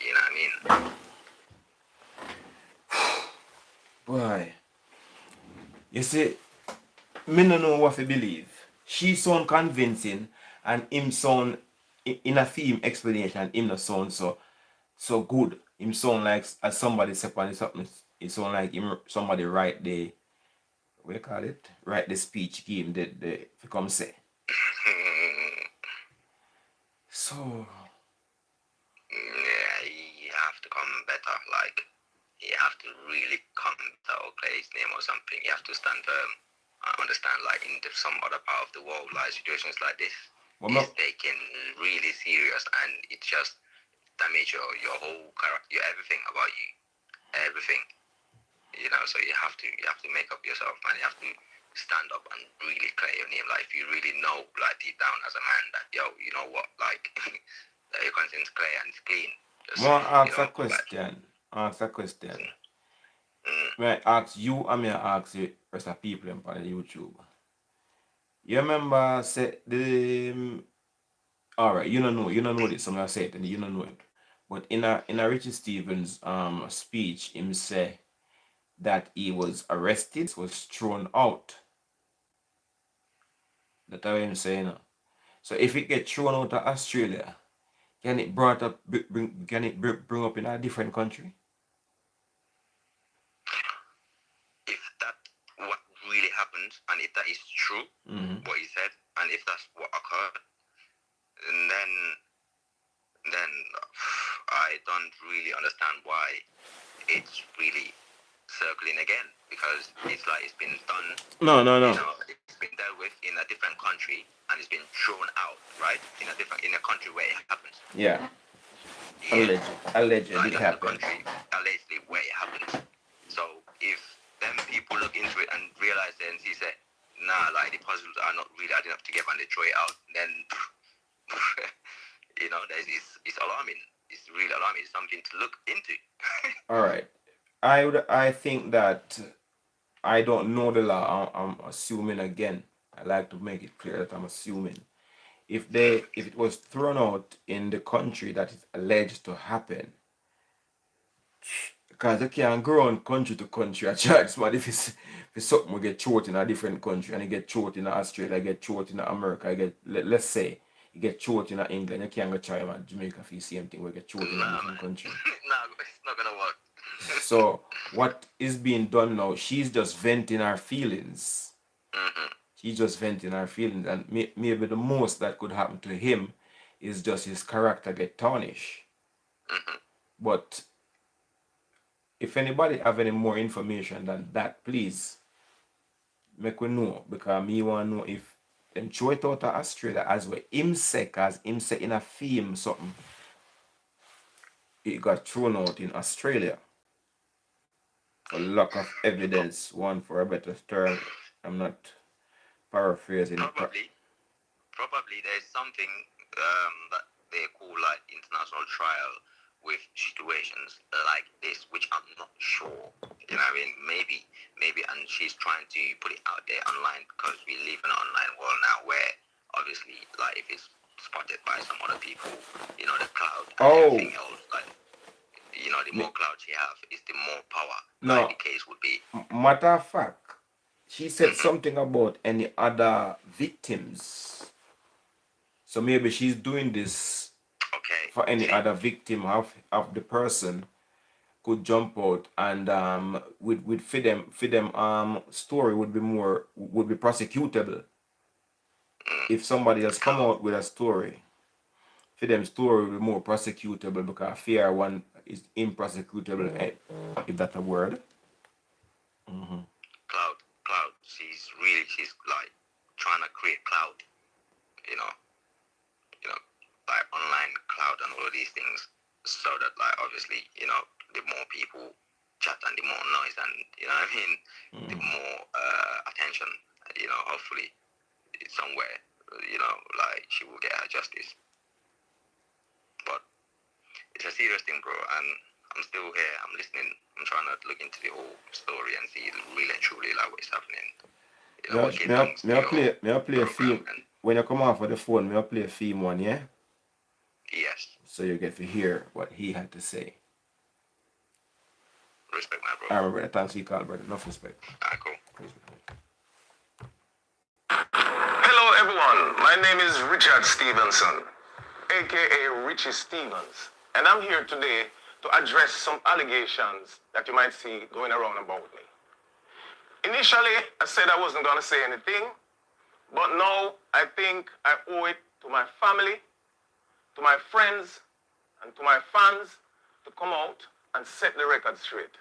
You know what I mean? Boy, you see, me no know what to believe. She sound convincing, and him sound in a theme explanation. Him no sound so good. Him sound like as somebody said on something. It sound like him somebody write the what you call it? Write the speech game the come say. So Yeah, you have to come better. Like, you have to really come better, or play his name or something. You have to stand firm. I understand, like, in some other part of the world, like, situations like this is taken really serious, and it just damage your whole character, your everything about you, everything. You know, so you have to make up yourself, man. You have to stand up and really clear your name. Like, if you really know, like, deep down as a man, that, yo, you know what, like, that your conscience is clear and it's clean. Just, I ask you a know, go back. question. Ask a question. Mm. May I ask you and may I ask the rest of people on the YouTube. You remember say the alright, you don't know this, so I'm gonna say it and you don't know it. But in a Richie Stevens speech, him say that he was arrested, was thrown out. That's what I'm saying. So if it get thrown out of Australia, can it bring up in a different country? If that what really happened, and if that is true, what he said, and if that's what occurred, then I don't really understand why it's really circling again, because it's like it's been done. No. You know, it's been dealt with in a different country, and it's been thrown out, right? In a country where it happens. Yeah. Yeah. Allegedly Like, that's the happened. country allegedly where it happens. So if them people look into it and realize it and see say, nah, like the puzzles are not really adding up together and they throw it out, then you know, it's alarming. It's really alarming. It's something to look into. All right. I think that I don't know the law. I'm assuming again. I like to make it clear that I'm assuming. If it was thrown out in the country that is alleged to happen, because they can't go on country to country. I charge somebody if something will get choked in a different country and you get choked in Australia, get choked in America, let's say you get choked in England, you can't go try in Jamaica for the same thing, we get choked in a different country. No, it's not gonna work. So what is being done now, she's just venting her feelings. She's just venting her feelings, and maybe the most that could happen to him is just his character get tarnished. But if anybody have any more information than that, please make we know, because me want to know if them throw it out of Australia as well. Him say, cause him say in a film something, it got thrown out in Australia for lack of evidence. One for a better term. I'm not paraphrasing. Probably there's something that they call like international trial with situations like this, which I'm not sure. You know what I mean? Maybe, and she's trying to put it out there online, because we live in an online world now where obviously, like, if it's spotted by some other people, you know, the cloud and everything else, like, you know, the more cloud she have, is the more power, like the case would be. Matter of fact, she said something about any other victims. So maybe she's doing this for any other victim of the person could jump out, and with for them story would be prosecutable. If somebody has come out with a story, for them story will be more prosecutable, because fear one is improsecutable, if that's a word. Cloud. She's like trying to create cloud, you know, like online cloud and all of these things, so that, like, obviously, you know, the more people chat and the more noise and, you know what I mean, the more attention hopefully somewhere, like she will get her justice. But it's a serious thing, bro, and I'm still here. I'm listening. I'm trying to look into the whole story and see really and truly like what's happening. May I play a theme when you come off of the phone? May I play a theme one, yeah? Yes. So you get to hear what he had to say. Respect, my bro. I remember that. Thanks for your call, brother. Enough respect. Cool. Hello, everyone. My name is Richard Stevenson, aka Richie Stevens, and I'm here today to address some allegations that you might see going around about me. Initially, I said I wasn't going to say anything, but now I think I owe it to my family, to my friends, and to my fans to come out and set the record straight.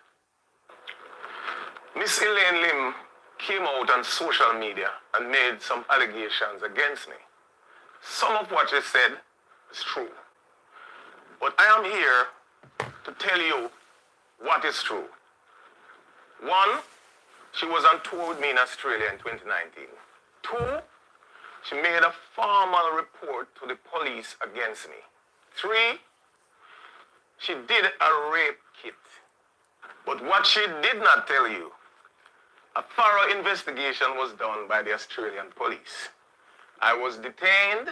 Miss Elaine Lim came out on social media and made some allegations against me. Some of what she said is true. But I am here to tell you what is true. One, she was on tour with me in Australia in 2019. Two, she made a formal report to the police against me. Three, she did a rape kit. But what she did not tell you, a thorough investigation was done by the Australian police. I was detained.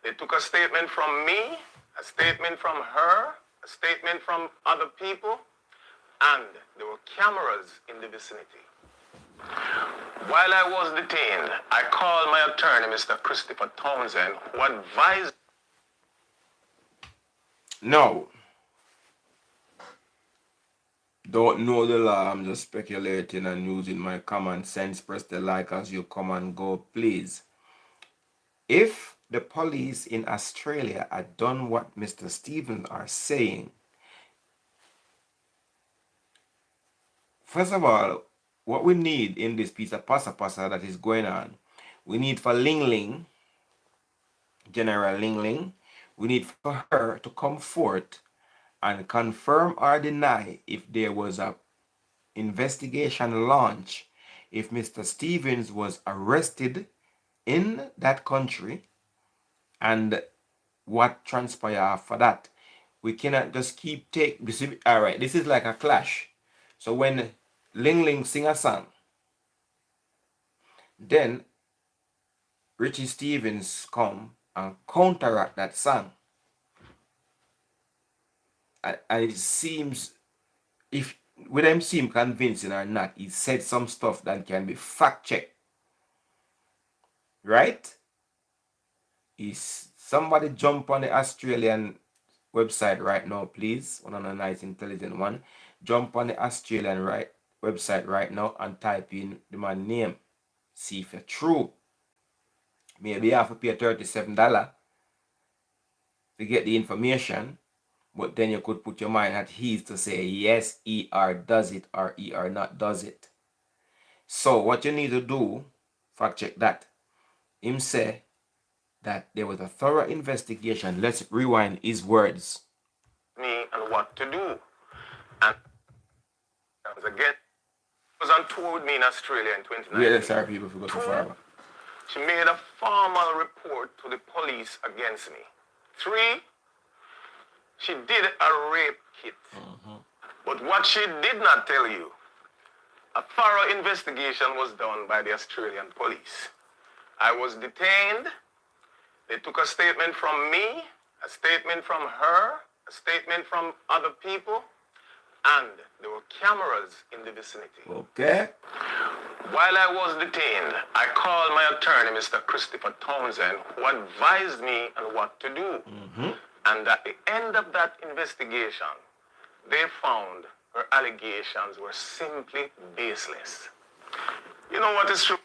They took a statement from me, a statement from her, a statement from other people, and there were cameras in the vicinity. While I was detained, I called my attorney, Mr. Christopher Townsend, who advised... No. Don't know the law, I'm just speculating and using my common sense. Press the like as you come and go, please. If the police in Australia had done what Mr. Stevens are saying, first of all, what we need in this piece of pasa that is going on, we need for Ling Ling, General Ling Ling, we need for her to come forth and confirm or deny if there was a investigation launch, if Mr. Stevens was arrested in that country, and what transpired for that. We cannot just keep all right, this is like a clash. So when Ling Ling sing a song, then Richie Stevens come and counteract that song. And it seems, if whether him seem convincing or not, he said some stuff that can be fact checked. Right? Is somebody jump on the Australian website right now, please? One of the nice intelligent one. Jump on the Australian website right now and type in the man's name. See if it's true. Maybe you have to pay $37 to get the information, but then you could put your mind at ease to say yes, ER does it or ER not does it. So what you need to do, fact check that. Him say that there was a thorough investigation. Let's rewind his words. Me and what to do. And again, was on tour with me in Australia in 2019. Yeah, sorry people if we go too far. She made a formal report to the police against me. Three, she did a rape kit. But what she did not tell you, a thorough investigation was done by the Australian police. I was detained. They took a statement from me, a statement from her, a statement from other people, and there were cameras in the vicinity. Okay. While I was detained, I called my attorney, Mr. Christopher Townsend, who advised me on what to do. And at the end of that investigation, they found her allegations were simply baseless. You know what is true?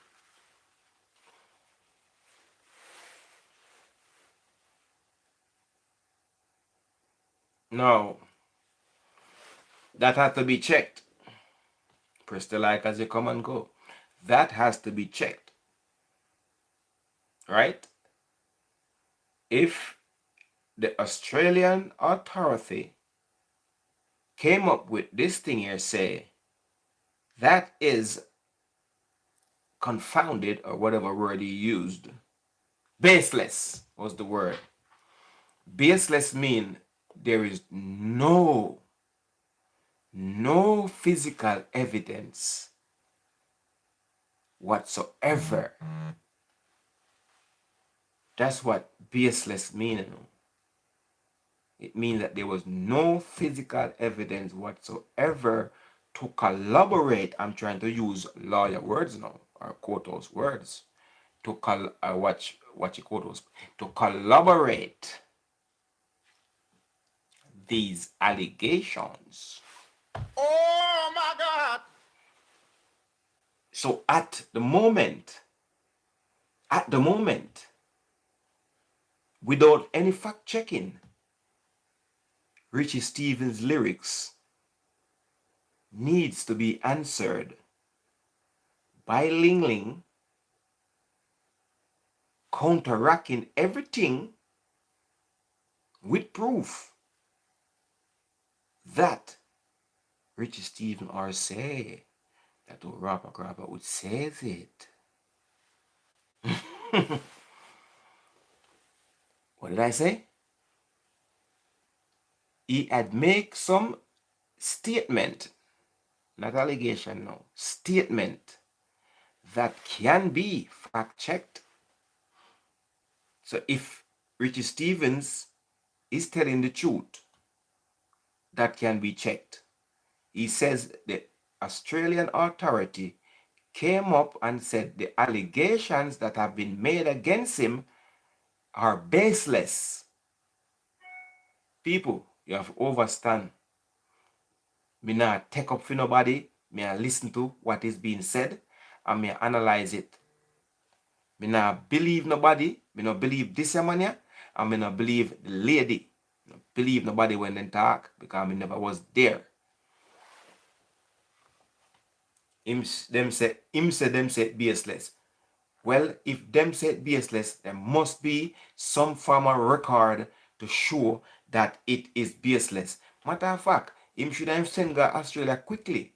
No. That has to be checked. Press the like as you come and go. That has to be checked. Right? If the Australian authority came up with this thing here, say, that is confounded, or whatever word he used. Baseless was the word. Baseless mean there is no physical evidence whatsoever. That's what baseless means. It means that there was no physical evidence whatsoever to collaborate. I'm trying to use lawyer words now, or quote those words. To what you quote those, to collaborate these allegations. Oh my God! So at the moment, without any fact checking, Richie Stevens' lyrics needs to be answered by Ling Ling counteracting everything with proof that Richie Stevens or say that the rapper grabber would say it. What did I say? He had make some statement, not allegation no, statement that can be fact checked. So if Richie Stevens is telling the truth, that can be checked. He says the Australian authority came up and said the allegations that have been made against him are baseless. People, you have to understand. Me not take up for nobody. Me I listen to what is being said and me analyze it. Me not believe nobody. Me not believe this man here, and me not believe the lady. Me not believe nobody when they talk because me never was there. Them say baseless. Well, if them say baseless, there must be some form of record to show that it is baseless. Matter of fact, him should have sent to Australia quickly.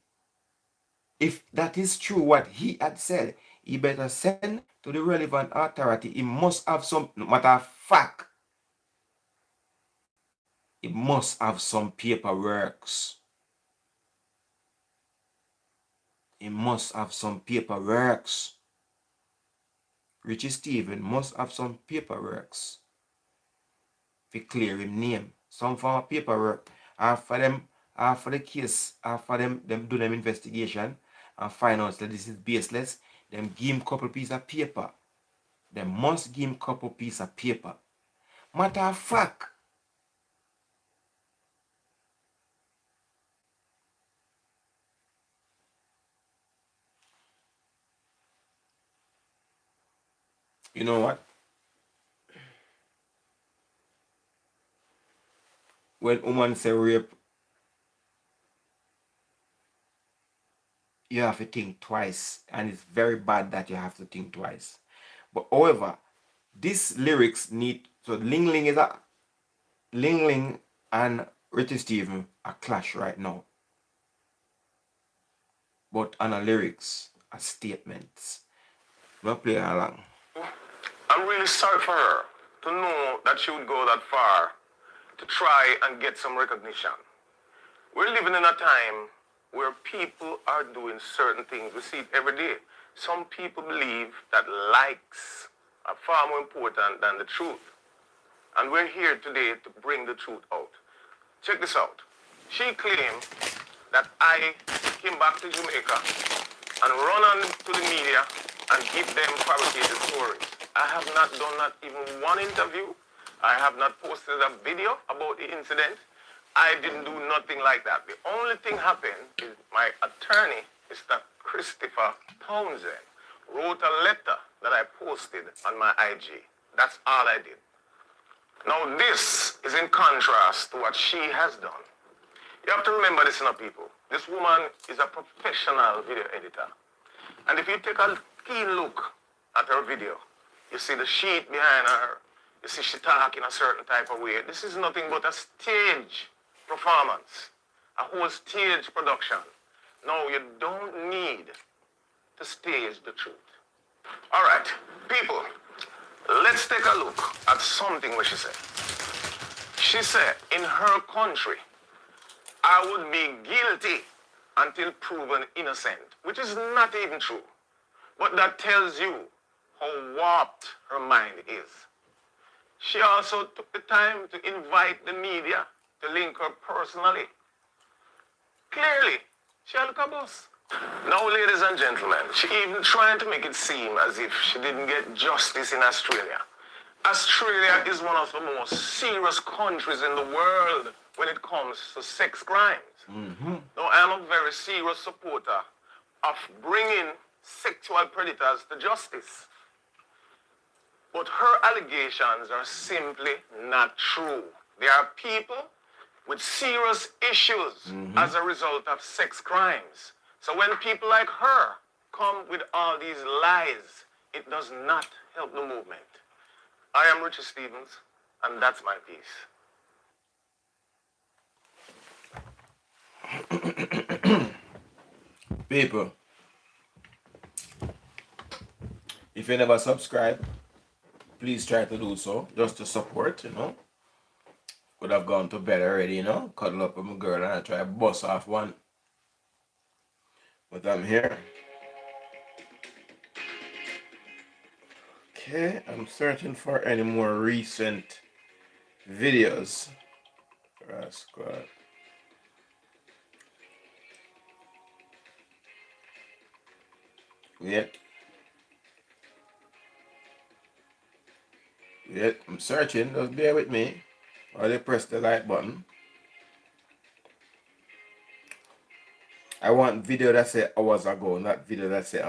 If that is true what he had said, he better send to the relevant authority. He must have some, matter of fact, he must have some paperworks. He must have some paperworks. Richie Stevens must have some paperworks to clear him name. Some form of paperwork. After the case, after them do them investigation and find out that this is baseless, them give him couple piece of paper. They must give him couple piece of paper. Matter of fact, you know what? When woman say rape, you have to think twice, and it's very bad that you have to think twice. But however, these lyrics need, so Ling Ling and Richie Stevens are clash right now. But on the lyrics are statements. We'll play along. I'm really sorry for her to know that she would go that far to try and get some recognition. We're living in a time where people are doing certain things. We see it every day. Some people believe that likes are far more important than the truth. And we're here today to bring the truth out. Check this out. She claimed that I came back to Jamaica and run on to the media and give them fabricated stories. I have not done not even one interview. I have not posted a video about the incident. I didn't do nothing like that. The only thing happened is my attorney, Mr. Christopher Townsend, wrote a letter that I posted on my IG. That's all I did. Now this is in contrast to what she has done. You have to remember this, people. This woman is a professional video editor. And if you take a keen look at her video, you see the sheet behind her, you see she talk in a certain type of way. This is nothing but a stage performance, a whole stage production. No, you don't need to stage the truth. All right, people, let's take a look at something what she said. She said, in her country, I would be guilty until proven innocent, which is not even true. But that tells you how warped her mind is. She also took the time to invite the media to link her personally. Clearly, she had a boss. Now, ladies and gentlemen, she even trying to make it seem as if she didn't get justice in Australia. Australia is one of the most serious countries in the world when it comes to sex crimes. Now, I'm a very serious supporter of bringing sexual predators to justice. But her allegations are simply not true. There are people with serious issues as a result of sex crimes. So when people like her come with all these lies, it does not help the movement. I am Richie Stevens, and that's my piece. People, if you never subscribe, please try to do so, just to support, Could have gone to bed already, cuddle up with my girl and I try to bust off one. But I'm here. Okay, I'm searching for any more recent videos for our squad. Yet, I'm searching. Just bear with me while they press the like button. I want video that say hours ago, not video that say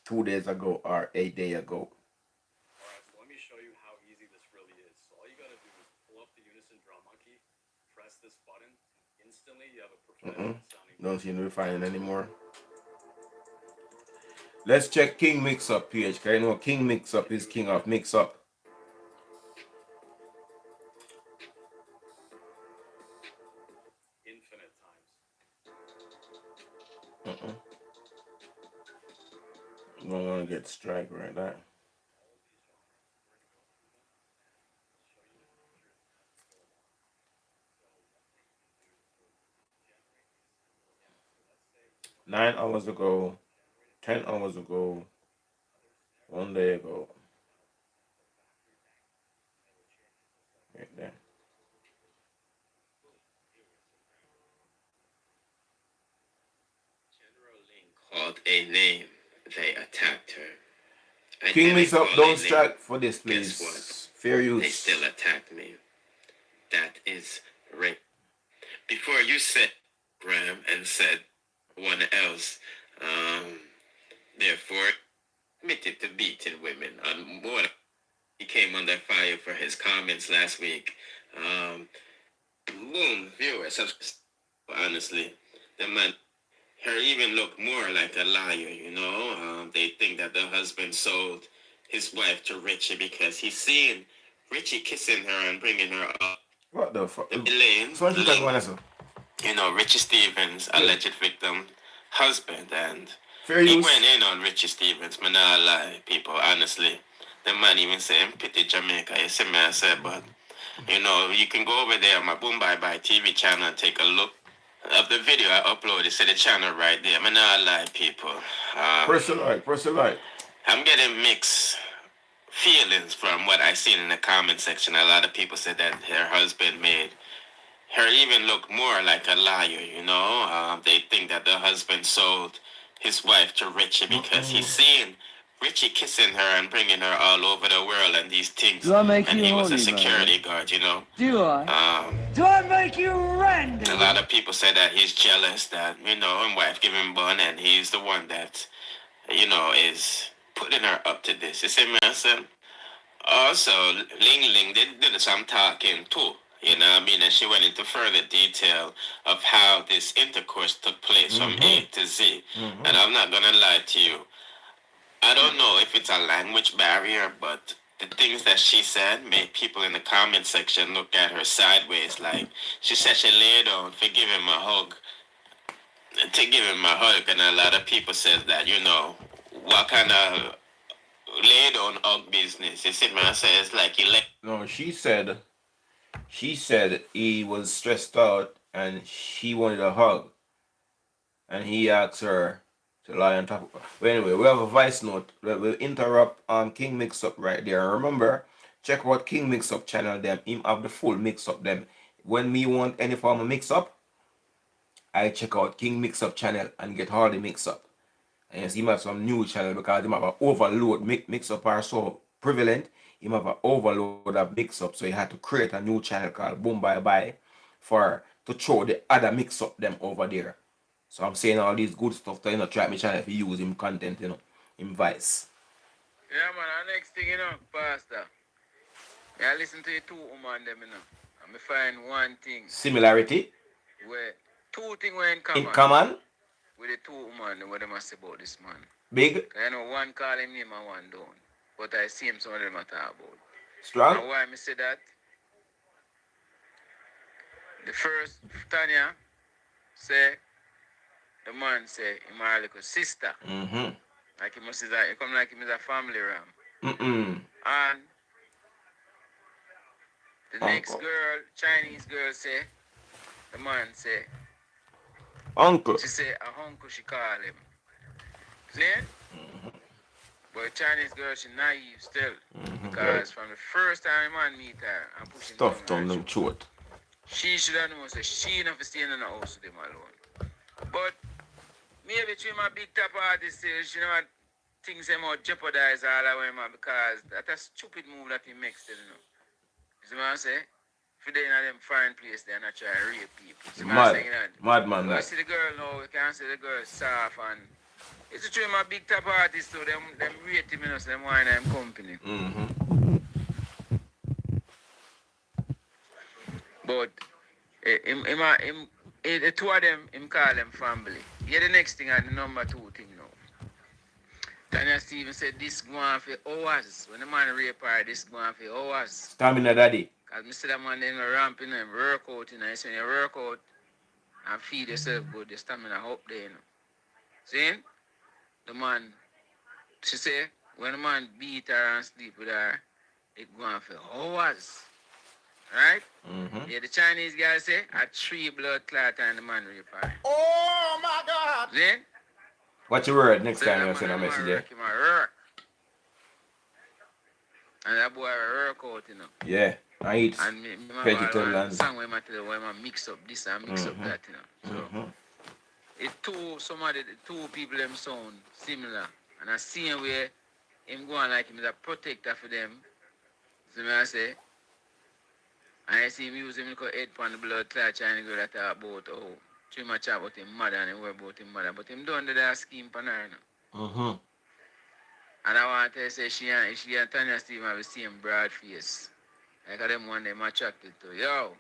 2 days ago or a day ago. Alright, so let me show you how easy this really is. So all you gotta do is pull up the Unison drum monkey, press this button, and instantly you have a professional sounding. Don't seem to be finding anymore. Let's check King Mix Up page, because King Mix Up is king of mix up. Infinite times. I'm gonna get strike right now. Nine hours ago, 10 hours ago, 1 day ago. Right there. Called a name, they attacked her. I King didn't Mix Up, call a don't name. strike for this, please. Guess what? Fair They use. still attacked me. That is rape. Before you said Graham and said one else, therefore admitted to beating women. On more, he came under fire for his comments last week. Boom, viewers. Honestly, the man. Her even look more like a liar, they think that the husband sold his wife to Richie because he's seen Richie kissing her and bringing her up. What the fuck? Elaine, Richie Stevens, alleged victim, husband, and Fair he use. went in on Richie Stevens, man, not lie, people, honestly. The man even saying, pity Jamaica, you see me, I said, but, you can go over there on my Boom Bye Bye TV channel and take a look of the video I uploaded, see the channel right there. I'm not lie, people. Press the like. I'm getting mixed feelings from what I seen in the comment section. A lot of people said that her husband made her even look more like a liar, They think that the husband sold his wife to Richie because he's seen Richie kissing her and bringing her all over the world and these things. Do I make and you he was a horny, security guard, Do I? Do I make you random? A lot of people say that he's jealous that, and wife give him bun and he's the one that, is putting her up to this. You see me, I said? Also, Ling Ling did some talking too. You know what I mean? And she went into further detail of how this intercourse took place from A to Z. And I'm not going to lie to you. I don't know if it's a language barrier, but the things that she said made people in the comment section look at her sideways. Like, she said she laid down to give him a hug. And a lot of people said that, what kind of lay down hug business. You see me? I say it's like he let. No, she said he was stressed out and she wanted a hug. And he asked her to lie on top of her. But anyway, we have a voice note that will interrupt King Mix Up right there. Remember, check out King Mix Up channel them. Him have the full mix up them. When me want any form of mix up, I check out King Mix Up channel and get all the mix up. And you see him have some new channel because him have an overload mix up are so prevalent. Him have an overload of mix up. So he had to create a new channel called Boom Bye Bye for to show the other mix up them over there. So I'm saying all these good stuff to try my channel if you use him content, him vice. Yeah, man, the next thing, Pastor. I listen to the two women them, and I find one thing. Similarity? Where two things were in common. In common? With the two women, what they must say about this man. Big? I know one call him name and one don't. But I see him some of them I talk about. Strong? And why I say that? The first, Tanya, say, the man say, he married like a sister. Mm-hmm. Like he must say that, he come like him is a family ram. Mm-mm. And the next girl, Chinese girl say, the man say, Uncle. she say, a uncle she call him. See? Mm-hmm. But Chinese girl, she naive still. Mm-hmm. Because from the first time a man meet her and push him stuff down them throat. She should have known, so she never stay in the house with him alone. But maybe she my big top artist, she know things him out jeopardize all of them because that's a stupid move that he makes still, You see what I'm saying? If they're in them foreign place, they're not trying to rape people. See what I'm saying? Madman, that. See the girl now, we can't say the girl soft and it's a true my big top artist, so them rate him, so them wine and company. Mm-hmm. But the two of them, him call them family. Yeah, the next thing and the number two thing now. Tanya Steven said this go on for hours. When the man rape her, this go on for hours. Stamina daddy. Because I see that man then ramping and work out, So when you work out and feed yourself good, the stamina up there, See? The man, she say, when the man beat her and sleep with her, it go on for hours. Right? Mm-hmm. Yeah, the Chinese guy say, a 3 blood clot and the man rape her. Oh my God! See? What's your word next time you send a message there? And that boy work out, Yeah, I eat vegetarian. Song where I mix up this and mix up that, So the two people them sound similar. And I see him where him going like him is a protector for them. See what I say? And I see him use him like a head on the blood clot Chinese girl that talk about too much about him mother and worry about him mother. But him don't do that scheme for her. Mm-hmm. And I want to say she and Tanya Steve have the same broad face. Like them one them attracted to. Yo.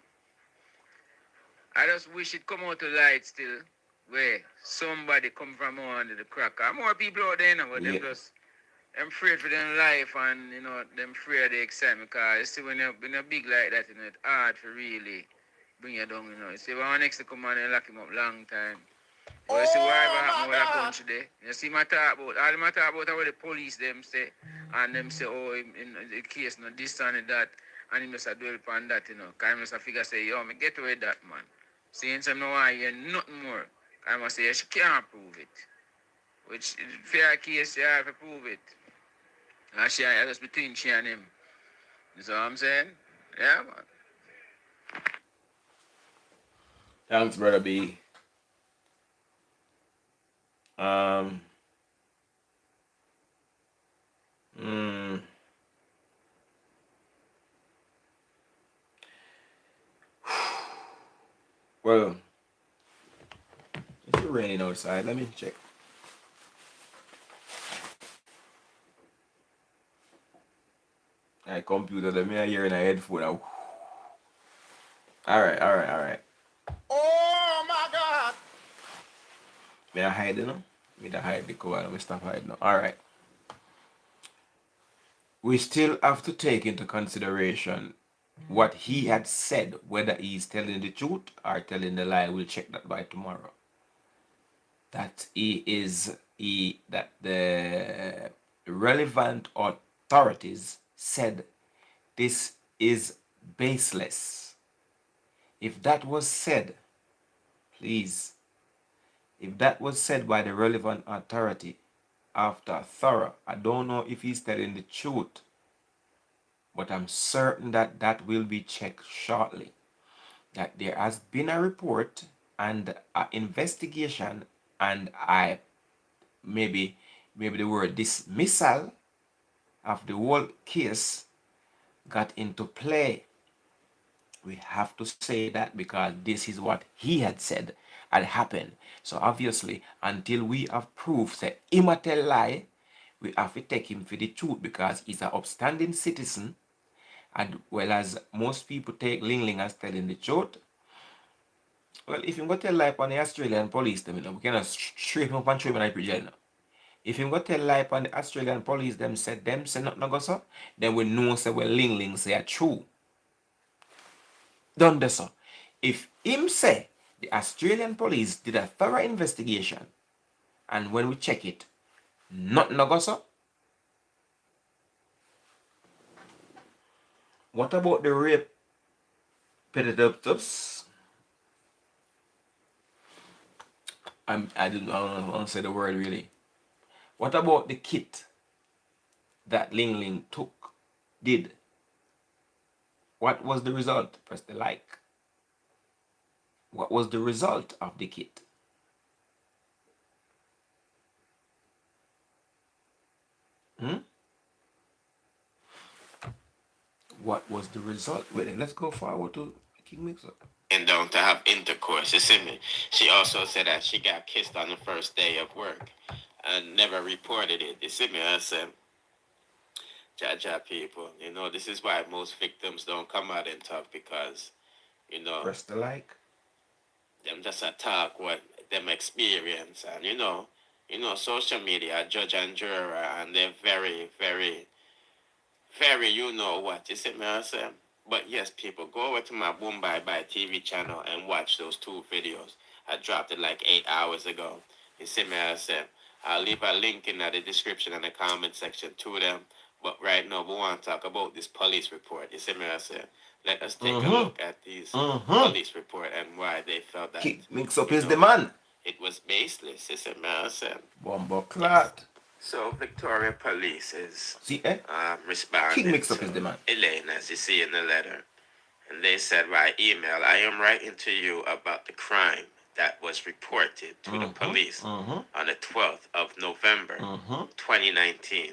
I just wish it come out to light still. Where somebody come from under the crack. More people out there but them just them afraid for their life and them afraid of the excitement because you see when you're big like that, it's hard to really bring you down, You see when next to come on and lock him up long time. But you see whatever happened with that country there. You see my talk about all my talk about how the police them say and them say, in the case this and that and he must have dwell upon that, Cause he must have figure say, yo, me get away that man. Saying some no I hear nothing more. I must say she can't prove it. Which fair case you have to prove it. And she just between she and him. You see what I'm saying? Yeah, man. Thanks, brother B. Well, it's raining outside. Let me check. My computer, let me hear in a headphone now. Alright. Oh my God! May I hide now? Me to hide the cover. Let me stop hiding now. Alright. We still have to take into consideration what he had said, whether he's telling the truth or telling the lie. We'll check that by tomorrow. That he is that the relevant authorities said this is baseless. If that was said, please, if that was said by the relevant authority after thorough, I don't know if he's telling the truth, but I'm certain that that will be checked shortly. That there has been a report and an investigation, and maybe the word dismissal of the whole case got into play. We have to say that because this is what he had said had happened. So obviously, until we have proof that him a tell lie, we have to take him for the truth because he's an upstanding citizen. And well, as most people take Ling Ling as telling the truth, well, if you go tell lie on the Australian police, them, we cannot straight him up and throw him in the jail now. If you go tell lie on the Australian police, them say nothing no go so, then we know say well Ling Ling say a true. Done this so. If him say the Australian police did a thorough investigation, and when we check it, nothing no go so. What about the rape pedopters? I don't want to say the word really. What about the kit that Ling Ling did? What was the result? Press the like. What was the result of the kit? What was the result? Wait, let's go forward to King Mixer. And don't to have intercourse. You see me? She also said that she got kissed on the first day of work and never reported it. You see me? I said, Jah people, this is why most victims don't come out and talk because, Press the like. them just a talk what them experience and social media, judge and juror, and they're very, very, very, you know what, you see me, I say. But yes, people, go over to my Boom Bye Bye TV channel and watch those 2 videos. I dropped it like 8 hours ago. You see me, I say. I'll leave a link in the description and the comment section to them. But right now, we want to talk about this police report. You see me, I say. Let us take a look at these police report and why they felt that Mix up is the man. It was baseless. You see me, I say. Bombo clot. So Victoria Police is responding King Mix Up to is the man. Elaine, as you see in the letter. And they said by email, I am writing to you about the crime that was reported to the police on the 12th of November, 2019.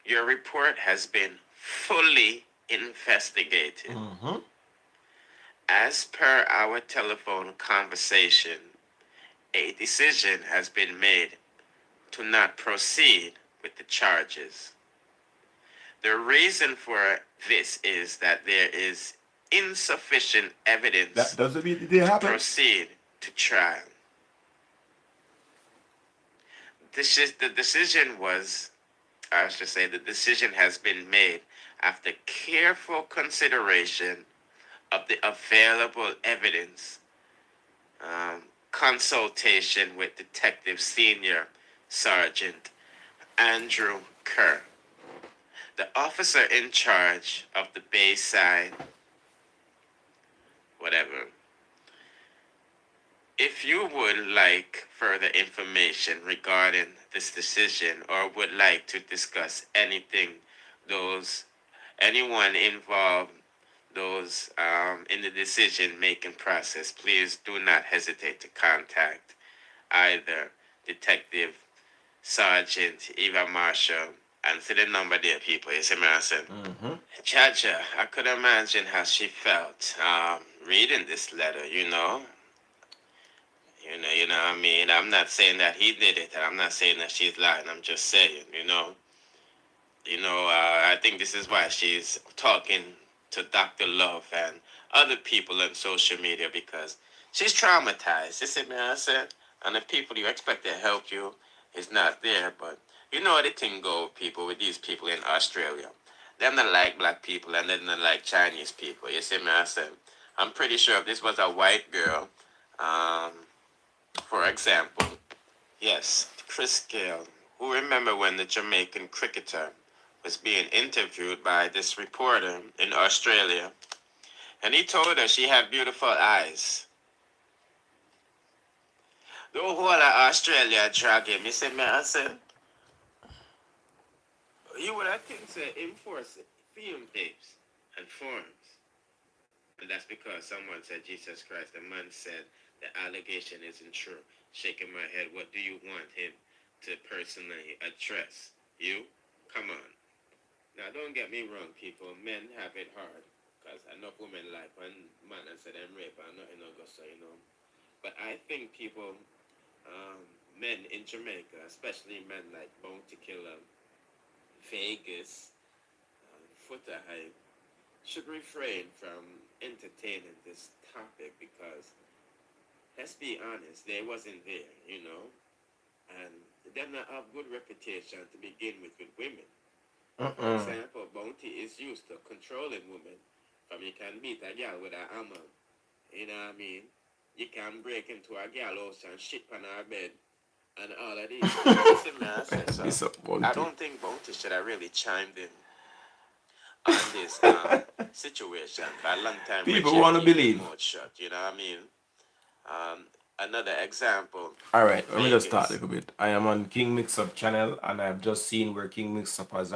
Your report has been fully investigated. As per our telephone conversation, a decision has been made to not proceed with the charges. The reason for this is that there is insufficient evidence That doesn't mean it didn't to happen. proceed to trial. The decision has been made after careful consideration of the available evidence, consultation with Detective Senior Sergeant Andrew Kerr, the officer in charge of the Bayside, whatever. If you would like further information regarding this decision or would like to discuss anything, anyone involved, in the decision-making process, please do not hesitate to contact either Detective Sergeant Eva Marshall, and see the number there, people. You see me, I said. Jaja, I could imagine how she felt reading this letter, You know what I mean? I'm not saying that he did it, and I'm not saying that she's lying. I'm just saying, I think this is why she's talking to Dr. Love and other people on social media because she's traumatized. You see me, I said? And the people you expect to help you is not there. But you know how the thing go, people, with these people in Australia. Them not like black people and them not like Chinese people. You see me, I said? I'm pretty sure if this was a white girl, for example, Yes, Chris Gale, who remember when the Jamaican cricketer was being interviewed by this reporter in Australia, and he told her she had beautiful eyes. The whole of Australia drag him. He said, man, I said, you would have think say enforce film tapes and forms. And that's because someone said Jesus Christ. The man said the allegation isn't true. Shaking my head, what do you want him to personally address? You? Come on. Now, don't get me wrong, people. Men have it hard. Because enough women like one man and say them rape and nothing no go so, you know. But I think people, men in Jamaica, especially men like Bounty Killer, Vegas, Footer Hype, should refrain from entertaining this topic because, let's be honest, they wasn't there, you know. And they not have good reputation to begin with women. For example, Bounty is used to controlling women. From you can beat a girl with a hammer, you know what I mean? You can break into a girl house and shit on her bed and all of these things. So I don't think Bounty should have really chimed in on this situation. For a long time, people want to believe. Shut, you know what I mean? Another example. All right, let me just start a little bit. I am on King Mix-Up channel, and I've just seen where King Mix-Up has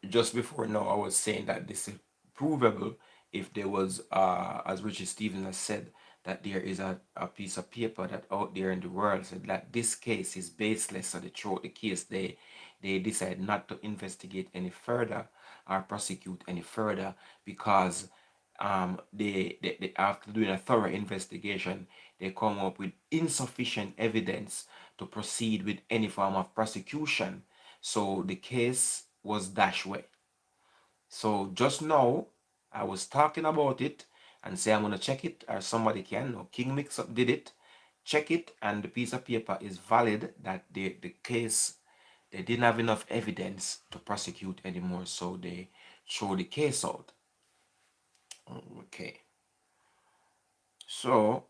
just before now I was saying that this is provable if there was as Richie Stevens has said that there is a piece of paper that out there in the world said that this case is baseless, so they throw the case, they decide not to investigate any further or prosecute any further because they after doing a thorough investigation they come up with insufficient evidence to proceed with any form of prosecution, so the case was dashed away. So just now I was talking about it and say I'm gonna check it, or somebody can. No, King Mix-Up did it, check it, and the piece of paper is valid that the case, they didn't have enough evidence to prosecute anymore, so they throw the case out. Okay, so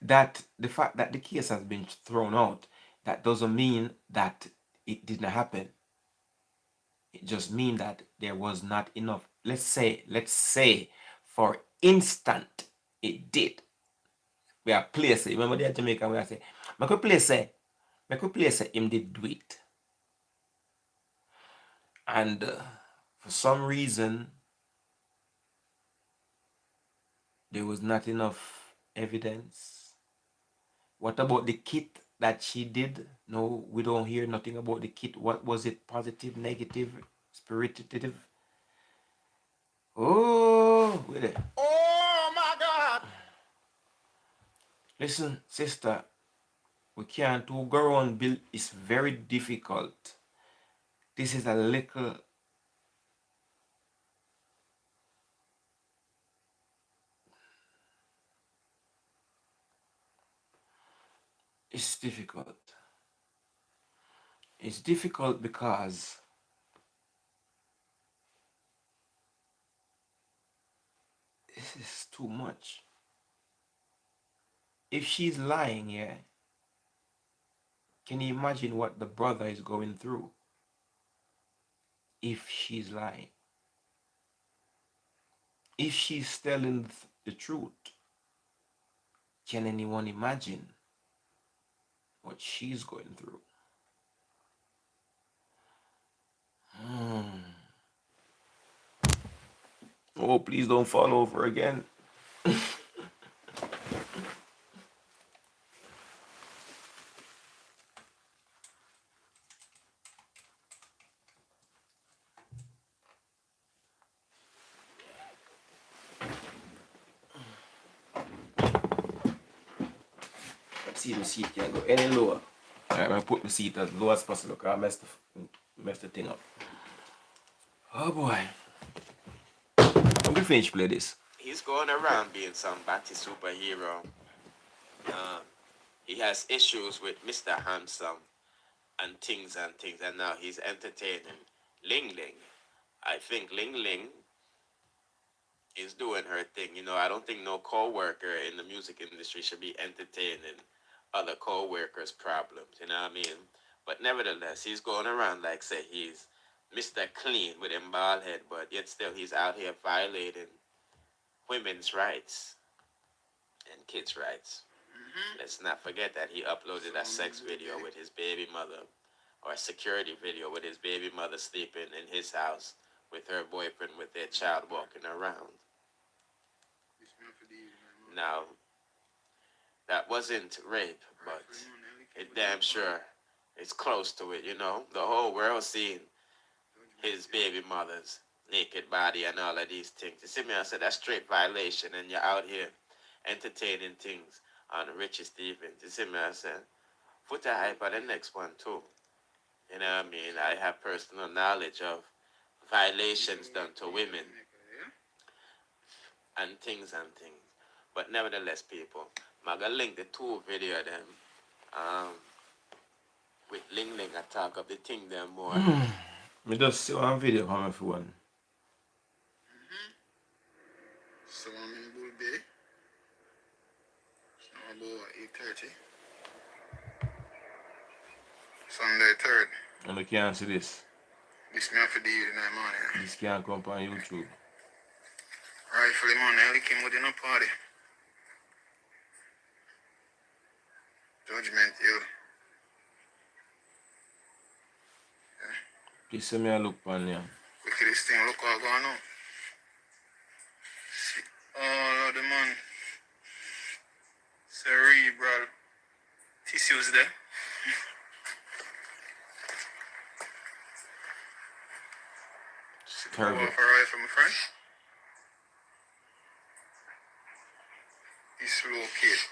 that the fact that the case has been thrown out, that doesn't mean that it didn't happen. It just means that there was not enough. Let's say for instant it did. We are place it. Remember there Jamaica we are say, make we place him did do it. And for some reason there was not enough evidence. What about the kit that she did? No, we don't hear nothing about the kit. What was it? Positive, negative, spirituative? Oh, wait there. Oh my God! Listen, sister, we can't do go around build. It's very difficult. This is a little. It's difficult. It's difficult because this is too much. If she's lying here, can you imagine what the brother is going through? If she's lying, if she's telling the truth, can anyone imagine what she's going through? Oh, please don't fall over again. Let's see the seat can't go any lower. Alright, I'm gonna put the seat as low as possible because I messed the thing up. Oh boy. I'm gonna finish play this. He's going around being some batty superhero. He has issues with Mr. Handsome and things, and now he's entertaining Ling Ling. I think Ling Ling is doing her thing. You know, I don't think no co-worker in the music industry should be entertaining other co-workers' problems, you know what I mean? But nevertheless, he's going around like say he's Mr. Clean with him bald head, but yet still he's out here violating women's rights and kids' rights. Let's not forget that he uploaded a sex video with his baby mother, or a security video with his baby mother sleeping in his house with her boyfriend with their child walking around. Now, that wasn't rape, but it damn sure is close to it, you know? The whole world seeing his baby mother's naked body and all of these things. You see me, I said that's straight violation, and you're out here entertaining things on Richie Stevens. You see me, I said, put a hype on the next one too. You know what I mean? I have personal knowledge of violations done to women and things. But nevertheless, people, I'm gonna link the two video them with Ling Ling. I talk of the thing them more. Me just see one video on my phone. So I'm in Bull Bay. So I'm about 8:30. Sunday 3rd. And you can't see this. This me have to deal in the morning. This can't come on YouTube. Rightfully morning, I came within a party. Judgment Hill. This see me a look on ya. Look at this thing, look how it's going on. See all of the man. Cerebral tissues there. It's Go terrible. off a rifle, my friend. Dislocate.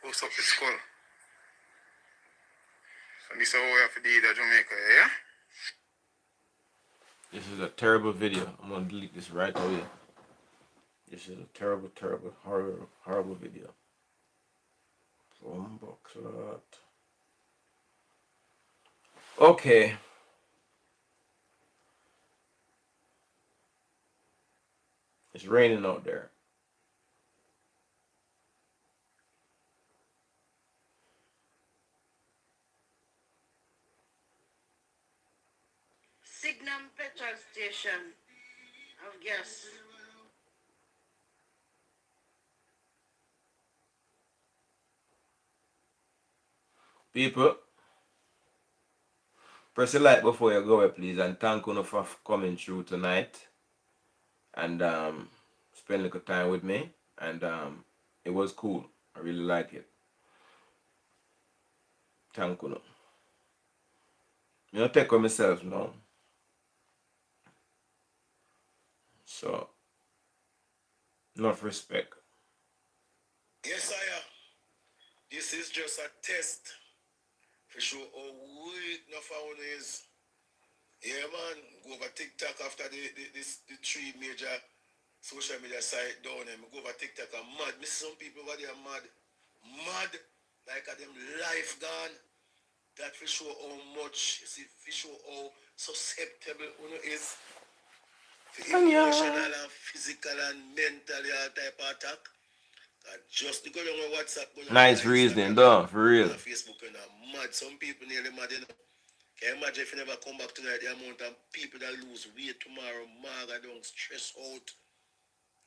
Boost up the skull. So this is how we have to do it at Jamaica, yeah? This is a terrible video. I'm gonna delete this right away. This is a terrible, terrible, horrible video. Clot. Okay. It's raining out there. Signum petrol station of gas. People, press the like before you go away, please, and thank you for coming through tonight and spend a little time with me. And it was cool. I really like it. Thank you. You know, take care of myself now. So, enough respect. Yes, sire. This is just a test for sure how weak no phone is. Yeah, man. Go over TikTok after the three major social media site down and go over TikTok and mad. Me see some people over there mad. Mad. Like a them life gone. That for sure how much, you see, for sure how susceptible one is to emotional and physical and mentally all type of attack. Just to go on WhatsApp, go on Nice reasoning, though, for real. Facebook and mad. Some people nearly mad, you know. Can you imagine if you never come back tonight, the amount of people that lose weight tomorrow, maga don't stress out.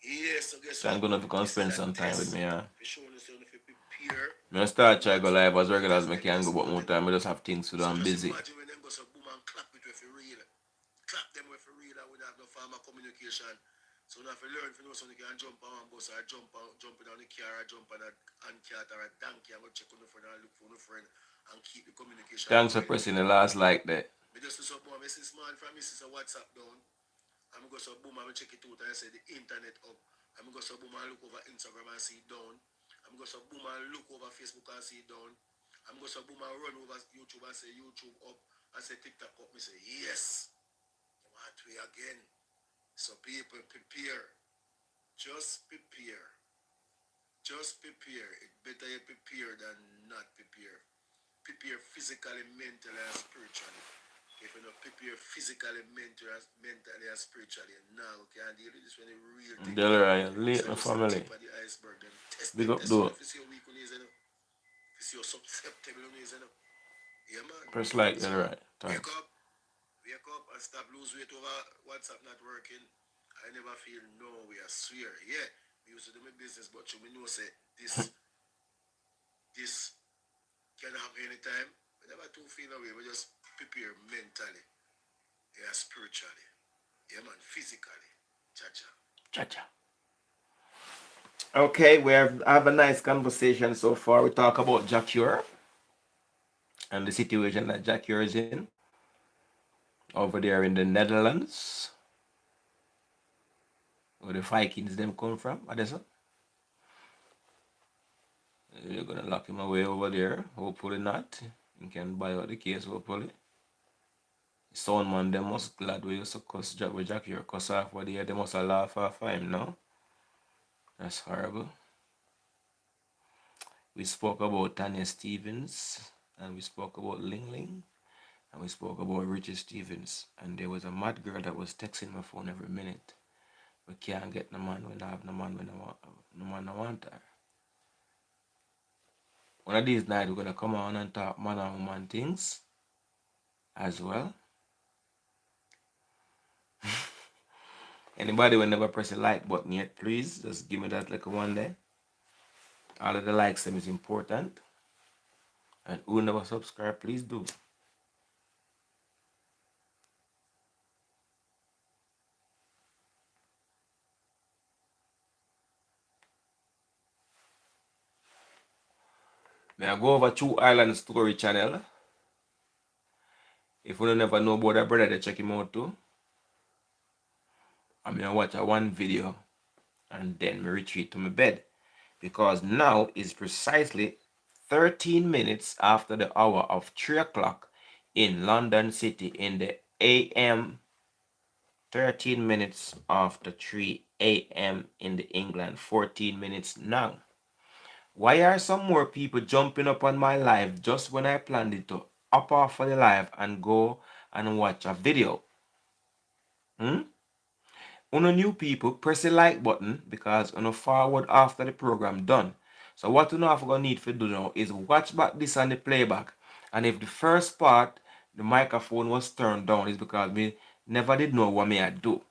Yes, so guess So I'm gonna have to spend some time with me, yeah. For sure, if you prepare. I'm gonna start try go live as regular as I can go, but more time I just have things to do. I'm busy. Imagine when them go so boom and clap it with real. Clap them with real and we have no farmer communication. So now if you learn if you know something you can jump on one bus or jump down the car or jump on a cat or a donkey and go check on the friend and look for the friend and keep the communication. Thanks for pressing the last like that. Me just do some boom, I see small from me see WhatsApp down. I'm go so boom and check it out and I say the internet up. I'm go so boom and look over Instagram and see it down. I'm go so boom and look over Facebook and see it down. I'm go so boom and run over YouTube and say YouTube up. I say TikTok up. Me say yes. What way again? So people prepare. Just prepare. Just prepare. It's better you prepare than not prepare. Prepare physically, mentally, and spiritually. If you don't prepare physically, mentally, and spiritually, now you can't deal with this when the real thing. Delray, late my family. Tip of the iceberg, then test Big them, up test though. them if you see how weak one is, you know. This is your susceptible ways, you know. Yeah, man. Press like, So, you're right. Thanks. wake up and stop lose weight over WhatsApp not working. I never feel no way, I swear. Yeah, we used to do my business, but you know say this can happen anytime. We never too feel away, we just prepare mentally, yeah, spiritually, yeah man, physically. Cha-cha. Cha-cha. Okay, we have a nice conversation so far. We talk about Jah Cure and the situation that Jah Cure is in over there in the Netherlands, where the Vikings them come from. What is it? You're gonna lock him away over there. Hopefully not. You can buy out the case, hopefully. Sound man, they must glad we used to cuss with Jah Cure cuss off over there. They must have laugh off him now. That's horrible. We spoke about Tanya Stevens, and we spoke about Ling Ling, and we spoke about Richie Stevens. And there was a mad girl that was texting my phone every minute. We can't get no man when I have no man when I want, no man I want her. One of these nights we're gonna come on and talk man and woman things as well. Anybody will never press the like button yet, please just give me that like one day. All of the likes them is important. And who never subscribe, please do. May I go over to Island Story channel. If you don't never know about that brother, they check him out too. I'm gonna watch a one video and then me retreat to my bed. Because now is precisely 13 minutes after the hour of 3 o'clock in London City in the AM. 13 minutes after 3 a.m. in the England. 14 minutes now. Why are some more people jumping up on my live just when I planned it to up off of the live and go and watch a video? Uno new people, press the like button because uno forward after the program done. So what uno have gonna need to do now is watch back this on the playback. And if the first part, the microphone was turned down, is because me never did know what me I do.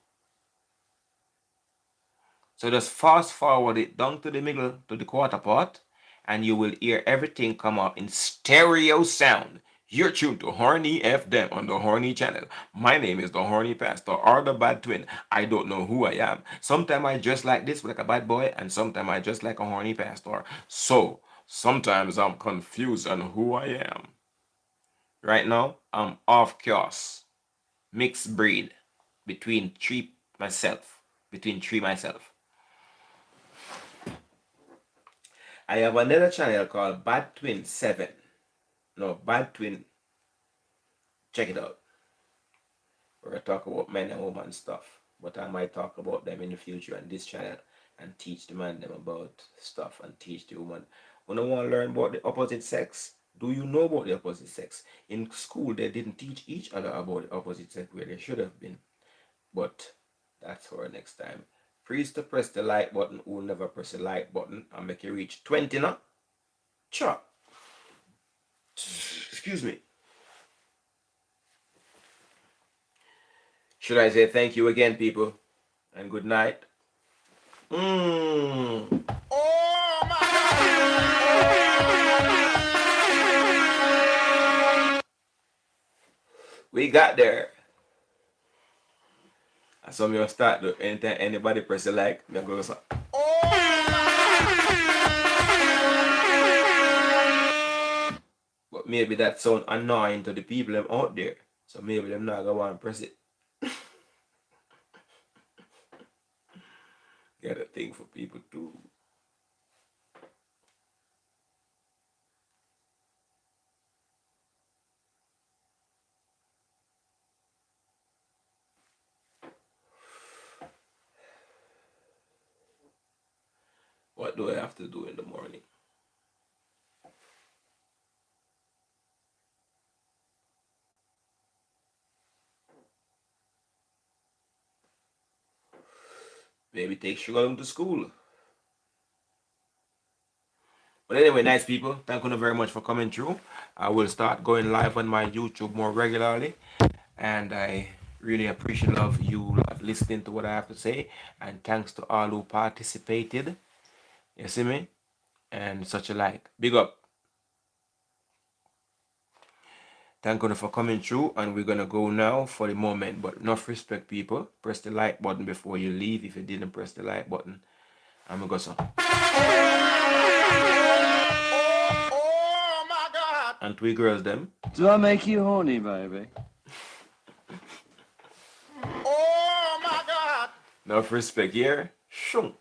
So just fast forward it down to the middle, to the quarter part, and you will hear everything come out in stereo sound. You're tuned to Horny FM on the Horny channel. My name is the Horny Pastor or the Bad Twin. I don't know who I am. Sometimes I dress like this, like a bad boy, and sometimes I dress like a horny pastor. So sometimes I'm confused on who I am. Right now, I'm off course, mixed breed between three myself. I have another channel called Bad Twin 7. No, Bad Twin. Check it out. Where I talk about men and women stuff. But I might talk about them in the future on this channel and teach the man them about stuff and teach the woman. When I want to learn about the opposite sex, do you know about the opposite sex? In school, they didn't teach each other about the opposite sex where they should have been. But that's for next time. Please to press the like button who never press the like button and make you reach 20 now. Chop. Excuse me. Should I say thank you again, people? And good night? Oh my God! We got there. So I'm gonna start to anytime anybody press a like, I'm gonna go say, but maybe that sound annoying to the people them out there. So maybe them not gonna want to press it. Got a thing for people too. What do I have to do in the morning? Maybe take sugar to school. But anyway, nice people, thank you very much for coming through. I will start going live on my YouTube more regularly, and I really appreciate of you listening to what I have to say, and thanks to all who participated. You see me? And such a like. Big up. Thank you for coming through, and we're gonna go now for the moment. But enough respect, people. Press the like button before you leave. If you didn't press the like button, I'm gonna go so. Oh my God! And three girls them. Do I make you horny, baby? Oh my God! Enough respect here. Shunk.